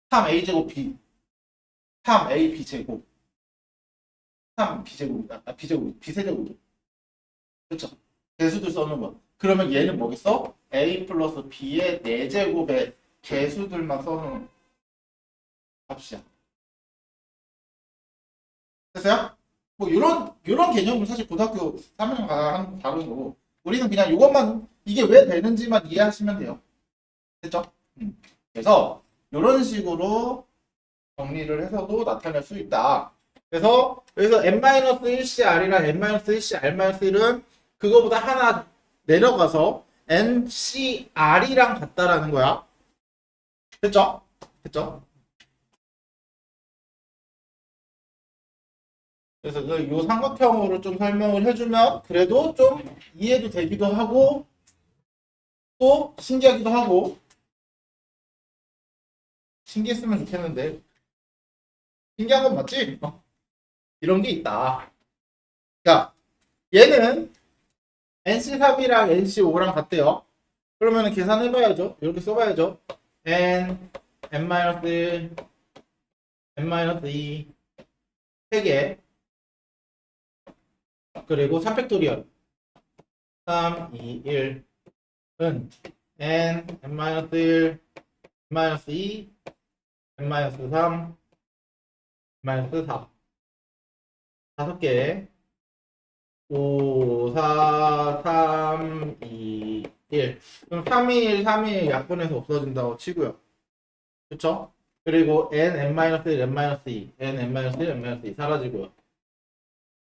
A: 3A제곱 B, 3AB 제곱, 3B제곱이다. B제곱, B세제곱. 그쵸? 개수들 써는 거. 그러면 얘는 뭐겠어? A 플러스 B의 4제곱의 개수들만 써는 값이야. 됐어요? 뭐 이런 개념은 사실 고등학교 3학년 다루는 거고 우리는 그냥 이것만 이게 왜 되는지만 이해하시면 돼요. 됐죠? 그래서 이런 식으로 정리를 해서도 나타낼 수 있다. 그래서 여기서 n-1cr이랑 n-1cr-1은 그거보다 하나 내려가서 ncr이랑 같다라는 거야. 됐죠? 됐죠? 그래서 이 삼각형으로 좀 설명을 해주면 그래도 좀 이해도 되기도 하고 또 신기하기도 하고 신기했으면 좋겠는데 신기한 건 맞지? 이런 게 있다. 자, 얘는 NC3이랑 NC5랑 같대요. 그러면 계산해봐야죠. 이렇게 써봐야죠. N, N-1, N-2, 3개. 그리고 3팩토리얼. 3, 2, 1은 N, N-1, N-2, N-3, N-4. 5개. 5, 4, 3, 2, 1. 그럼 3, 2, 1, 3, 2, 1 약분해서 없어진다고 치고요. 그쵸? 그리고 n, n-1, n-2, n, n-1, n-2 사라지고요.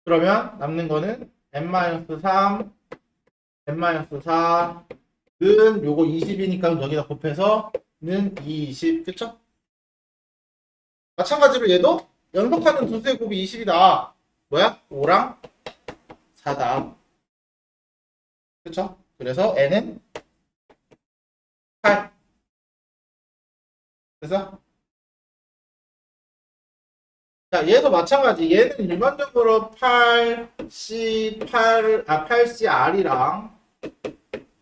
A: 그러면 남는 거는 n-3, n-4는 요거 20이니까 여기다 곱해서 는 20. 그쵸? 마찬가지로 얘도 연속하는 두 수의 곱이 20이다. 뭐야? 5랑 4다. 그쵸? 그래서 n은 8. 그래서 자, 얘도 마찬가지. 얘는 일반적으로 8C8R이랑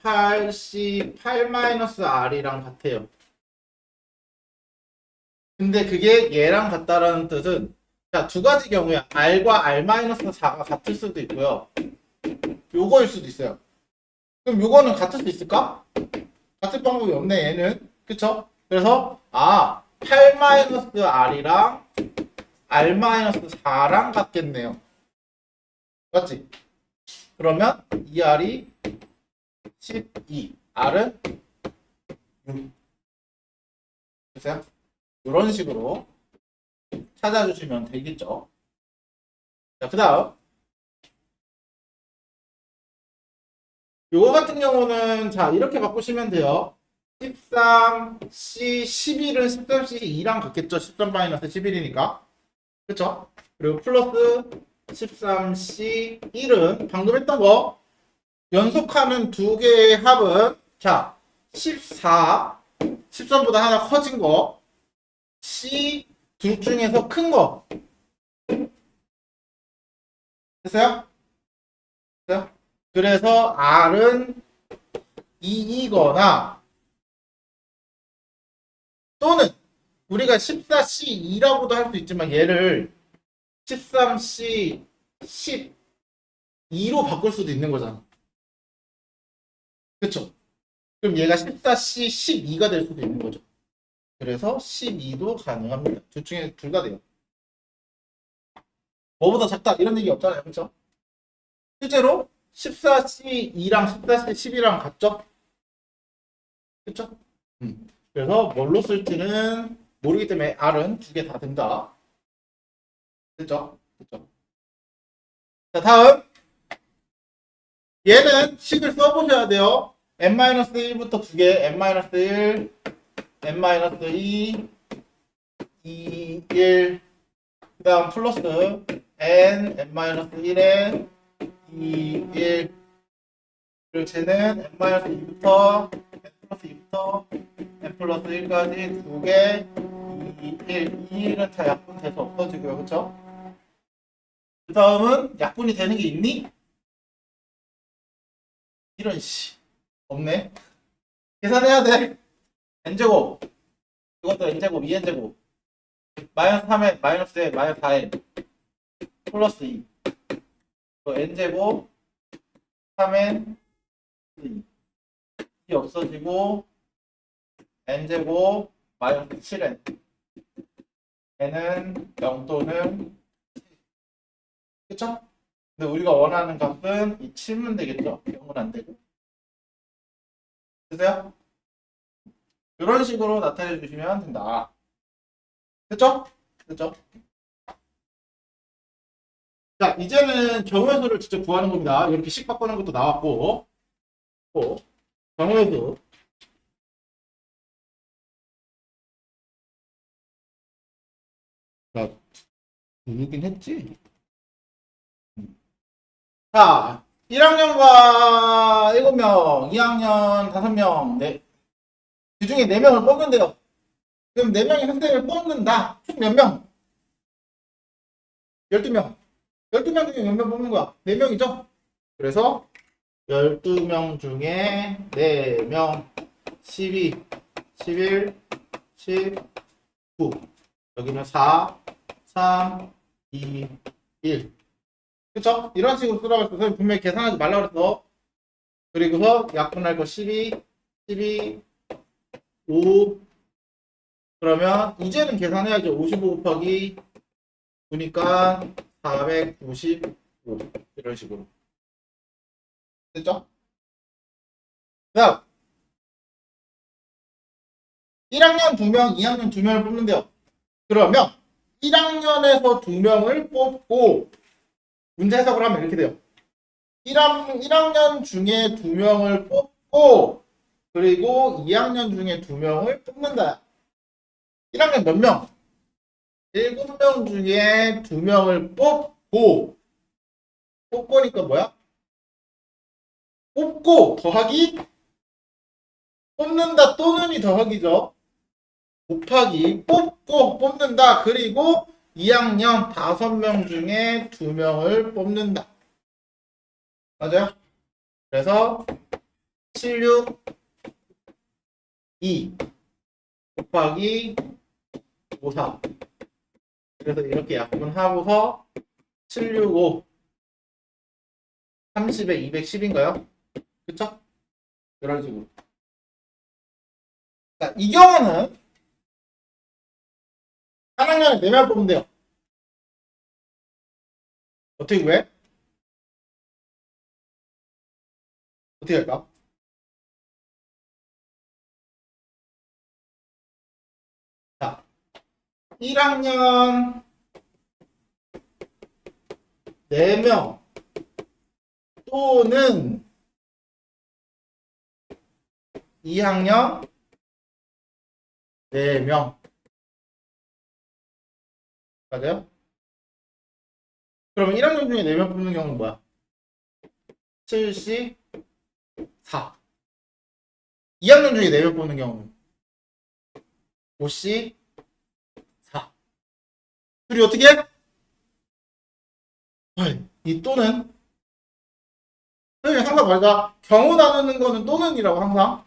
A: 8C8-R이랑 같아요. 근데 그게 얘랑 같다라는 뜻은 자, 두 가지 경우야. R과 R-4가 같을 수도 있고요. 요거일 수도 있어요. 그럼 요거는 같을 수 있을까? 같을 방법이 없네, 얘는. 그쵸? 그래서 8-R이랑 R-4랑 같겠네요. 맞지? 그러면 이 R이 12, R은 6. 됐어요? 이런 식으로 찾아주시면 되겠죠. 자, 그 다음 요거 같은 경우는 자 이렇게 바꾸시면 돼요. 13C 11은 13C 2랑 같겠죠. 13-11이니까. 그쵸? 그리고 플러스 13C 1은 방금 했던 거 연속하는 두 개의 합은 자 14, 13보다 하나 커진 거 C 둘 중에서 큰 거. 됐어요? 됐어요? 그래서 R은 2이거나 또는 우리가 14C2라고도 할 수 있지만 얘를 13C 12로 바꿀 수도 있는 거잖아. 그쵸? 그럼 얘가 14C 12가 될 수도 있는 거죠. 그래서 12도 가능합니다. 둘 중에 둘 다 돼요. 뭐보다 작다 이런 얘기 없잖아요. 그쵸? 실제로 14C2랑 14C12랑 같죠? 그쵸? 그래서 뭘로 쓸지는 모르기 때문에 R은 두 개 다 된다. 됐죠? 됐죠? 자, 다음. 얘는 식을 써보셔야 돼요. n-1부터 두 개, n-1, n-2, 2, 1, 그 다음 플러스 n, n-1에 2, 1, 그리고 쟤는 n-2부터 n 플러스 2부터 n 플러스 1까지 두 개, 2, 1, 2는 다 약분돼서 없어지고요. 그쵸? 그 다음은 약분이 되는 게 있니? 이런 씨 없네. 계산해야 돼. n제곱 이것도 n제곱 2n제곱 마이너스 3n 마이너스 1 마이너스 4n 플러스 2 또 n제곱 3n 2 이 없어지고 n제곱 마이너스 7n n은 0 또는 그쵸? 근데 우리가 원하는 값은 이 7면 되겠죠? 0은 안 되고. 됐어요? 이런 식으로 나타내 주시면 된다. 됐죠? 됐죠? 자, 이제는 경우의 수를 직접 구하는 겁니다. 이렇게 식 바꾸는 것도 나왔고, 경우의 수. 나 누르긴 했지? 자, 1학년과 7명, 2학년 5명, 네. 그 중에 4명을 뽑는데요. 그럼 4명이 선생님을 뽑는다. 총 몇 명? 12명. 12명 중에 몇 명 뽑는 거야? 4명이죠? 그래서 12명 중에 4명, 12, 11, 19. 여기는 4, 3, 2, 1. 그쵸? 이런 식으로 쓰라고 했어. 선생님 분명히 계산하지 말라고 그랬어. 그리고서 약분할 거 12, 12, 5. 그러면 이제는 계산해야죠. 55 곱하기 9니까 495. 이런 식으로. 됐죠? 자, 1학년 2명, 2학년 2명을 뽑는데요. 그러면 1학년에서 2명을 뽑고 문제 해석을 하면 이렇게 돼요. 1학년 중에 2명을 뽑고 그리고 2학년 중에 2명을 뽑는다. 1학년 몇 명? 7명 중에 2명을 뽑고니까 뭐야? 뽑고 더하기 뽑는다 또는이 더하기죠. 곱하기 뽑고 뽑는다. 그리고 2학년 5명 중에 2명을 뽑는다. 맞아요? 그래서 76 2 곱하기 54. 그래서 이렇게 약분하고서 765 30에 210인가요? 그쵸? 이런 식으로. 자, 이 경우는 한 학년에 4명 뽑으면 돼요. 어떻게 구해? 어떻게 할까? 자, 1학년 4명 또는 2학년 4명. 맞아요? 그러면 1학년 중에 4명 뽑는 경우는 뭐야? 74. 2학년 중에 4명 뽑는 경우는 54. 둘이 어떻게 해? 이 또는 선생님 항상 말자 경우 나누는 거는 또는이라고 항상.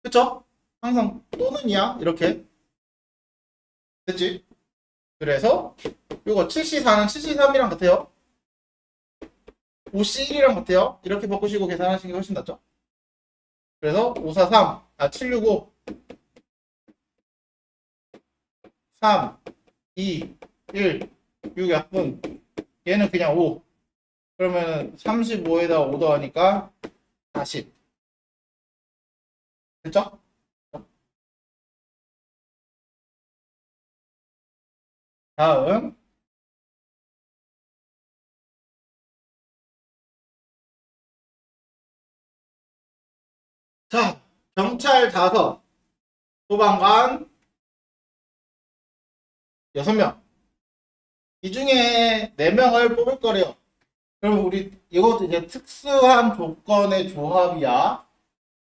A: 그쵸? 항상 또는이야. 이렇게. 됐지? 그래서 요거 7C4는 7C3이랑 같아요. 5C1이랑 같아요. 이렇게 바꾸시고 계산하시는 게 훨씬 낫죠? 그래서 543, 765, 3, 2, 1, 6 약분. 얘는 그냥 5. 그러면 35에다 5 더하니까 40. 됐죠? 다음. 자, 경찰 5, 소방관 6명. 이 중에 4명을 뽑을 거래요. 그럼 우리 이것도 이제 특수한 조건의 조합이야.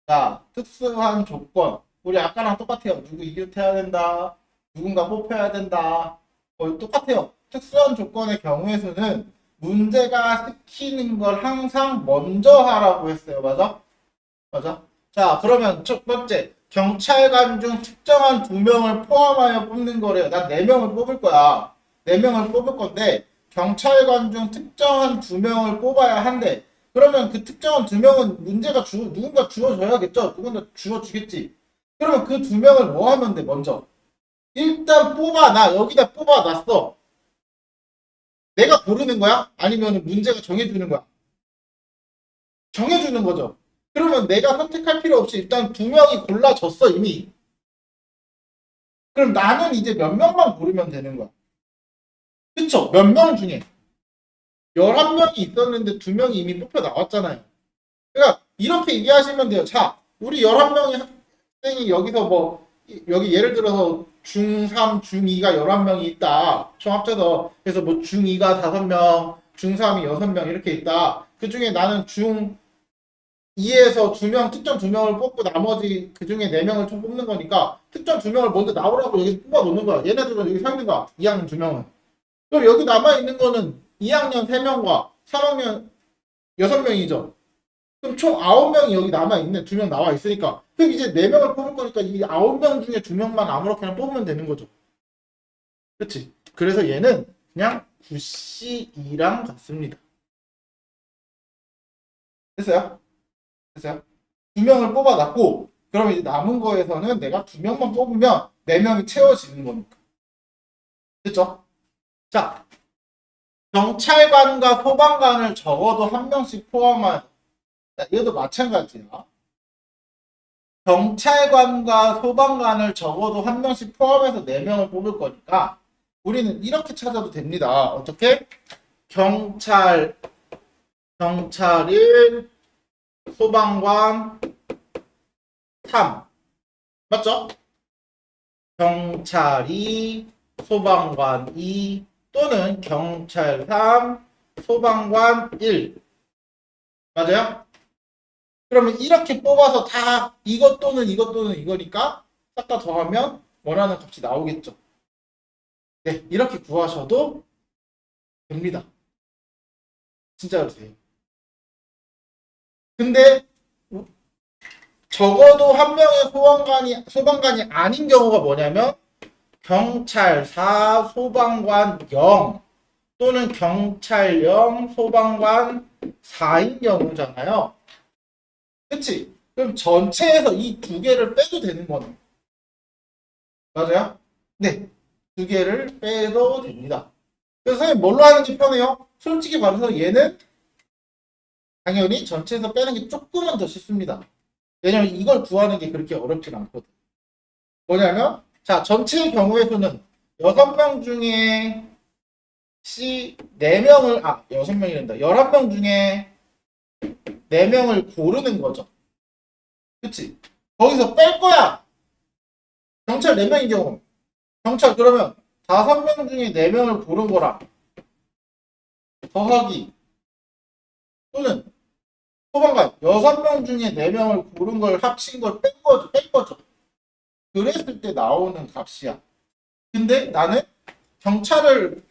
A: 자, 특수한 조건. 우리 아까랑 똑같아요. 누구 이웃해야 된다. 누군가 뽑혀야 된다. 똑같아요. 특수한 조건의 경우의 수는 문제가 시키는 걸 항상 먼저 하라고 했어요. 맞아? 맞아? 자, 그러면 첫 번째. 경찰관 중 특정한 2명을 포함하여 뽑는 거래요. 난 4명을 뽑을 거야. 4명을 뽑을 건데, 경찰관 중 특정한 2명을 뽑아야 한대. 그러면 그 특정한 2명은 문제가 누군가 주어져야겠죠? 누군가 주어주겠지. 그러면 그 2명을 뭐 하면 돼, 먼저? 일단 뽑아, 나 여기다 뽑아 놨어. 내가 고르는 거야? 아니면 문제가 정해주는 거야? 정해주는 거죠. 그러면 내가 선택할 필요 없이 일단 두 명이 골라졌어, 이미. 그럼 나는 이제 몇 명만 고르면 되는 거야. 그쵸? 몇 명 중에. 11명이 있었는데 2명이 이미 뽑혀 나왔잖아요. 그러니까 이렇게 얘기하시면 돼요. 자, 우리 11명의 학생이 여기서 뭐 여기 예를 들어서 중3, 중2가 11명이 있다. 총 합쳐서 그래서 뭐 중2가 5명, 중3이 6명 이렇게 있다. 그 중에 나는 중2에서 2명, 특정 2명을 뽑고 나머지 그 중에 4명을 총 뽑는 거니까 특정 2명을 먼저 나오라고 여기서 뽑아 놓는 거야. 얘네들은 여기 서 있는 거야. 2학년 2명은. 그럼 여기 남아 있는 거는 2학년 3명과 3학년 6명이죠. 그럼 총 9명이 여기 남아있네. 2명 나와 있으니까. 그럼 이제 4명을 뽑을 거니까 이 9명 중에 2명만 아무렇게나 뽑으면 되는 거죠. 그치? 그래서 얘는 그냥 9C2랑 같습니다. 됐어요? 됐어요? 2명을 뽑아놨고, 그럼 이제 남은 거에서는 내가 2명만 뽑으면 4명이 채워지는 거니까. 됐죠? 자, 경찰관과 소방관을 적어도 한 명씩 포함한, 이것도 마찬가지야. 경찰관과 소방관을 적어도 한 명씩 포함해서 4명을 뽑을 거니까 우리는 이렇게 찾아도 됩니다. 어떻게? 경찰 1, 소방관 3. 맞죠? 경찰 2, 소방관 2 또는 경찰 3, 소방관 1. 맞아요? 그러면 이렇게 뽑아서 다 이것 또는 이것 또는 이거니까 싹 다 더하면 원하는 값이 나오겠죠. 네, 이렇게 구하셔도 됩니다. 진짜로 돼요. 근데 적어도 한 명의 소방관이 아닌 경우가 뭐냐면 경찰 4, 소방관 0 또는 경찰 0, 소방관 4인 경우잖아요. 그치? 그럼 전체에서 이 두 개를 빼도 되는 거네. 맞아요? 네. 두 개를 빼도 됩니다. 그래서 선생님 뭘로 하는 게 편해요? 솔직히 말해서 얘는 당연히 전체에서 빼는 게 조금은 더 쉽습니다. 왜냐면 이걸 구하는 게 그렇게 어렵진 않거든. 뭐냐면, 자, 전체의 경우의 수는 6명 중에 C 4명을, 6명이란다. 11명 중에 4명을 고르는 거죠. 그치? 거기서 뺄 거야. 경찰 4명인 경우. 경찰 그러면 5명 중에 4명을 고른 거랑 더하기 또는 소방관 6명 중에 4명을 고른 걸 합친 걸 뺀 거죠. 그랬을 때 나오는 값이야. 근데 나는 경찰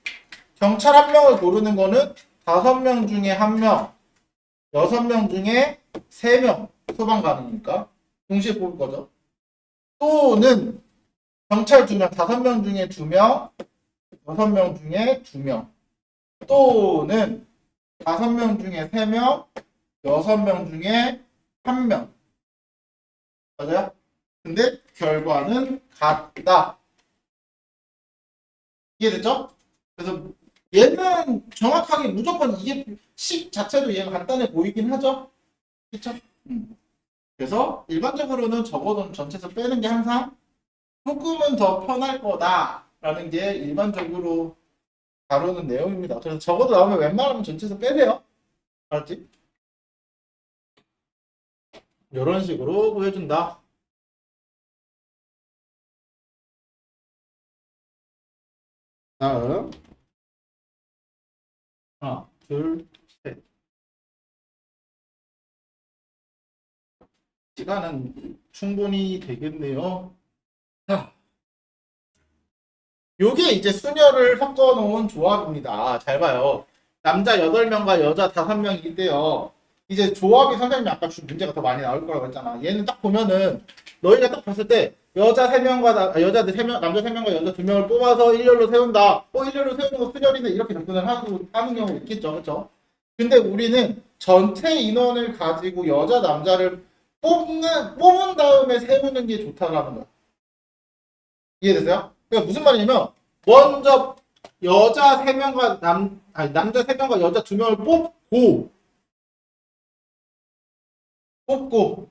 A: 1명을 고르는 거는 5명 중에 1명, 6명 중에 3명 소방관이니까 동시에 뽑을 거죠. 또는 경찰 2명, 5명 중에 2명, 6명 중에 2명. 또는 5명 중에 3명, 6명 중에 1명. 맞아요? 근데 결과는 같다. 이해됐죠? 그래서 얘는 정확하게 무조건 이게 식 자체도 얘가 간단해 보이긴 하죠? 그쵸? 그래서 일반적으로는 적어도 전체에서 빼는 게 항상 조금은 더 편할 거다라는 게 일반적으로 다루는 내용입니다. 그래서 적어도 나오면 웬만하면 전체에서 빼세요. 알았지? 이런 식으로 구해준다. 다음 하나, 둘, 셋. 시간은 충분히 되겠네요. 자, 요게 이제 수녀를 섞어놓은 조합입니다. 잘 봐요. 남자 8명과 여자 5명이 있대요. 이제 조합이 선생님이 아까 준 문제가 더 많이 나올 거라고 했잖아. 얘는 딱 보면은 너희가 딱 봤을 때 여자 3명과 여자들 3명, 남자 3명과 여자 2명을 뽑아서 일렬로 세운다. 일렬로 세우는 거 수녀리네 이렇게 접근을 하는 경우 있겠죠. 그렇죠? 근데 우리는 전체 인원을 가지고 여자 남자를 뽑은 다음에 세우는 게 좋다라는 거야. 이해되세요? 그러니까 무슨 말이냐면 먼저 여자 3명과 아니 남자 3명과 여자 2명을 뽑고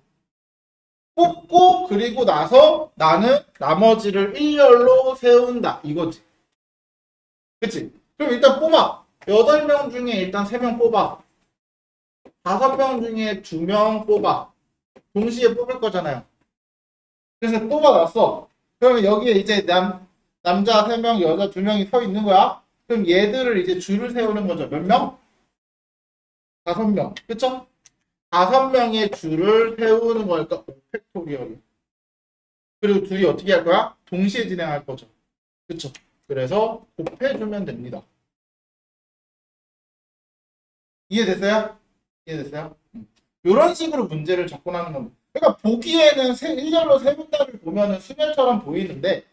A: 그리고 나서 나는 나머지를 일렬로 세운다 이거지. 그치? 그럼 일단 뽑아. 8명 중에 일단 3명 뽑아. 5명 중에 2명 뽑아. 동시에 뽑을 거잖아요. 그래서 뽑아놨어. 그러면 여기에 이제 남자 3명, 여자 2명이 서 있는 거야. 그럼 얘들을 이제 줄을 세우는 거죠. 몇 명? 5명. 그쵸? 5명의 줄을 세우는 거니까 팩토리얼이. 그리고 둘이 어떻게 할 거야? 동시에 진행할 거죠. 그쵸? 그래서 곱해주면 됩니다. 이해됐어요? 이해됐어요? 이런 식으로 문제를 접근하는 겁니다. 그러니까 보기에는 일렬로 세분다를 보면은 수면처럼 보이는데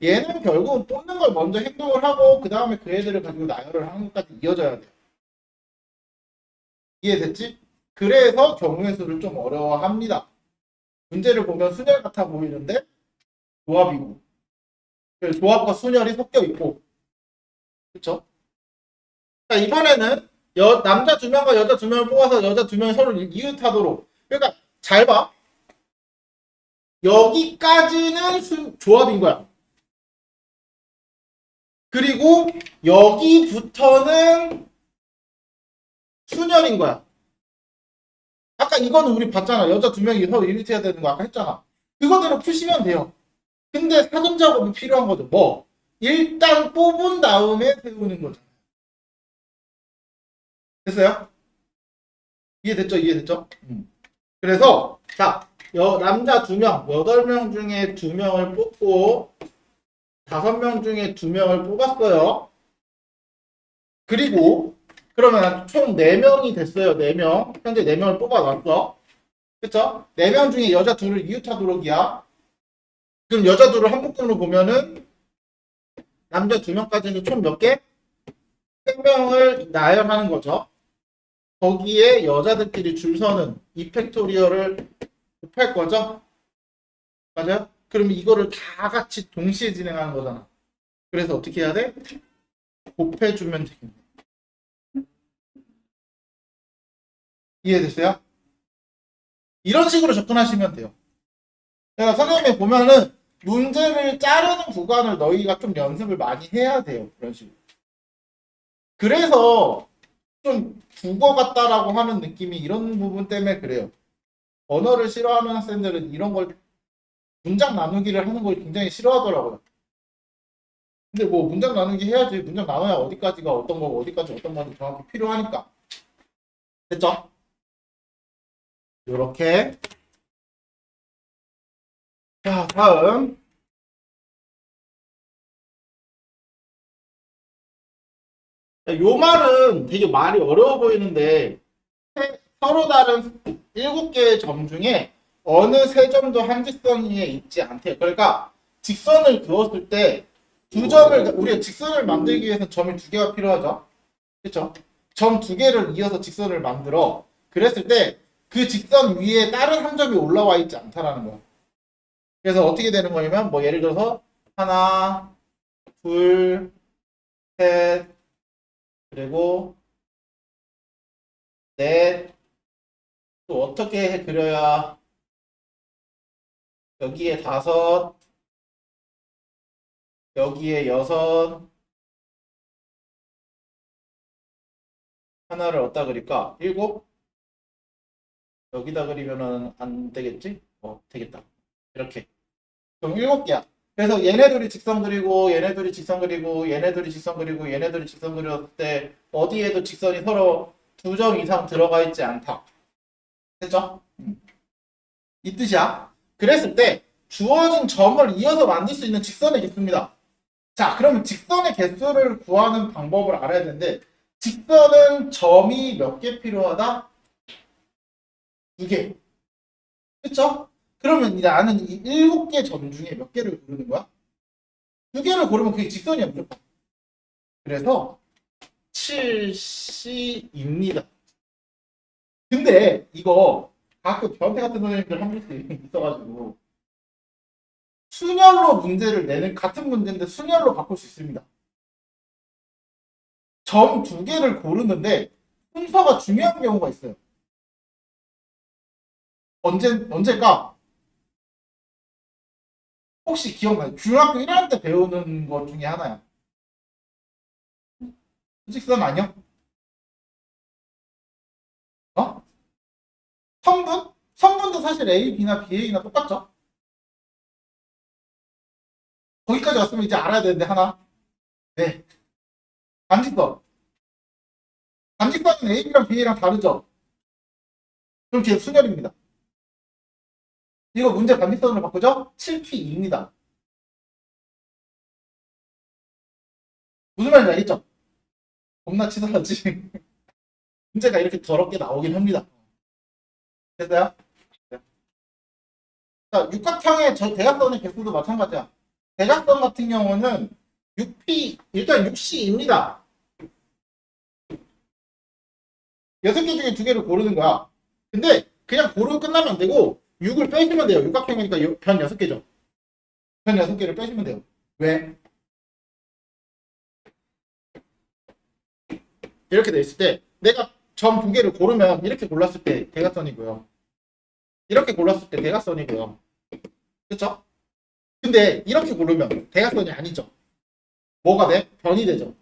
A: 얘는 결국은 뽑는 걸 먼저 행동을 하고 그 다음에 그 애들을 가지고 나열을 하는 것까지 이어져야 돼요. 이해됐지? 그래서 경우의 수를 좀 어려워합니다. 문제를 보면 순열 같아 보이는데 조합이고 조합과 순열이 섞여 있고 그렇죠? 자, 이번에는 남자 2명과 여자 2명을 뽑아서 여자 2명이 서로 이웃하도록. 그러니까 잘 봐. 여기까지는 조합인 거야. 그리고 여기부터는 순열인 거야. 아까 이거는 우리 봤잖아. 여자 2명이 서로 이웃해야 되는 거 아까 했잖아. 그거대로 푸시면 돼요. 근데 사전 작업이 필요한 거죠. 뭐? 일단 뽑은 다음에 세우는 거죠. 됐어요? 이해됐죠? 이해됐죠? 그래서 자 남자 2명, 8명 중에 2명을 뽑고 5명 중에 2명을 뽑았어요. 그리고 그러면 총 4명이 됐어요. 4명. 현재 4명을 뽑아놨어. 그쵸? 4명 중에 여자 둘을 이웃하도록이야. 그럼 여자 둘을 한 묶음으로 보면은 남자 2명까지 해서 총 몇 개? 3명을 나열하는 거죠. 거기에 여자들끼리 줄 서는 이 팩토리얼을 곱할 거죠? 맞아요? 그러면 이거를 다 같이 동시에 진행하는 거잖아. 그래서 어떻게 해야 돼? 곱해주면 되겠네. 이해됐어요? 이런 식으로 접근하시면 돼요. 그러니까 선생님이 보면은 문제를 자르는 구간을 너희가 좀 연습을 많이 해야 돼요. 그런 식으로. 그래서 좀 국어 같다라고 하는 느낌이 이런 부분 때문에 그래요. 언어를 싫어하는 학생들은 이런 걸 문장 나누기를 하는 걸 굉장히 싫어하더라고요. 근데 뭐 문장 나누기 해야지. 문장 나눠야 어디까지가 어떤 거고 어디까지 어떤 건지 정확히 필요하니까. 됐죠? 요렇게. 자, 다음. 요 말은 되게 말이 어려워 보이는데 서로 다른 7개의 점 중에 어느 3점도 한직선 위에 있지 않대요. 그러니까 직선을 그었을 때 두 점을 우리가 직선을 만들기 위해서 점이 2개가 필요하죠. 그렇죠? 점 2개를 이어서 직선을 만들어. 그랬을 때 그 직선 위에 다른 한 점이 올라와 있지 않다라는 거야. 그래서 어떻게 되는 거냐면 뭐 예를 들어서 하나, 둘, 셋, 그리고 넷. 또 어떻게 그려야 여기에 5, 여기에 6, 하나를 어디다 그릴까? 7? 여기다 그리면은 안 되겠지? 되겠다. 이렇게. 그럼 7개야. 그래서 얘네들이 직선 그리고 얘네들이 직선 그리고 얘네들이 직선 그리고 얘네들이 직선 그렸을 때 어디에도 직선이 서로 2점 이상 들어가 있지 않다. 됐죠? 이 뜻이야. 그랬을 때 주어진 점을 이어서 만들 수 있는 직선의 개수입니다. 자, 그러면 직선의 개수를 구하는 방법을 알아야 되는데 직선은 점이 몇 개 필요하다? 2개. 그쵸? 그러면 나는 이 7개 점 중에 몇 개를 고르는 거야? 2개를 고르면 그게 직선이야, 무조건. 그래서 7C입니다. 근데 이거 가끔 변태 같은 선생님들 한 번씩 있어가지고 순열로 문제를 내는 같은 문제인데 순열로 바꿀 수 있습니다. 점 두 개를 고르는데 순서가 중요한 경우가 있어요. 언제일까? 혹시 기억나요? 중학교 1학년 때 배우는 것 중에 하나야. 수직선 아니요? 어? 성분? 성분도 사실 A, B나 BA나 똑같죠? 거기까지 왔으면 이제 알아야 되는데 하나. 네. 반직선. 반직선은 AB랑 BA랑 다르죠? 그럼 걔 순열입니다. 이거 문제 반직선으로 바꾸죠? 7P2입니다. 무슨 말인지 알겠죠? 겁나 치사하지? 문제가 이렇게 더럽게 나오긴 합니다. 됐어요? 자, 육각형의 저 대각선의 개수도 마찬가지야. 대각선 같은 경우는 6P, 일단 6C입니다. 6개 중에 2개를 고르는 거야. 근데 그냥 고르고 끝나면 안 되고 6을 빼시면 돼요. 육각형이니까 변 6개죠. 변 6개를 빼시면 돼요. 왜? 이렇게 돼 있을 때 내가 점 2개를 고르면 이렇게 골랐을 때 대각선이고요. 이렇게 골랐을 때 대각선이고요. 그쵸? 근데 이렇게 고르면 대각선이 아니죠. 뭐가 돼? 변이 되죠.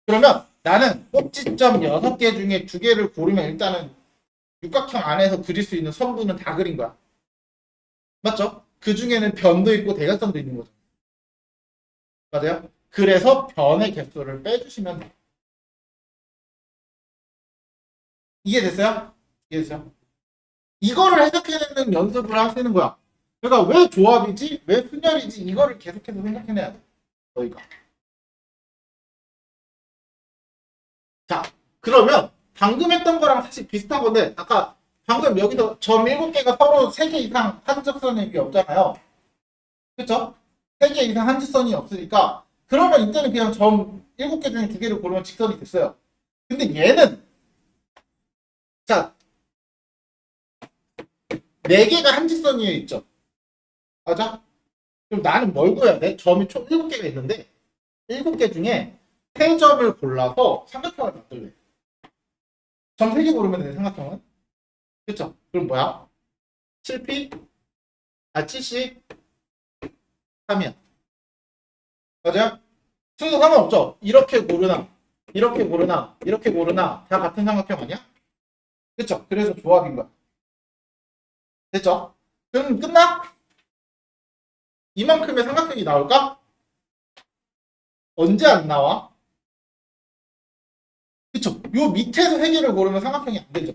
A: 그러면 나는 꼭지점 6개 중에 2개를 고르면 일단은 육각형 안에서 그릴 수 있는 선분은 다 그린 거야. 맞죠? 그 중에는 변도 있고 대각선도 있는 거죠. 맞아요? 그래서 변의 개수를 빼주시면 돼요. 이해됐어요? 이해됐어요? 이거를 해석해내는 연습을 하시는 거야. 그러니까 왜 조합이지? 왜 순열이지? 이거를 계속해서 생각해내야 돼. 너희가. 자, 그러면 방금 했던 거랑 사실 비슷한 건데 아까 방금 여기서 점 7개가 서로 3개 이상 한직선이 없잖아요. 그쵸? 3개 이상 한직선이 없으니까 그러면 이때는 그냥 점 7개 중에 2개를 고르면 직선이 됐어요. 근데 얘는 자, 4개가 한직선이에 있죠. 맞아? 그럼 나는 뭘 구해야 돼? 점이 총 7개가 있는데 7개 중에 3점을 골라서 삼각형을 만들래. 점 3개 고르면 돼, 삼각형은. 그쵸? 그럼 뭐야? 7P? 7C? 3이야. 맞아요? 순서 상관없죠? 이렇게 고르나, 이렇게 고르나, 이렇게 고르나 다 같은 삼각형 아니야? 그쵸? 그래서 조합인 거야. 됐죠? 그럼 끝나? 이만큼의 삼각형이 나올까? 언제 안 나와? 그쵸? 요 밑에서 3개를 고르면 삼각형이 안 되죠.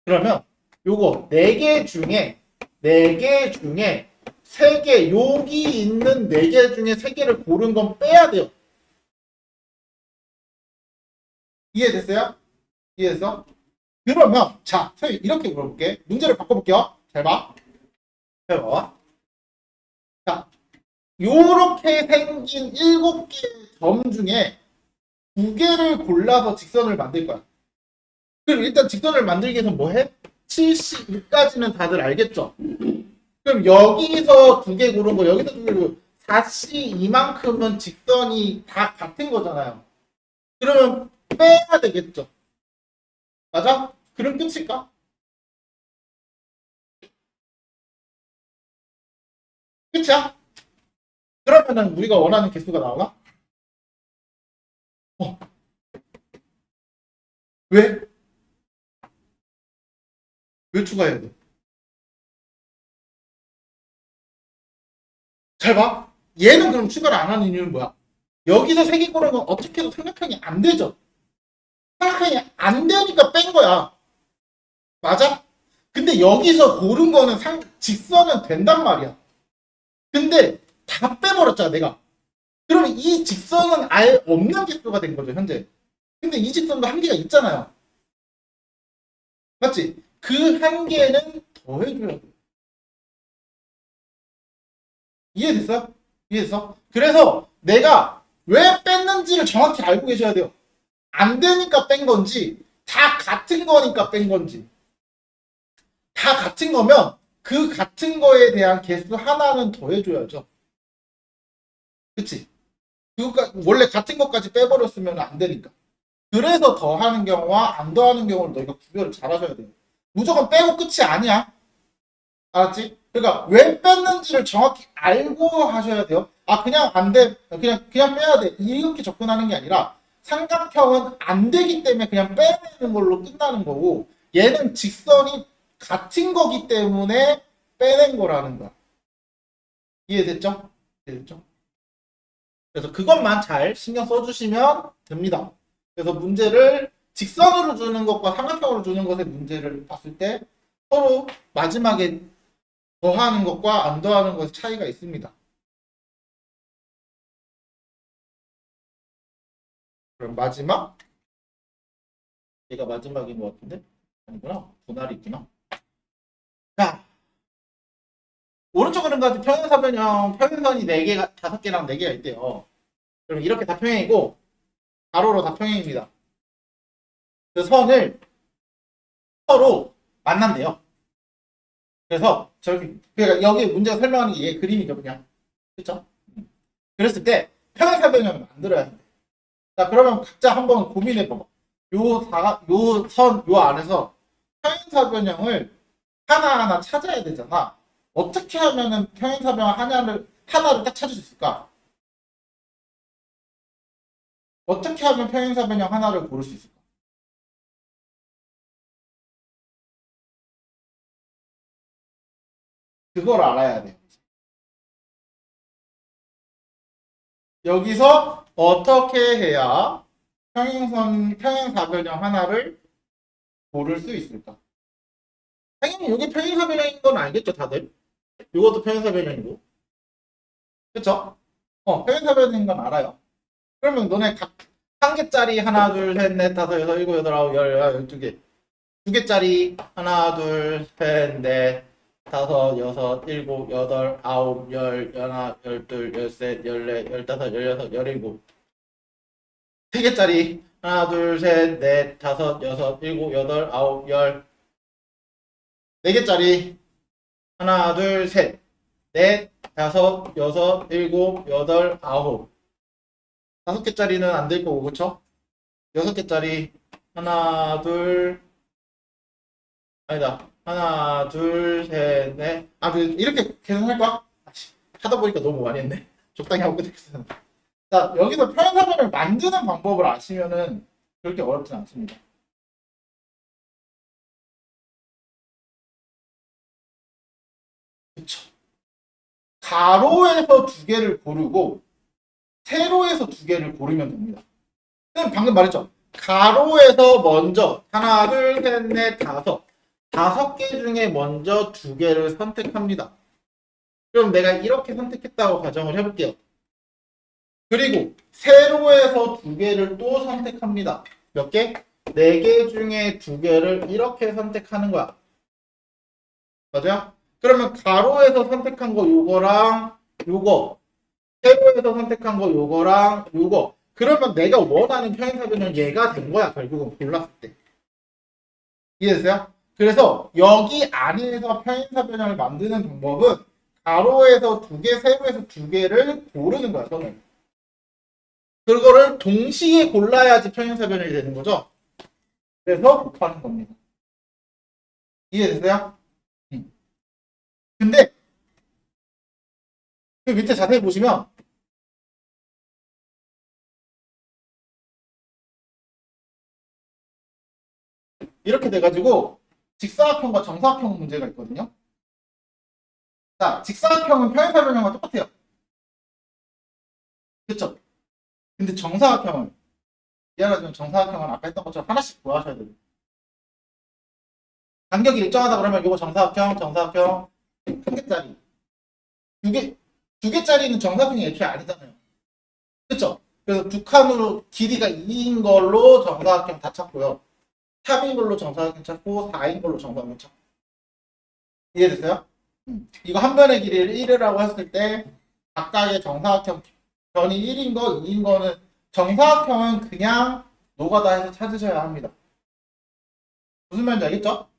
A: 그러면 요거 4개 중에 4개 중에 3개 여기 있는 4개 중에 3개를 고른 건 빼야 돼요. 이해됐어요? 이해됐어? 그러면 자, 선생님 이렇게 물어볼게. 문제를 바꿔볼게요. 잘 봐. 잘 봐. 자, 요렇게 생긴 7개의 점 중에 2개를 골라서 직선을 만들 거야. 그럼 일단 직선을 만들기 위해서 뭐 해? 72까지는 다들 알겠죠? 그럼 여기서 2개 고른 거, 여기서 2개 고른 거, 4C 이만큼은 직선이 다 같은 거잖아요. 그러면 빼야 되겠죠? 맞아? 그럼 끝일까? 끝이야? 그러면은 우리가 원하는 개수가 나오나? 어, 왜? 왜 추가해야 돼? 잘 봐. 얘는 그럼 추가를 안 하는 이유는 뭐야? 여기서 3개 고른 건 어떻게 해도 삼각형이 안 되죠? 삼각형이 안 되니까 뺀 거야. 맞아? 근데 여기서 고른 거는 직선은 된단 말이야. 근데 다 빼버렸잖아, 내가. 그러면 이 직선은 아예 없는 개수가 된 거죠, 현재. 근데 이 직선도 한계가 있잖아요. 맞지? 그 한계는 더해줘야 돼. 이해됐어? 이해됐어? 그래서 내가 왜 뺐는지를 정확히 알고 계셔야 돼요. 안 되니까 뺀 건지, 다 같은 거니까 뺀 건지. 다 같은 거면 그 같은 거에 대한 개수 하나는 더해줘야죠. 그치? 그것까 원래 같은 것까지 빼버렸으면 안 되니까. 그래서 더하는 경우와 안 더하는 경우를 너희가 구별을 잘 하셔야 돼요. 무조건 빼고 끝이 아니야. 알았지? 그러니까 왜 뺐는지를 정확히 알고 하셔야 돼요. 아 그냥 안 돼. 그냥 빼야 돼. 이렇게 접근하는 게 아니라 삼각형은 안 되기 때문에 그냥 빼내는 걸로 끝나는 거고 얘는 직선이 같은 거기 때문에 빼낸 거라는 거야. 이해됐죠? 이해됐죠? 그래서 그것만 잘 신경 써주시면 됩니다. 그래서 문제를 직선으로 주는 것과 삼각형으로 주는 것의 문제를 봤을 때 서로 마지막에 더하는 것과 안 더하는 것의 차이가 있습니다. 그럼 마지막? 얘가 마지막인 것 같은데? 아니구나. 분할이 있구나. 자, 오른쪽 그림까지 평행사변형, 평행선이 4개가, 5개랑 4개가 있대요. 그럼 이렇게 다 평행이고, 가로로 다 평행입니다. 그 선을 서로 만난대요. 그래서 저기 그러니까 여기 문제가 설명하는 게 얘 그림이죠 그냥 그렇죠? 그랬을 때 평행사변형을 만들어야 돼. 자 그러면 각자 한번 고민해 봐봐. 요 안에서 평행사변형을 하나하나 찾아야 되잖아. 어떻게 하면은 평행사변형 하나를 딱 찾을 수 있을까? 어떻게 하면 평행사변형 하나를 고를 수 있을까? 그걸 알아야 돼. 여기서 어떻게 해야 평행사변형 하나를 고를 수 있을까? 당연히 이게 평행사변형인 건 알겠죠, 다들? 이것도 평행사변형이고, 그쵸? 평행사변형인 건 알아요. 그러면 너네 각 한 개짜리 하나, 둘, 셋, 넷, 다섯, 여섯, 일곱, 여덟, 아홉, 열, 열두 개. 두 개짜리 하나, 둘, 셋, 넷, 다섯, 여섯, 일곱, 여덟, 아홉, 열, 열하나, 열둘, 열셋, 열넷, 열다섯, 열여섯, 열일곱. 세 개짜리 하나, 둘, 셋, 넷, 다섯, 여섯, 일곱, 여덟, 아홉, 열. 네 개짜리 하나, 둘, 셋, 넷, 다섯, 여섯, 일곱, 여덟, 아홉. 5개짜리는 안 될 거고, 그쵸? 6개짜리 하나, 둘, 아니다. 하나, 둘, 셋, 넷. 이렇게 계산할 거야? 하다 보니까 너무 많이 했네. 적당히 하고 끝내겠습니다. 자, 여기서 평행사변을 만드는 방법을 아시면은 그렇게 어렵진 않습니다. 그쵸? 가로에서 2개를 고르고 세로에서 2개를 고르면 됩니다. 방금 말했죠? 가로에서 먼저 하나, 둘, 셋, 넷, 다섯. 5개 중에 먼저 2개를 선택합니다. 그럼 내가 이렇게 선택했다고 가정을 해볼게요. 그리고 세로에서 2개를 또 선택합니다. 몇 개? 4개 중에 2개를 이렇게 선택하는 거야. 맞아요? 그러면 가로에서 선택한 거 요거랑 요거, 세로에서 선택한 거 요거랑 요거. 그러면 내가 원하는 평행사변은 얘가 된 거야. 결국은 골랐을 때. 이해되세요? 그래서 여기 안에서 평행사변형을 만드는 방법은 가로에서 2개, 세로에서 2개를 고르는 거야, 선을. 그거를 동시에 골라야지 평행사변형이 되는 거죠. 그래서 곱하는 겁니다. 이해되세요? 근데 그 밑에 자세히 보시면 이렇게 돼가지고 직사각형과 정사각형 문제가 있거든요. 자, 직사각형은 평행사변형과 똑같아요. 그쵸? 근데 정사각형은 미안하지만 정사각형은 아까 했던 것처럼 하나씩 구하셔야 돼요. 간격이 일정하다 그러면 이거 정사각형, 정사각형 한 개짜리. 2개짜리는 정사각형이 애초에 아니잖아요. 그쵸? 그래서 두 칸으로 길이가 2인 걸로 정사각형 다 찾고요. 3인 걸로 정사각형 찾고 4인 걸로 정사각형 찾고. 이해됐어요? 이거 한 변의 길이를 1이라고 했을 때 각각의 정사각형 변이 1인 거, 2인 거는 정사각형은 그냥 노가다 해서 찾으셔야 합니다. 무슨 말인지 알겠죠?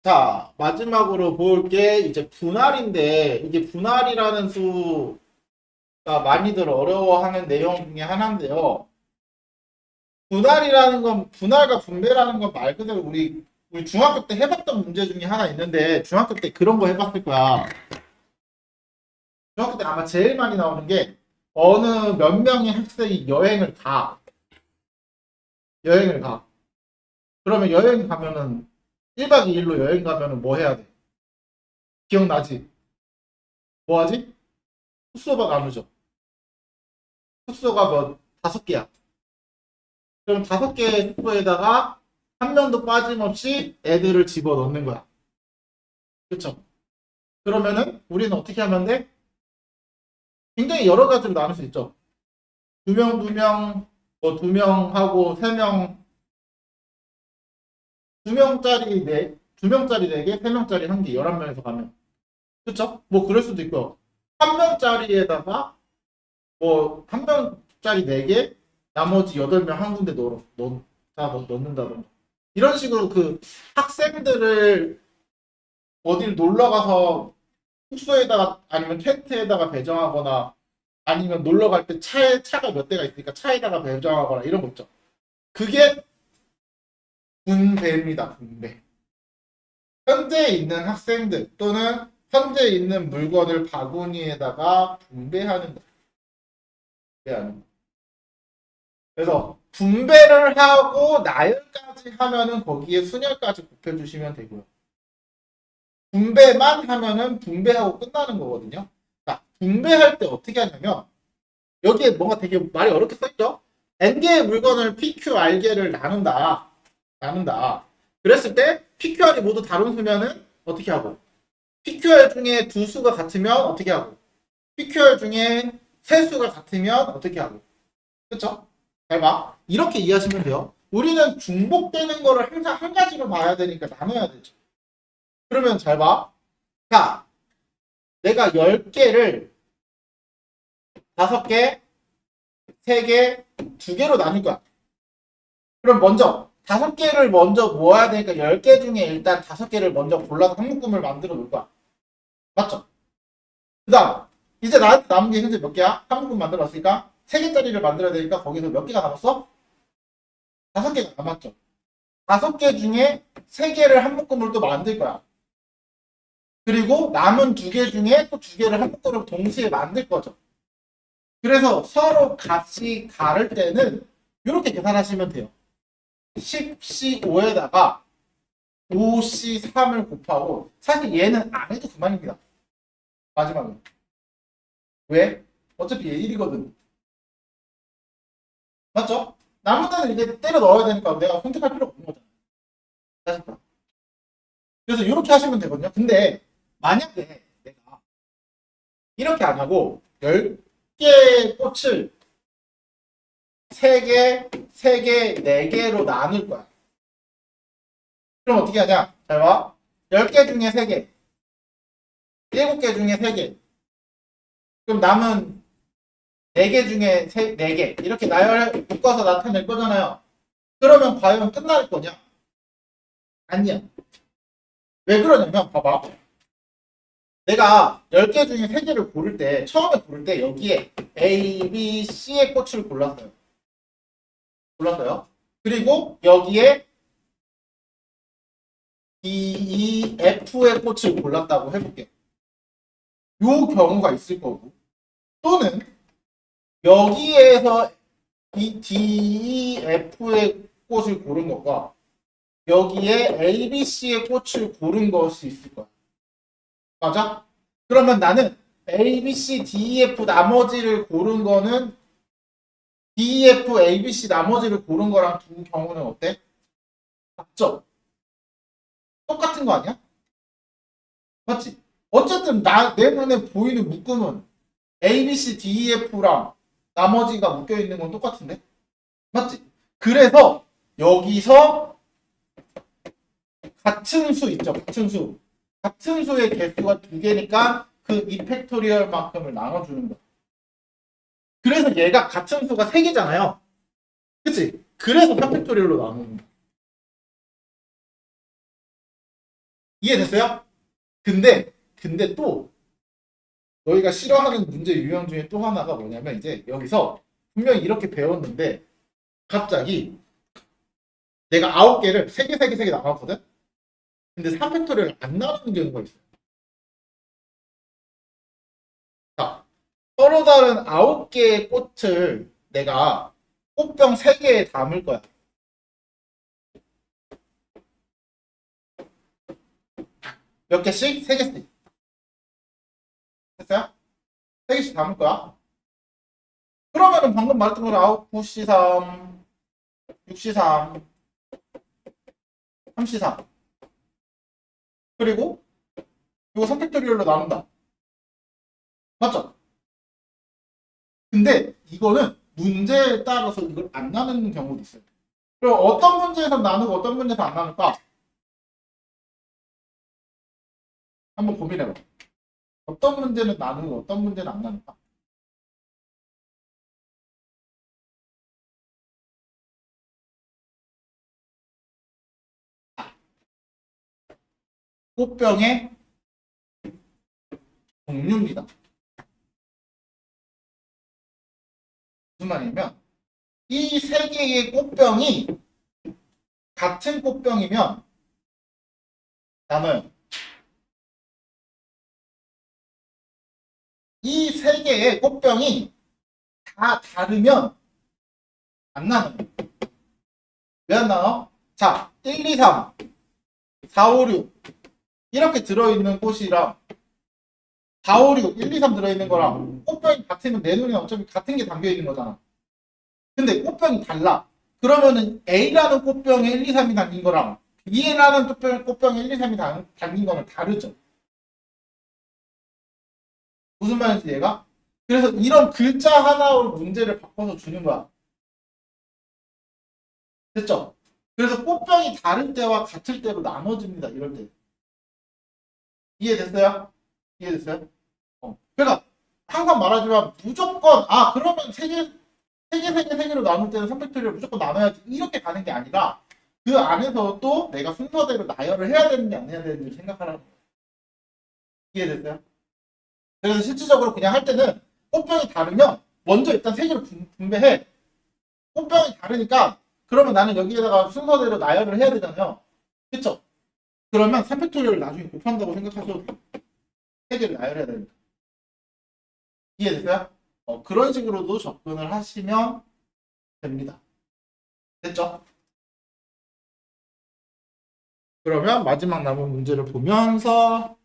A: 자, 마지막으로 볼 게 이제 분할인데, 이게 분할이라는 수가 많이들 어려워하는 내용 중에 하나인데요. 분할이라는 건, 분할과 분배라는 건 말 그대로 우리 중학교 때 해봤던 문제 중에 하나 있는데, 중학교 때 그런 거 해봤을 거야. 중학교 때 아마 제일 많이 나오는 게, 어느 몇 명의 학생이 여행을 가. 여행을 가. 그러면 여행 가면은, 1박 2일로 여행 가면은 뭐 해야 돼? 기억나지? 뭐 하지? 숙소가 나누죠. 숙소가 뭐, 5개야. 그럼 5개의 숙소에다가 한 명도 빠짐없이 애들을 집어 넣는 거야. 그쵸? 그러면은 우리는 어떻게 하면 돼? 굉장히 여러 가지로 나눌 수 있죠. 2명, 2명, 뭐 2명하고 3명, 2명짜리 2명짜리 4개, 3명짜리 1개, 11명에서 가면. 그쵸? 뭐 그럴 수도 있고, 한 명짜리에다가 뭐 한 명짜리 4개, 나머지 8명 한 군데 넣는다던가. 이런 식으로 그 학생들을 어딜 놀러 가서 숙소에다가 아니면 텐트에다가 배정하거나 아니면 놀러 갈 때 차가 몇 대가 있으니까 차에다가 배정하거나 이런 거 있죠. 그게 분배입니다. 분배. 현재 있는 학생들 또는 현재 있는 물건을 바구니에다가 분배하는 거. 분배하는 거. 그래서 분배를 하고 나열까지 하면은 거기에 순열까지 곱해주시면 되고요. 분배만 하면은 분배하고 끝나는 거거든요. 자, 분배할 때 어떻게 하냐면 여기에 뭔가 되게 말이 어렵게 써있죠? n개의 물건을 PQ, R개를 나눈다. 나눈다. 그랬을 때 PQR이 모두 다른 수면은 어떻게 하고? PQR 중에 두 수가 같으면 어떻게 하고? PQR 중에 세 수가 같으면 어떻게 하고? 그쵸? 잘 봐. 이렇게 이해하시면 돼요. 우리는 중복되는 거를 항상 한 가지로 봐야 되니까 나눠야 되죠. 그러면 잘 봐. 자, 내가 10개를 5개, 3개, 2개로 나눌 거야. 그럼 먼저 5개를 먼저 모아야 되니까 10개 중에 일단 5개를 먼저 골라서 한 묶음을 만들어 놓을 거야. 맞죠? 그 다음 이제 나한테 남은 게 현재 몇 개야? 한 묶음 만들었으니까 3개짜리를 만들어야 되니까 거기서 몇 개가 남았어? 5개가 남았죠. 5개 중에 3개를 한 묶음으로 또 만들 거야. 그리고 남은 2개 중에 또 2개를 한 묶음으로 동시에 만들 거죠. 그래서 서로 같이 가를 때는 이렇게 계산하시면 돼요. 10C5에다가 5C3을 곱하고 사실 얘는 안 해도 그만입니다. 마지막에. 왜? 어차피 얘 1이거든. 맞죠? 남은 데는 이제 때려 넣어야 되니까 내가 선택할 필요가 없는 거잖아. 사실. 그래서 이렇게 하시면 되거든요. 근데 만약에 내가 이렇게 안 하고 10개의 꽃을 3개, 3개, 4개로 나눌 거야. 그럼 어떻게 하냐? 잘 봐. 10개 중에 3개, 7개 중에 3개. 그럼 남은 4개 중에 4개. 이렇게 나열 묶어서 나타낼 거잖아요. 그러면 과연 끝날 거냐? 아니야. 왜 그러냐면, 봐봐. 내가 10개 중에 3개를 고를 때, 처음에 고를 때 여기에 A, B, C의 꽃을 골랐어요. 골랐어요. 그리고 여기에 D, E, F의 꽃을 골랐다고 해볼게. 요 경우가 있을 거고. 또는 여기에서 D, E, F의 꽃을 고른 것과 여기에 A, B, C의 꽃을 고른 것이 있을 거야. 맞아? 그러면 나는 A, B, C, D, E, F 나머지를 고른 거는 D, E, F, A, B, C 나머지를 고른 거랑 두 경우는 어때? 맞죠? 똑같은 거 아니야? 맞지? 어쨌든 내 눈에 보이는 묶음은 A, B, C, D, E, F랑 나머지가 묶여 있는 건 똑같은데? 맞지? 그래서 여기서 같은 수 있죠. 같은 수. 같은 수의 개수가 2개니까 그 이펙토리얼만큼을 나눠주는 거야. 그래서 얘가 같은 수가 3개잖아요. 그치? 그래서 3팩토리얼로 나누는 거야. 이해됐어요? 근데 또 너희가 싫어하는 문제 유형 중에 또 하나가 뭐냐면 이제 여기서 분명히 이렇게 배웠는데 갑자기 내가 9개를 3개, 3개, 3개 나눴거든? 근데 3팩토리를 안 나누는 경우가 있어요. 자, 서로 다른 9개의 꽃을 내가 꽃병 3개에 담을 거야. 몇 개씩? 3개씩. 됐어요? 3개씩 담을 거야. 그러면은 방금 말했던 거로 9, 9C 3, 6C 3, 3C 3. 그리고 이거 3팩토리얼로 나눈다. 맞죠? 근데 이거는 문제에 따라서 이걸 안 나누는 경우도 있어요. 그럼 어떤 문제에서 나누고 어떤 문제에서 안 나눌까? 한번 고민해봐. 어떤 문제는 나누고 어떤 문제는 안 나눌까? 꽃병의 종류입니다. 무슨 말이냐면 이 세 개의 꽃병이 같은 꽃병이면 나는 이 세 개의 꽃병이 다 다르면 안 나눠요. 왜 안 나눠? 자, 1, 2, 3, 4, 5, 6 이렇게 들어있는 꽃이랑 4, 5, 6, 1, 2, 3 들어있는 거랑 꽃병이 같으면 내 눈에 어차피 같은 게 담겨있는 거잖아. 근데 꽃병이 달라. 그러면은 A라는 꽃병에 1, 2, 3이 담긴 거랑 B라는 꽃병에 1, 2, 3이 담긴 거는 다르죠. 무슨 말인지 얘가? 그래서 이런 글자 하나로 문제를 바꿔서 주는 거야. 됐죠? 그래서 꽃병이 다를 때와 같을 때로 나눠집니다. 이럴 때. 이해됐어요? 이해됐어요? 그러니까 항상 말하지만 무조건 그러면 세 개로 나눌 때는 3팩토리를 무조건 나눠야지 이렇게 가는 게 아니라 그 안에서 또 내가 순서대로 나열을 해야 되는지 안 해야 되는지 생각하라는 거예요. 이해됐어요? 그래서 실질적으로 그냥 할 때는 꽃병이 다르면 먼저 일단 세 개로 분배해. 꽃병이 다르니까 그러면 나는 여기에다가 순서대로 나열을 해야 되잖아요. 그쵸? 그러면 3팩토리를 나중에 곱한다고 생각하셔도 돼요. 세 개를 나열해야 되니까. 이해됐어요? 그런 식으로도 접근을 하시면 됩니다. 됐죠? 그러면 마지막 남은 문제를 보면서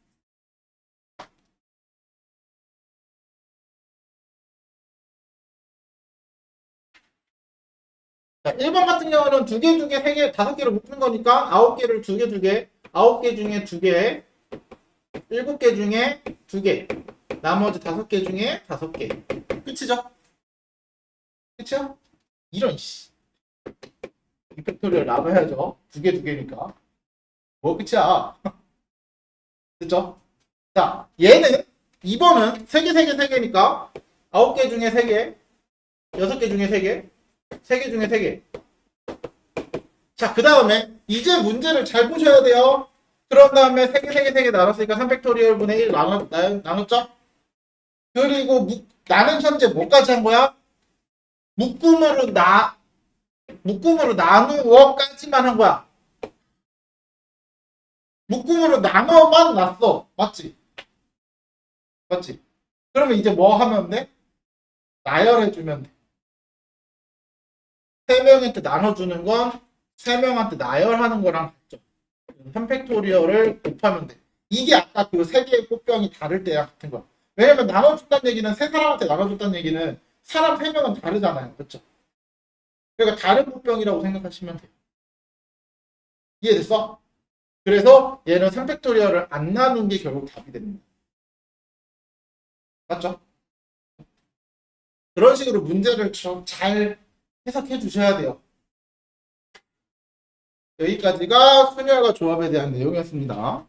A: 자, 1번 같은 경우는 2개, 2개, 3개, 5개로 묶는 거니까 9개를 2개, 2개, 9개 중에 2개, 7개 중에 2개, 나머지 5개 중에 5개. 끝이죠? 끝이요? 이런 씨. 이펙토리얼 나눠야죠. 2개, 2개니까. 뭐 끝이야. 됐죠? 자, 얘는 2번은 3개, 3개, 3개니까 9개 중에 3개, 6개 중에 3개, 3개 중에 3개. 자, 그 다음에 이제 문제를 잘 보셔야 돼요. 그런 다음에 3개, 3개, 3개 나눴으니까 3팩토리얼 분의 1 나눴죠? 그리고 나는 현재 뭐까지 한 거야? 묶음으로 나누어까지만 한 거야. 묶음으로 나눠만 놨어. 맞지? 맞지? 그러면 이제 뭐 하면 돼? 나열해주면 돼. 3명한테 나눠주는 건 3명한테 나열하는 거랑 같죠. 3팩토리얼을 곱하면 돼. 이게 아까 그 3개의 꽃병이 다를 때랑 같은 거야. 왜냐면 나눠준다는 얘기는 3사람한테 나눠줬다는 얘기는 사람 3명은 다르잖아요. 그렇죠? 그러니까 다른 꽃병이라고 생각하시면 돼요. 이해됐어? 그래서 얘는 3팩토리얼을 안 나눈 게 결국 답이 됩니다. 맞죠? 그런 식으로 문제를 좀 잘 해석해 주셔야 돼요. 여기까지가 순열과 조합에 대한 내용이었습니다.